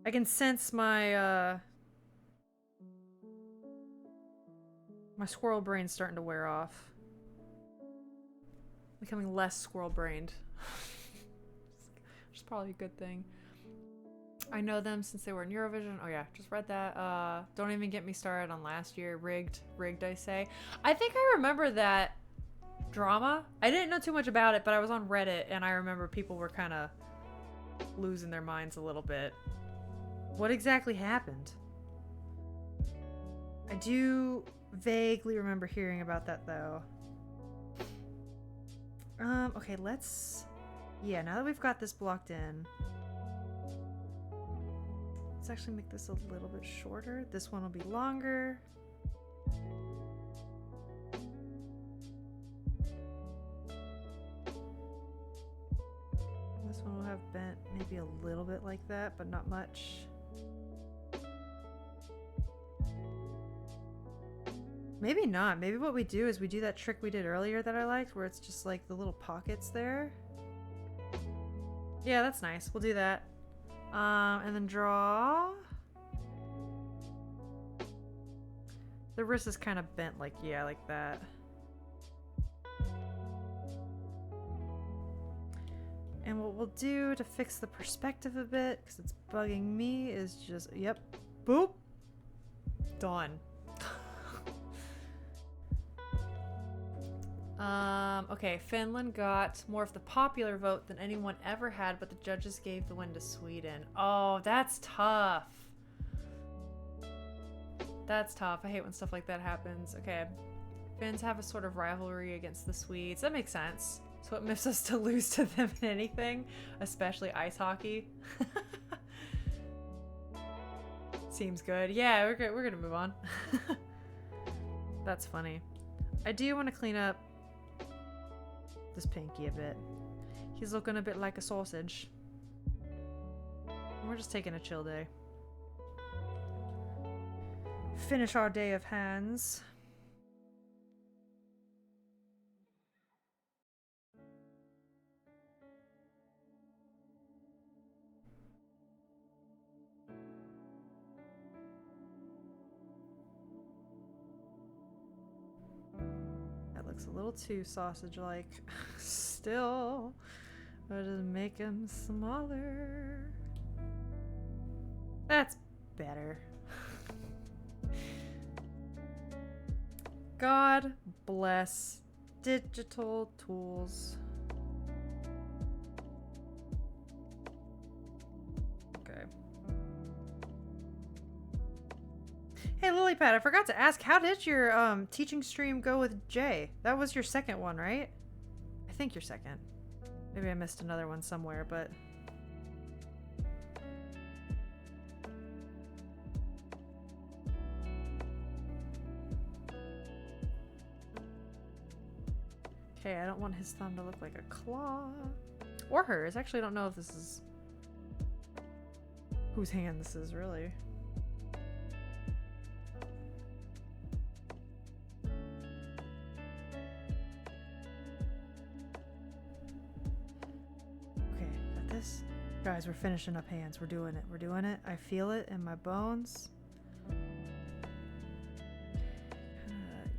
I can sense my my squirrel brain's starting to wear off. Becoming less squirrel brained. Which is probably a good thing. I know them since they were in Eurovision. Oh yeah, just read that. Don't even get me started on last year. Rigged I say. I think I remember that drama. I didn't know too much about it, but I was on Reddit and I remember people were kind of losing their minds a little bit. What exactly happened? I do vaguely remember hearing about that though. Okay, let's... Yeah, now that we've got this blocked in, let's actually make this a little bit shorter. This one will be longer. This one will have bent maybe a little bit like that, but not much. Maybe not. Maybe what we do is we do that trick we did earlier that I liked, where it's just like the little pockets there. Yeah, that's nice. We'll do that. And then draw. The wrist is kind of bent like, yeah, like that. And what we'll do to fix the perspective a bit, because it's bugging me, is just, yep, boop, done. Okay, Finland got more of the popular vote than anyone ever had, but the judges gave the win to Sweden. Oh, that's tough. That's tough. I hate when stuff like that happens. Okay. Finns have a sort of rivalry against the Swedes. That makes sense. So it miffs us to lose to them in anything, especially ice hockey. Seems good. Yeah, we're gonna move on. That's funny. I do want to clean up this Pinky a bit. He's looking a bit like a sausage. We're just taking a chill day. Finish our day of hands. That looks a little too sausage-like. Still, I'll just make him smaller. That's better. God bless digital tools. Okay. Hey Lilypad, I forgot to ask, how did your teaching stream go with Jay? That was your second one, right? I think your second. Maybe I missed another one somewhere, but... Okay, I don't want his thumb to look like a claw. Or hers. Actually, I don't know if this is... whose hand this is, really. Okay, got this. Guys, we're finishing up hands. We're doing it. We're doing it. I feel it in my bones.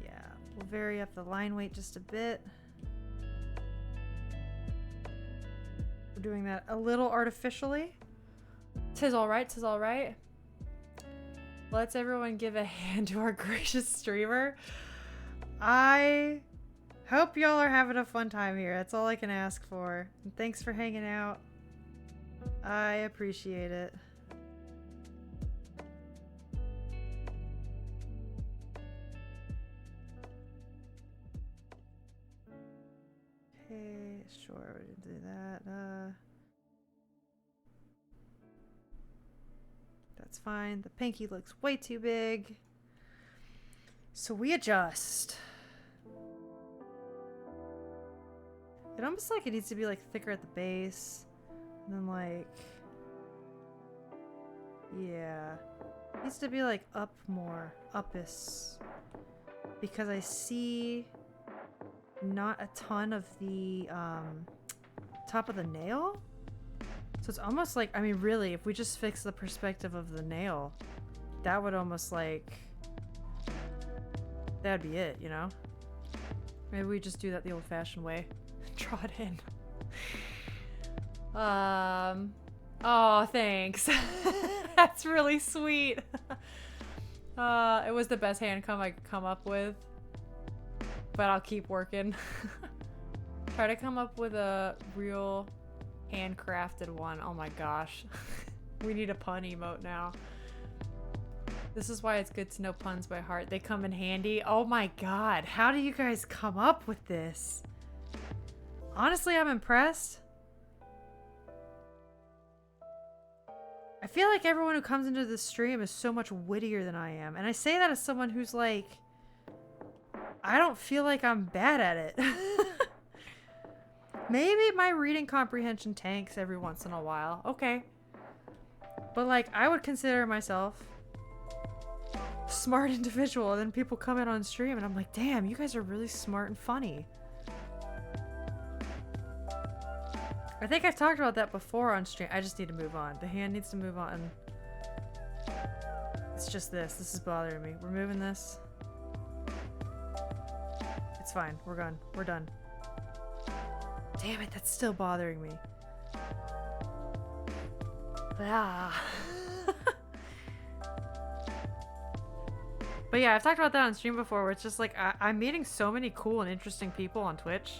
Yeah, we'll vary up the line weight just a bit. Doing that a little artificially. Tis alright, tis alright. Let's everyone give a hand to our gracious streamer. I hope y'all are having a fun time here. That's all I can ask for. And thanks for hanging out. I appreciate it. Okay, sure, we can do that. That's fine. The pinky looks way too big. So we adjust. It almost like it needs to be like thicker at the base. And then like... yeah. It needs to be like up more. Uppus. Because I see not a ton of the top of the nail. So it's almost like, I mean, really, if we just fix the perspective of the nail, that would almost like, that'd be it, you know? Maybe we just do that the old-fashioned way. Draw it in. Oh, thanks. That's really sweet. It was the best hand I could come up with, but I'll keep working. Try to come up with a real handcrafted one. Oh my gosh. We need a pun emote now. This is why it's good to know puns by heart. They come in handy. Oh my god. How do you guys come up with this? Honestly, I'm impressed. I feel like everyone who comes into this stream is so much wittier than I am. And I say that as someone who's like... I don't feel like I'm bad at it. Maybe my reading comprehension tanks every once in a while. Okay. But like, I would consider myself a smart individual, and then people come in on stream and I'm like, damn, you guys are really smart and funny. I think I've talked about that before on stream. I just need to move on. The hand needs to move on. It's just this. This is bothering me. We're moving this. It's fine. We're gone. We're done. Damn it, that's still bothering me. Ah. But yeah, I've talked about that on stream before, where it's just like I'm meeting so many cool and interesting people on Twitch.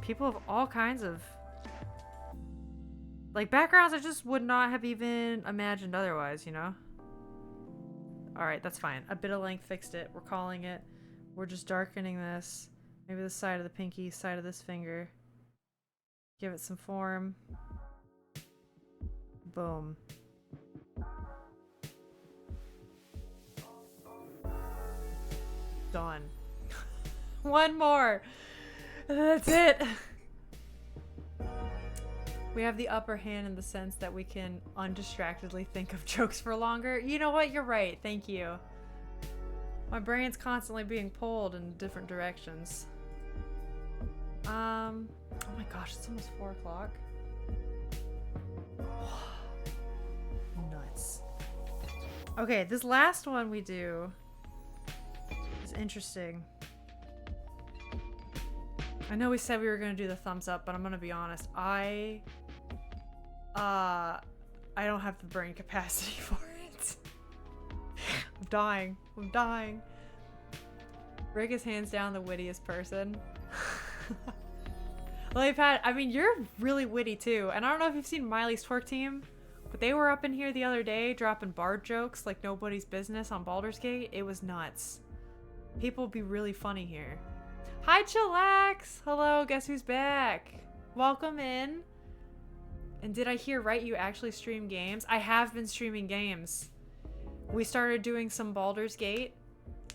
People of all kinds of like backgrounds I just would not have even imagined otherwise, you know? Alright, that's fine. A bit of length fixed it. We're calling it. We're just darkening this. Maybe the side of the pinky, side of this finger. Give it some form. Boom. Done. One more. That's it. We have the upper hand in the sense that we can undistractedly think of jokes for longer. You know what? You're right. Thank you. My brain's constantly being pulled in different directions. Oh my gosh, it's almost 4 o'clock. Nuts. Okay, this last one we do is interesting. I know we said we were gonna do the thumbs up, but I'm gonna be honest. I don't have the brain capacity for it. I'm dying. I'm dying. Rick is hands down the wittiest person. Well, I mean, you're really witty too. And I don't know if you've seen Miley's twerk team, but they were up in here the other day dropping bard jokes like nobody's business on Baldur's Gate. It was nuts. People be really funny here. Hi, Chillax! Hello, guess who's back? Welcome in. And did I hear right, you actually stream games? I have been streaming games. We started doing some Baldur's Gate.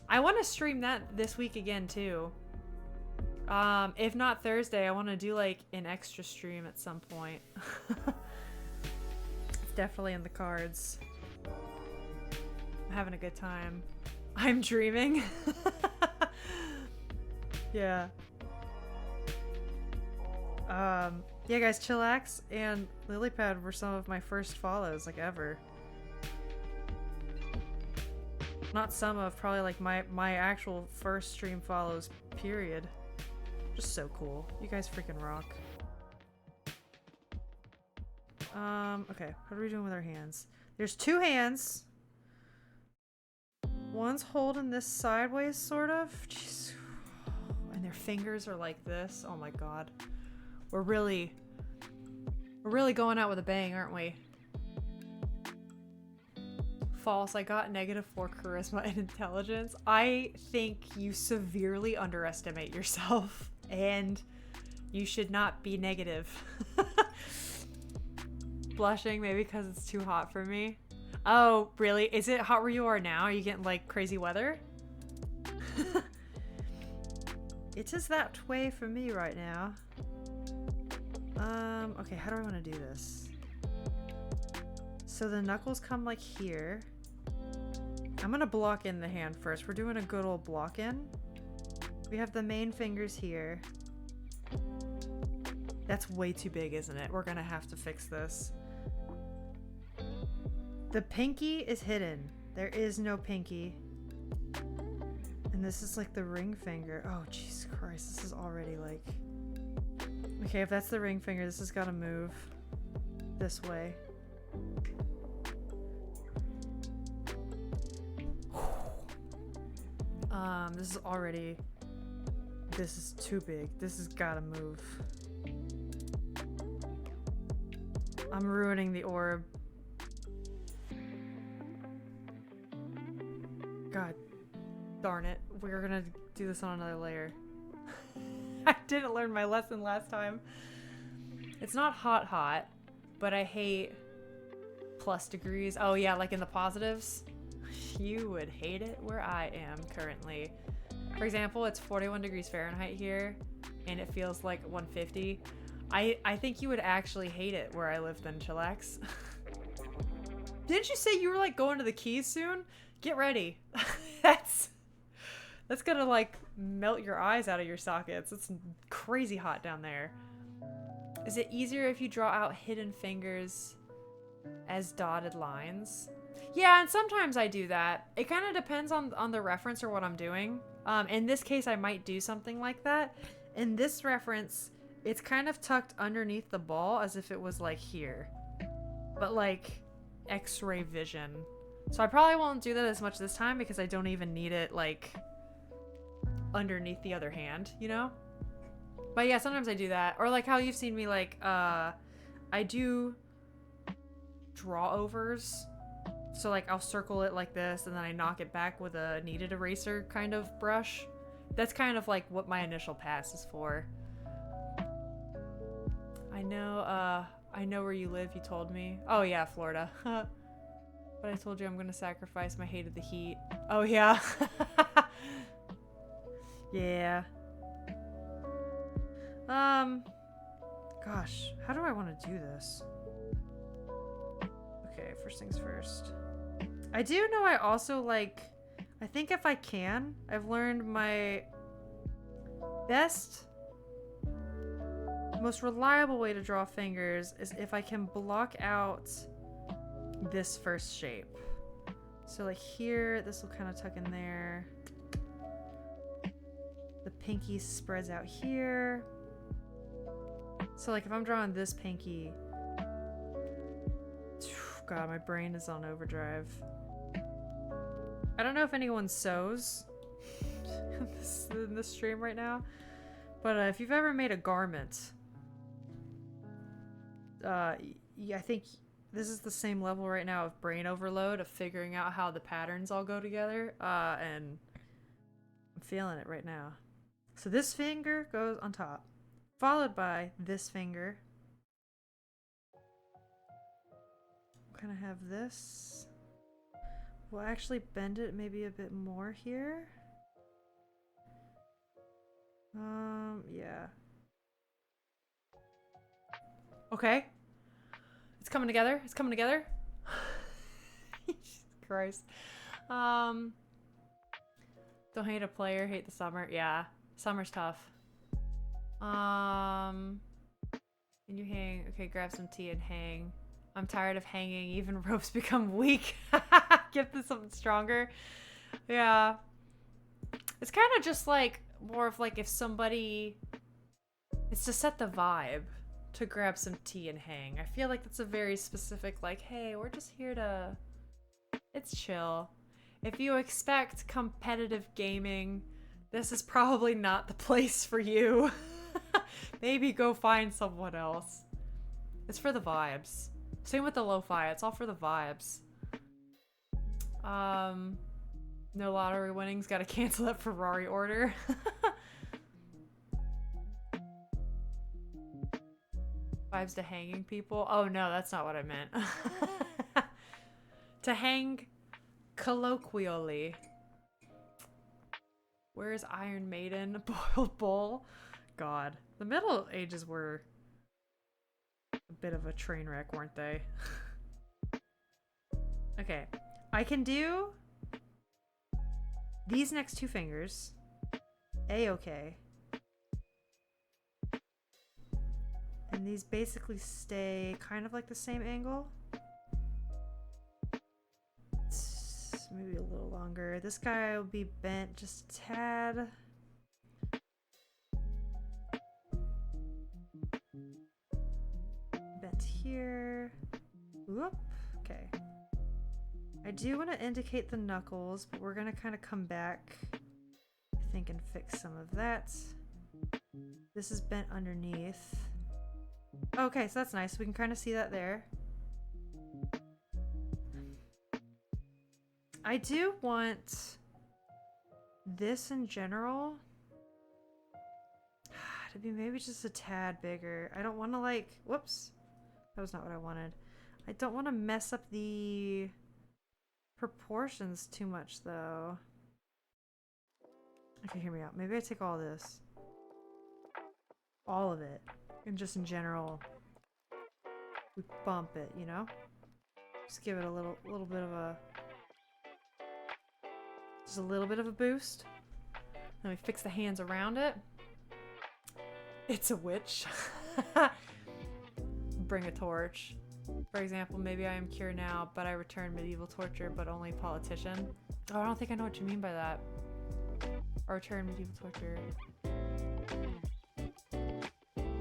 I want to stream that this week again, too. If not Thursday, I want to do, like, an extra stream at some point. It's definitely in the cards. I'm having a good time. I'm dreaming. Yeah. Yeah, guys, Chillax and Lilypad were some of my first follows, like, ever. Not some of, probably, like, my actual first stream follows, period. Just so cool. You guys freaking rock. Okay, what are we doing with our hands? There's 2 hands. One's holding this sideways, sort of. Jeez. And their fingers are like this. Oh my god. We're really going out with a bang, aren't we? False. I got -4 charisma and intelligence. I think you severely underestimate yourself, and you should not be negative. Blushing, maybe because it's too hot for me. Oh, really? Is it hot where you are now? Are you getting, like, crazy weather? It is that way for me right now. Okay, how do I want to do this? So the knuckles come, like, here. I'm gonna block in the hand first. We're doing a good old block in. We have the main fingers here. That's way too big, isn't it? We're gonna have to fix this. The pinky is hidden. There is no pinky. And this is like the ring finger. Oh, Jesus Christ. This is already like... Okay, if that's the ring finger, this has got to move this way. This is already... This is too big. This has got to move. I'm ruining the orb. God darn it. We're gonna do this on another layer. I didn't learn my lesson last time. It's not hot, but I hate plus degrees. Oh yeah, like in the positives. You would hate it where I am currently. For example, it's 41 degrees Fahrenheit here, and it feels like 150. I think you would actually hate it where I live then, Chillax. Didn't you say you were like going to the Keys soon? Get ready. That's gonna like melt your eyes out of your sockets. It's crazy hot down there. Is it easier if you draw out hidden fingers as dotted lines? Yeah, and sometimes I do that. It kind of depends on the reference or what I'm doing. In this case, I might do something like that. In this reference, it's kind of tucked underneath the ball as if it was like here. But like X-ray vision. So I probably won't do that as much this time because I don't even need it, like, underneath the other hand, you know? But yeah, sometimes I do that. Or like how you've seen me, like, I do draw overs. So like I'll circle it like this and then I knock it back with a kneaded eraser kind of brush. That's kind of like what my initial pass is for. I know where you live, you told me. Oh yeah, Florida. But I told you I'm gonna sacrifice my hate of the heat. Oh yeah. Yeah. Gosh, how do I want to do this? Okay, first things first. I do know I also, like, I think if I can, I've learned my best, most reliable way to draw fingers is if I can block out this first shape. So like here, this will kind of tuck in there. The pinky spreads out here. So like if I'm drawing this pinky, God, my brain is on overdrive. I don't know if anyone sews in this stream right now, but if you've ever made a garment, yeah, I think this is the same level right now of brain overload, of figuring out how the patterns all go together, and I'm feeling it right now. So this finger goes on top, followed by this finger. Kind of have this. We'll actually bend it maybe a bit more here. Yeah. Okay. It's coming together. It's coming together. Jesus Christ. Don't hate a player, hate the summer. Yeah. Summer's tough. Can you hang? Okay, grab some tea and hang. I'm tired of hanging. Even ropes become weak. Give them something stronger. Yeah. It's kind of just like more of like if somebody... It's to set the vibe to grab some tea and hang. I feel like that's a very specific like, hey, we're just here to... It's chill. If you expect competitive gaming, this is probably not the place for you. Maybe go find someone else. It's for the vibes. Same with the lo-fi, it's all for the vibes. No lottery winnings, gotta cancel that Ferrari order. Vibes to hanging people? Oh no, that's not what I meant. To hang colloquially. Where's Iron Maiden? Boiled Bull? God. The Middle Ages were a bit of a train wreck, weren't they? Okay. I can do these next two fingers. A-okay. And these basically stay kind of like the same angle. Maybe a little longer. This guy will be bent just a tad. Bent here. Whoop. Okay. I do want to indicate the knuckles, but we're going to kind of come back, I think, and fix some of that. This is bent underneath. Okay, so that's nice. We can kind of see that there. I do want this in general to be maybe just a tad bigger. I don't want to like, whoops, that was not what I wanted. I don't want to mess up the proportions too much though. Okay, hear me out. Maybe I take all this. All of it. And just in general, we bump it, you know? Just give it a little bit of a... Just a little bit of a boost. Then we fix the hands around it. It's a witch. Bring a torch. For example, maybe I am cure now, but I return medieval torture, but only politician. Oh, I don't think I know what you mean by that. Or return medieval torture.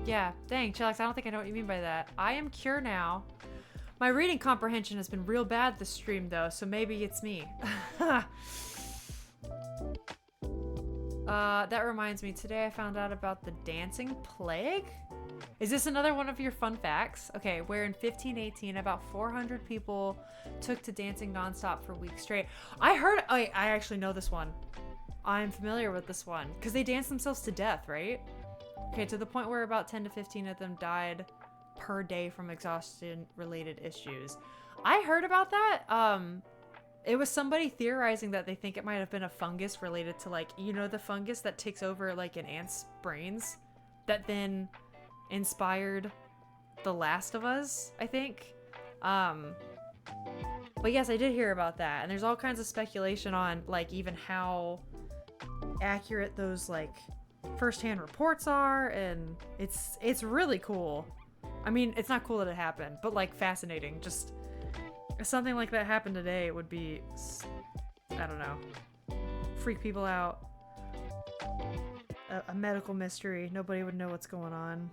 Yeah, dang, Chillax, I don't think I know what you mean by that. I am cure now, My reading comprehension has been real bad this stream though, so maybe it's me. That reminds me, today I found out about the dancing plague. Is this another one of your fun facts? Okay, where in 1518, about 400 people took to dancing nonstop for weeks straight. I actually know this one. I'm familiar with this one, because they danced themselves to death, right? Okay, to the point where about 10 to 15 of them died per day from exhaustion-related issues. I heard about that. It was somebody theorizing that they think it might have been a fungus related to, like, you know, the fungus that takes over, like, an ant's brains that then inspired The Last of Us, I think. But yes, I did hear about that, and there's all kinds of speculation on, like, even how accurate those, like, first-hand reports are, and it's really cool. I mean, it's not cool that it happened, but, like, fascinating. Just if something like that happened today, it would be, I don't know, freak people out. A medical mystery. Nobody would know what's going on.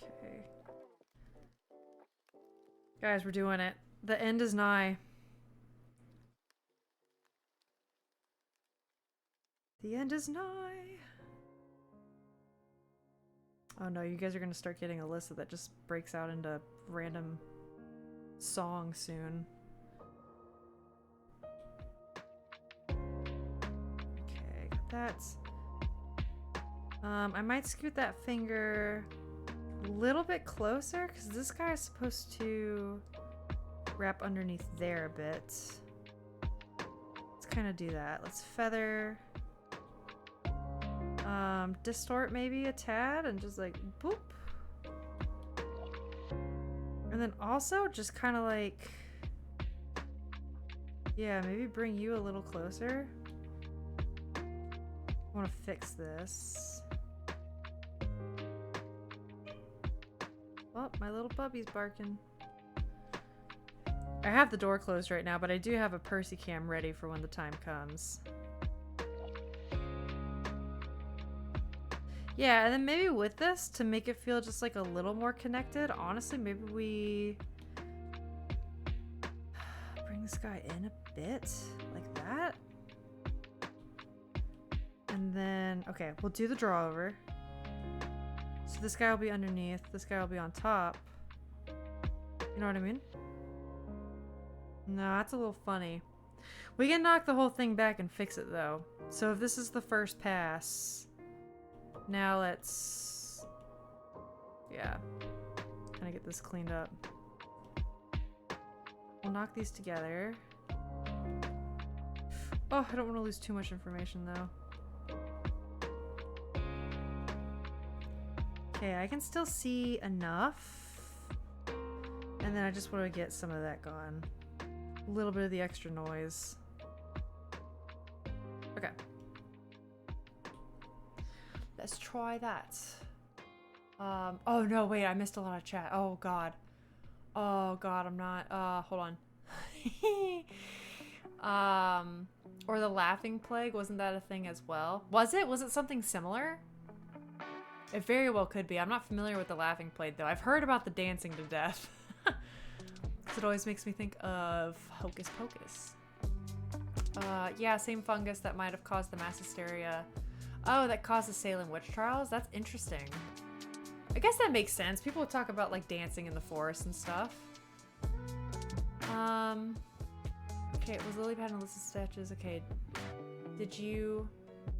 Okay. Guys, we're doing it. The end is nigh. The end is nigh. Oh no, you guys are gonna start getting a list that just breaks out into random songs soon. Okay, got that. I might scoot that finger a little bit closer because this guy is supposed to wrap underneath there a bit. Let's kind of do that. Let's feather. Distort maybe a tad and just like boop. And then also just kind of like, yeah, maybe bring you a little closer. I want to fix this. Oh, my little puppy's barking. I have the door closed right now, but I do have a Percy cam ready for when the time comes. Yeah, and then maybe with this, to make it feel just like a little more connected, honestly, maybe we bring this guy in a bit, like that. And then, okay, we'll do the draw over. So this guy will be underneath, this guy will be on top. You know what I mean? No, that's a little funny. We can knock the whole thing back and fix it though. So if this is the first pass, now let's, yeah, kind of get this cleaned up. We'll knock these together. Oh, I don't want to lose too much information though. Okay, I can still see enough. And then I just want to get some of that gone. A little bit of the extra noise. Okay. Let's try that. Oh no, wait, I missed a lot of chat. Oh god. Oh god, I'm not, hold on. Or the laughing plague, wasn't that a thing as well? Was it? Was it something similar? It very well could be. I'm not familiar with the laughing plague though. I've heard about the dancing to death. It always makes me think of Hocus Pocus. Yeah, same fungus that might have caused the mass hysteria. Oh, that caused the Salem witch trials? That's interesting. I guess that makes sense. People would talk about like dancing in the forest and stuff. Okay, it was lily pad and Alyssa stitches. Okay, did you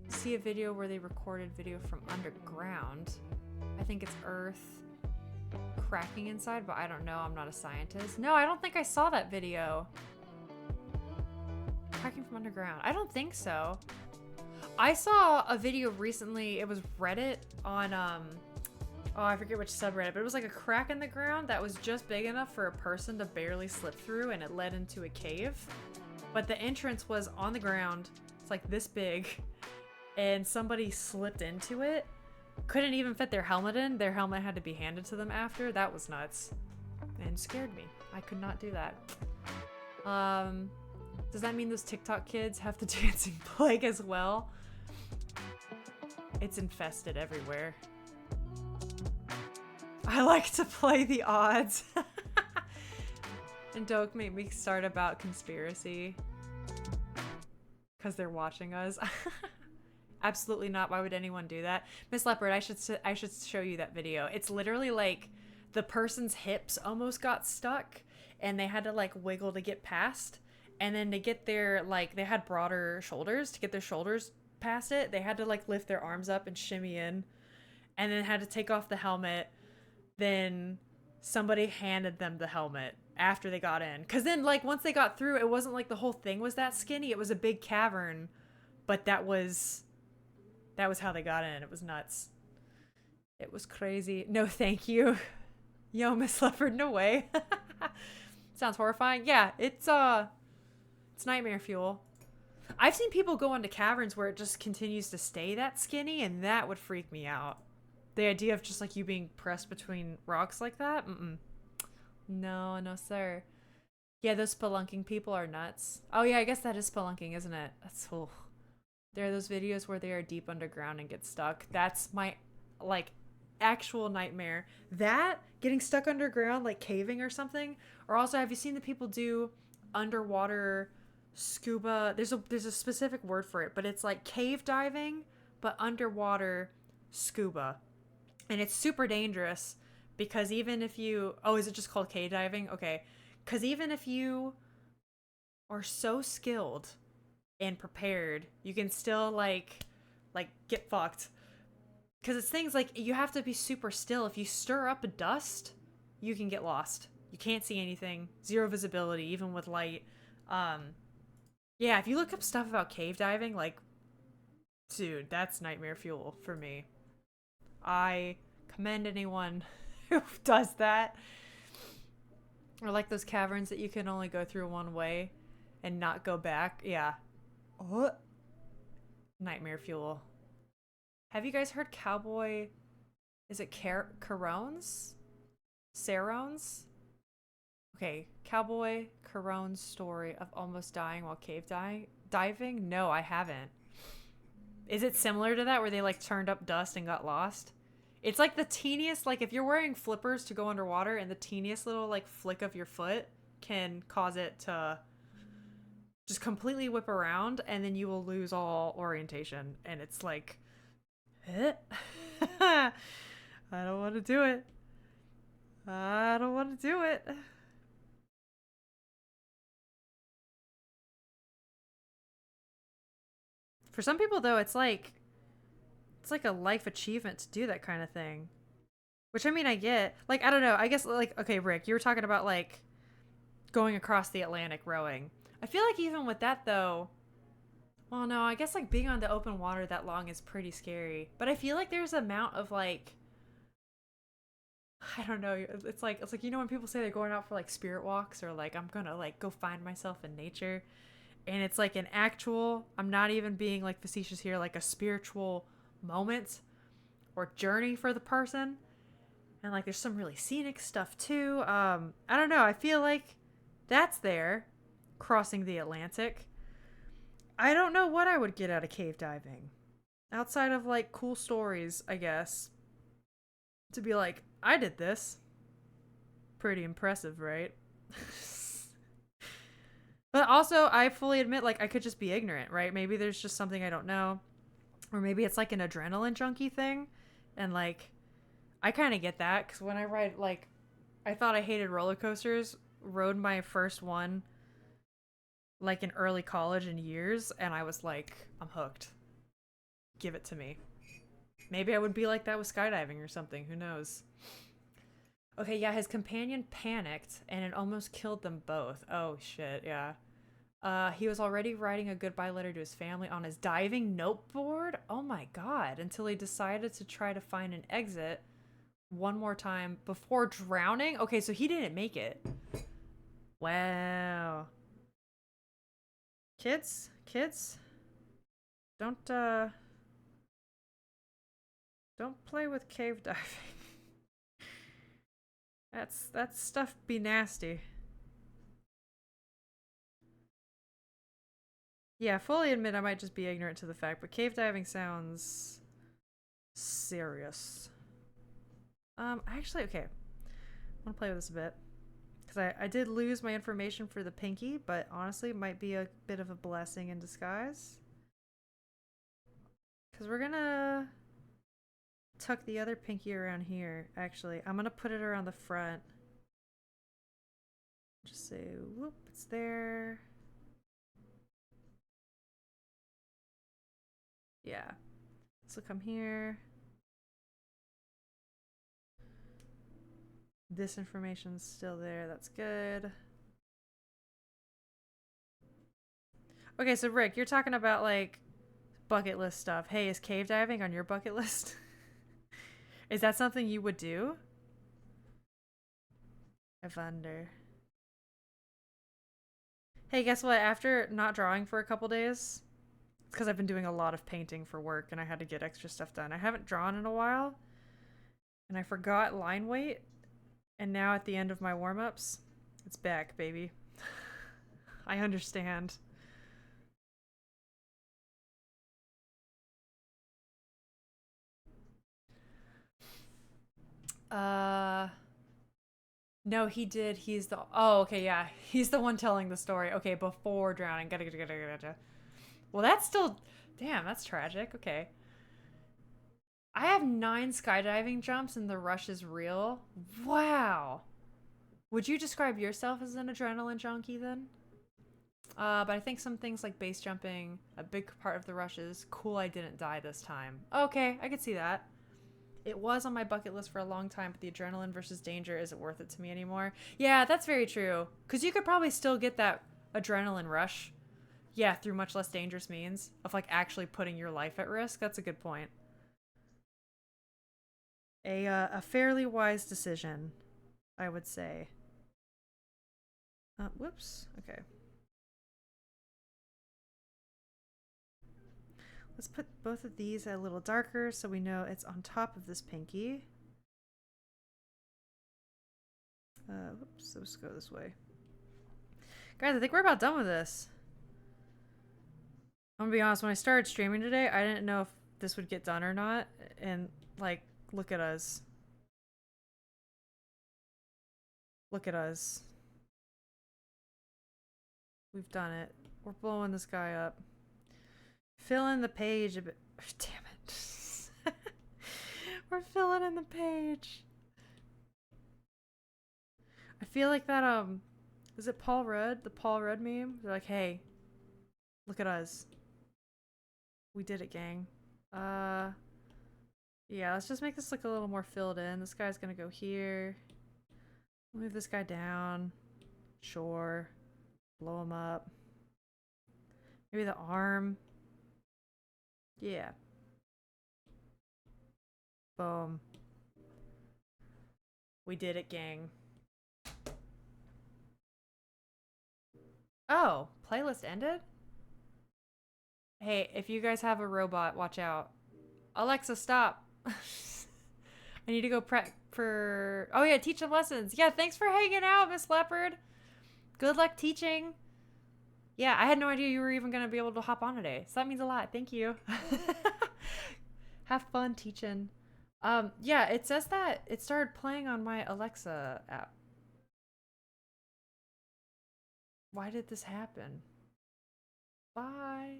see a video where they recorded video from underground? I think it's Earth cracking inside, but I don't know. I'm not a scientist. No, I don't think I saw that video. Cracking from underground. I don't think so. I saw a video recently. It was Reddit on, oh, I forget which subreddit, but it was like a crack in the ground that was just big enough for a person to barely slip through, and it led into a cave. But the entrance was on the ground. It's like this big, and somebody slipped into it. Couldn't even fit their helmet in. Their helmet had to be handed to them after. That was nuts and scared me. I could not do that. Does that mean those TikTok kids have the dancing plague as well? It's infested everywhere. I like to play the odds. And don't make me start about conspiracy. Because they're watching us. Absolutely not. Why would anyone do that? Miss Leopard, I should show you that video. It's literally like the person's hips almost got stuck and they had to like wiggle to get past. And then to get their, like, they had broader shoulders. To get their shoulders past it, they had to like lift their arms up and shimmy in. And then had to take off the helmet. Then somebody handed them the helmet after they got in. Because then, like, once they got through, it wasn't like the whole thing was that skinny. It was a big cavern. But that was how they got in. It was nuts. It was crazy. No, thank you. Yo, Miss Leopard, no way. Sounds horrifying. Yeah, it's nightmare fuel. I've seen people go into caverns where it just continues to stay that skinny, and that would freak me out. The idea of just like you being pressed between rocks like that? No, no, sir. Yeah, those spelunking people are nuts. Oh yeah, I guess that is spelunking, isn't it? That's cool. There are those videos where they are deep underground and get stuck. That's my, like, actual nightmare. That, getting stuck underground, like caving or something. Or also, have you seen the people do underwater scuba? There's a specific word for it, but it's like cave diving, but underwater scuba. And it's super dangerous because even if you... Oh, is it just called cave diving? Okay. Because even if you are so skilled and prepared, you can still like get fucked. Because it's things like you have to be super still. If you stir up a dust, you can get lost. You can't see anything. Zero visibility, even with light. Yeah, if you look up stuff about cave diving, like, dude, that's nightmare fuel for me. I commend anyone who does that. Or like those caverns that you can only go through one way and not go back. Yeah. What? Nightmare fuel. Have you guys heard Cowboy... Is it Carone's? Sarone's? Okay, Cowboy Carone's story of almost dying while cave diving? No, I haven't. Is it similar to that where they like turned up dust and got lost? It's like the teeniest, like if you're wearing flippers to go underwater and the teeniest little like flick of your foot can cause it to just completely whip around and then you will lose all orientation. And it's like, I don't want to do it. I don't want to do it. For some people though, it's like a life achievement to do that kind of thing. Which I mean, I get. Like, I don't know. I guess like, okay, Rick, you were talking about like going across the Atlantic rowing. I feel like even with that though, well, no, I guess like being on the open water that long is pretty scary. But I feel like there's an amount of like, I don't know. It's like you know when people say they're going out for like spirit walks or like I'm gonna like go find myself in nature, and it's like an actual. I'm not even being like facetious here. Like a spiritual moment or journey for the person, and like there's some really scenic stuff too. I don't know. I feel like that's there, crossing the Atlantic. I don't know what I would get out of cave diving, outside of like cool stories, I guess. To be like, I did this. Pretty impressive, right? But also, I fully admit, like, I could just be ignorant, right? Maybe there's just something I don't know. Or maybe it's like an adrenaline junkie thing. And like, I kind of get that. Because when I ride, like, I thought I hated roller coasters. Rode my first one, like, in early college in years. And I was like, I'm hooked. Give it to me. Maybe I would be like that with skydiving or something. Who knows? Okay, yeah, his companion panicked and it almost killed them both. Oh, shit, yeah. He was already writing a goodbye letter to his family on his diving noteboard. Oh my god, until he decided to try to find an exit one more time before drowning. Okay, so he didn't make it. Wow. Kids, don't play with cave diving. That stuff be nasty. Yeah, fully admit I might just be ignorant to the fact, but cave diving sounds Serious. Actually, okay. I want to play with this a bit. Because I did lose my information for the pinky, but honestly, it might be a bit of a blessing in disguise. Because we're gonna tuck the other pinky around here, actually. I'm gonna put it around the front. Just say, whoop, it's there. Yeah. So come here. This information's still there. That's good. Okay, so Rick, you're talking about like bucket list stuff. Hey, is cave diving on your bucket list? Is that something you would do? I wonder. Hey, guess what? After not drawing for a couple days, because I've been doing a lot of painting for work and I had to get extra stuff done. I haven't drawn in a while, and I forgot line weight, and now at the end of my warm-ups, it's back, baby. I understand. No, he did. He's the. Oh, okay, yeah. He's the one telling the story. Okay, before drowning. Gotcha. Well, that's still. Damn, that's tragic. Okay. I have 9 skydiving jumps and the rush is real. Wow. Would you describe yourself as an adrenaline junkie then? But I think some things like base jumping, a big part of the rush is cool I didn't die this time. Okay, I could see that. It was on my bucket list for a long time, but the adrenaline versus danger isn't worth it to me anymore. Yeah, that's very true. Because you could probably still get that adrenaline rush. Yeah, through much less dangerous means of like actually putting your life at risk. That's a good point. A fairly wise decision, I would say. Whoops. Okay. Let's put both of these a little darker so we know it's on top of this pinky. Whoops, let's go this way. Guys, I think we're about done with this. I'm gonna be honest, when I started streaming today, I didn't know if this would get done or not. And, like, look at us. Look at us. We've done it. We're blowing this guy up. Fill in the page a bit. Damn it. We're filling in the page. I feel like that, is it Paul Rudd? The Paul Rudd meme? They're like, hey, look at us. We did it, gang. Yeah, let's just make this look a little more filled in. This guy's gonna go here. Move this guy down. Sure. Blow him up. Maybe the arm. Yeah. Boom. We did it, gang. Oh, playlist ended? Hey, if you guys have a robot, watch out. Alexa, stop. I need to go prep for... Oh yeah, teach them lessons. Yeah, thanks for hanging out, Miss Leopard. Good luck teaching. Yeah, I had no idea you were even going to be able to hop on today. So that means a lot. Thank you. Have fun teaching. Yeah, it says that it started playing on my Alexa app. Why did this happen? Bye.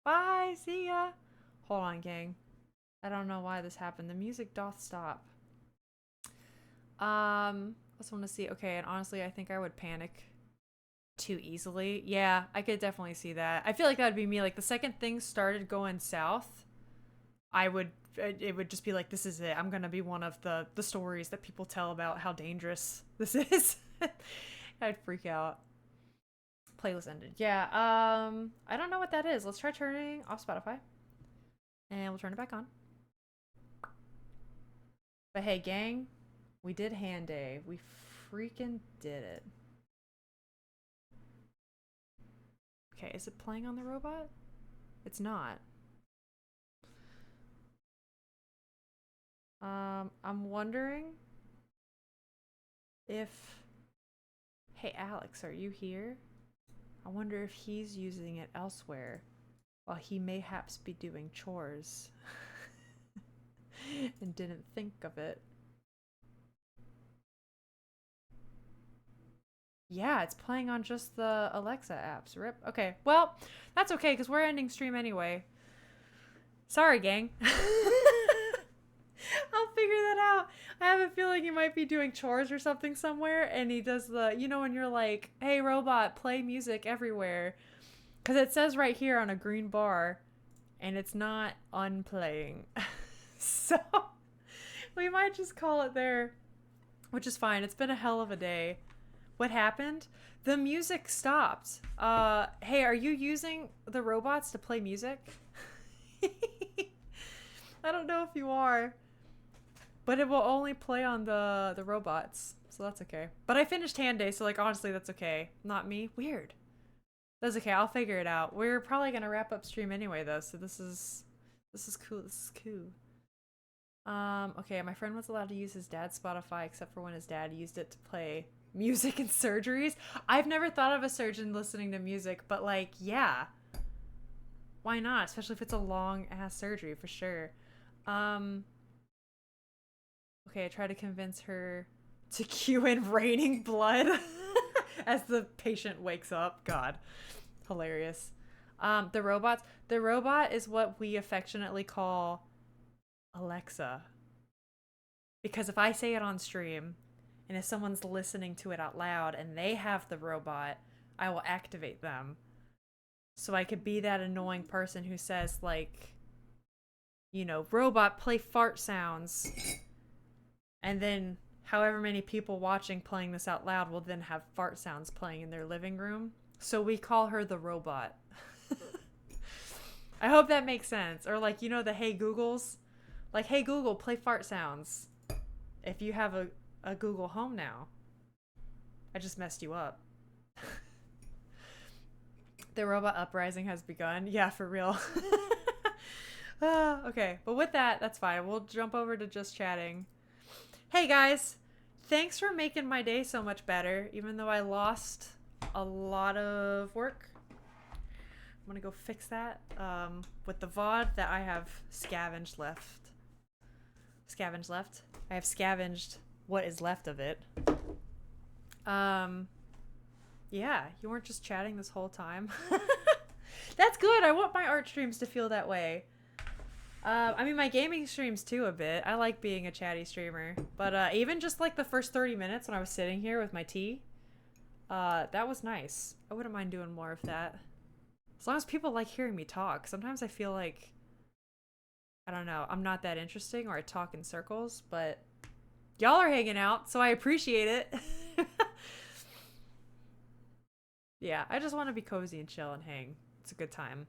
Bye, see ya. Hold on, gang. I don't know why this happened. The music doth stop. I just want to see. Okay, and honestly, I think I would panic too easily. Yeah, I could definitely see that. I feel like that would be me. Like the second things started going south, it would just be like, this is it. I'm gonna be one of the stories that people tell about how dangerous this is. I'd freak out. Playlist ended. Yeah, I don't know what that is. Let's try turning off Spotify. And we'll turn it back on. But hey, gang, we did hand day. We freaking did it. Okay, is it playing on the robot? It's not. I'm wondering if... Hey, Alex, are you here? I wonder if he's using it elsewhere while he mayhaps be doing chores. and didn't think of it. Yeah, it's playing on just the Alexa apps. Rip. Okay, well, that's okay because we're ending stream anyway. Sorry, gang. I'll figure that out. I have a feeling he might be doing chores or something somewhere, and he does the, you know, when you're like, hey, robot, play music everywhere. Because it says right here on a green bar, and it's not unplaying. So, we might just call it there, which is fine. It's been a hell of a day. What happened? The music stopped. Hey, are you using the robots to play music? I don't know if you are. But it will only play on the robots. So that's okay. But I finished hand day, so like honestly that's okay. Not me. Weird. That's okay, I'll figure it out. We're probably gonna wrap up stream anyway though, so this is cool. This is cool. Okay, my friend was allowed to use his dad's Spotify except for when his dad used it to play music in surgeries. I've never thought of a surgeon listening to music, but like, yeah. Why not? Especially if it's a long ass surgery for sure. Okay, I try to convince her to cue in raining blood as the patient wakes up. God, hilarious. The robots. The robot is what we affectionately call Alexa. Because if I say it on stream, and if someone's listening to it out loud and they have the robot, I will activate them. So I could be that annoying person who says, like, you know, robot, play fart sounds. And then however many people watching playing this out loud will then have fart sounds playing in their living room. So we call her the robot. I hope that makes sense. Or like, you know, the Hey Googles? Like, hey Google, play fart sounds. If you have a Google Home now. I just messed you up. The robot uprising has begun. Yeah, for real. Okay, but with that, that's fine. We'll jump over to just chatting. Hey guys, thanks for making my day so much better, even though I lost a lot of work. I'm gonna go fix that with the VOD that I have scavenged left. I have scavenged what is left of it. Yeah, you weren't just chatting this whole time. That's good. I want my art streams to feel that way. I mean, my gaming streams too a bit. I like being a chatty streamer. But even just like the first 30 minutes when I was sitting here with my tea, that was nice. I wouldn't mind doing more of that. As long as people like hearing me talk. Sometimes I feel like, I don't know, I'm not that interesting or I talk in circles, but y'all are hanging out, so I appreciate it. Yeah, I just want to be cozy and chill and hang. It's a good time.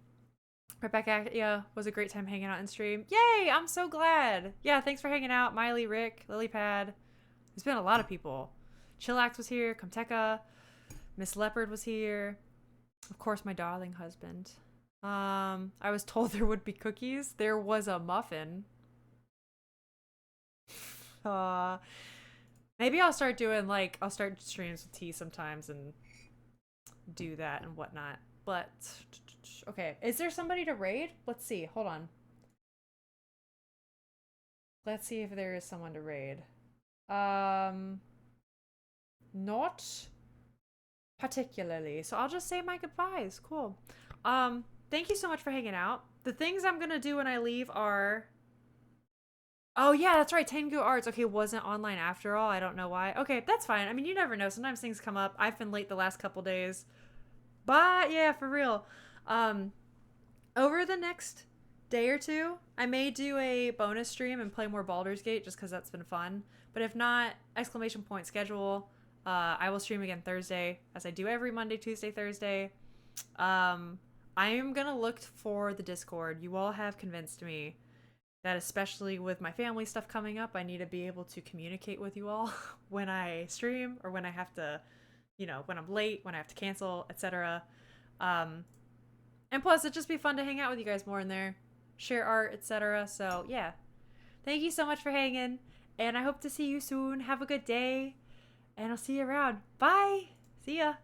Right back at ya. Was a great time hanging out in stream. Yay! I'm so glad. Yeah, thanks for hanging out. Miley, Rick, Lilypad. There's been a lot of people. Chillax was here. Comteka. Miss Leopard was here. Of course, my darling husband. I was told there would be cookies. There was a muffin. Maybe I'll start doing like, I'll start streams with tea sometimes and do that and whatnot. But okay, is there somebody to raid? Let's see. Hold on. Let's see if there is someone to raid. Not particularly. So I'll just say my goodbyes. Cool. Thank you so much for hanging out. The things I'm gonna do when I leave are, oh yeah, that's right, Tengu Arts. Okay, wasn't online after all. I don't know why. Okay, that's fine. I mean, you never know. Sometimes things come up. I've been late the last couple days. But yeah, for real. Over the next day or two, I may do a bonus stream and play more Baldur's Gate just because that's been fun. But if not, exclamation point schedule. I will stream again Thursday, as I do every Monday, Tuesday, Thursday. I am gonna look for the Discord. You all have convinced me that, especially with my family stuff coming up, I need to be able to communicate with you all when I stream or when I have to, you know, when I'm late, when I have to cancel, etc. And plus, it'd just be fun to hang out with you guys more in there, share art, etc. So yeah, thank you so much for hanging, and I hope to see you soon. Have a good day, and I'll see you around. Bye. See ya.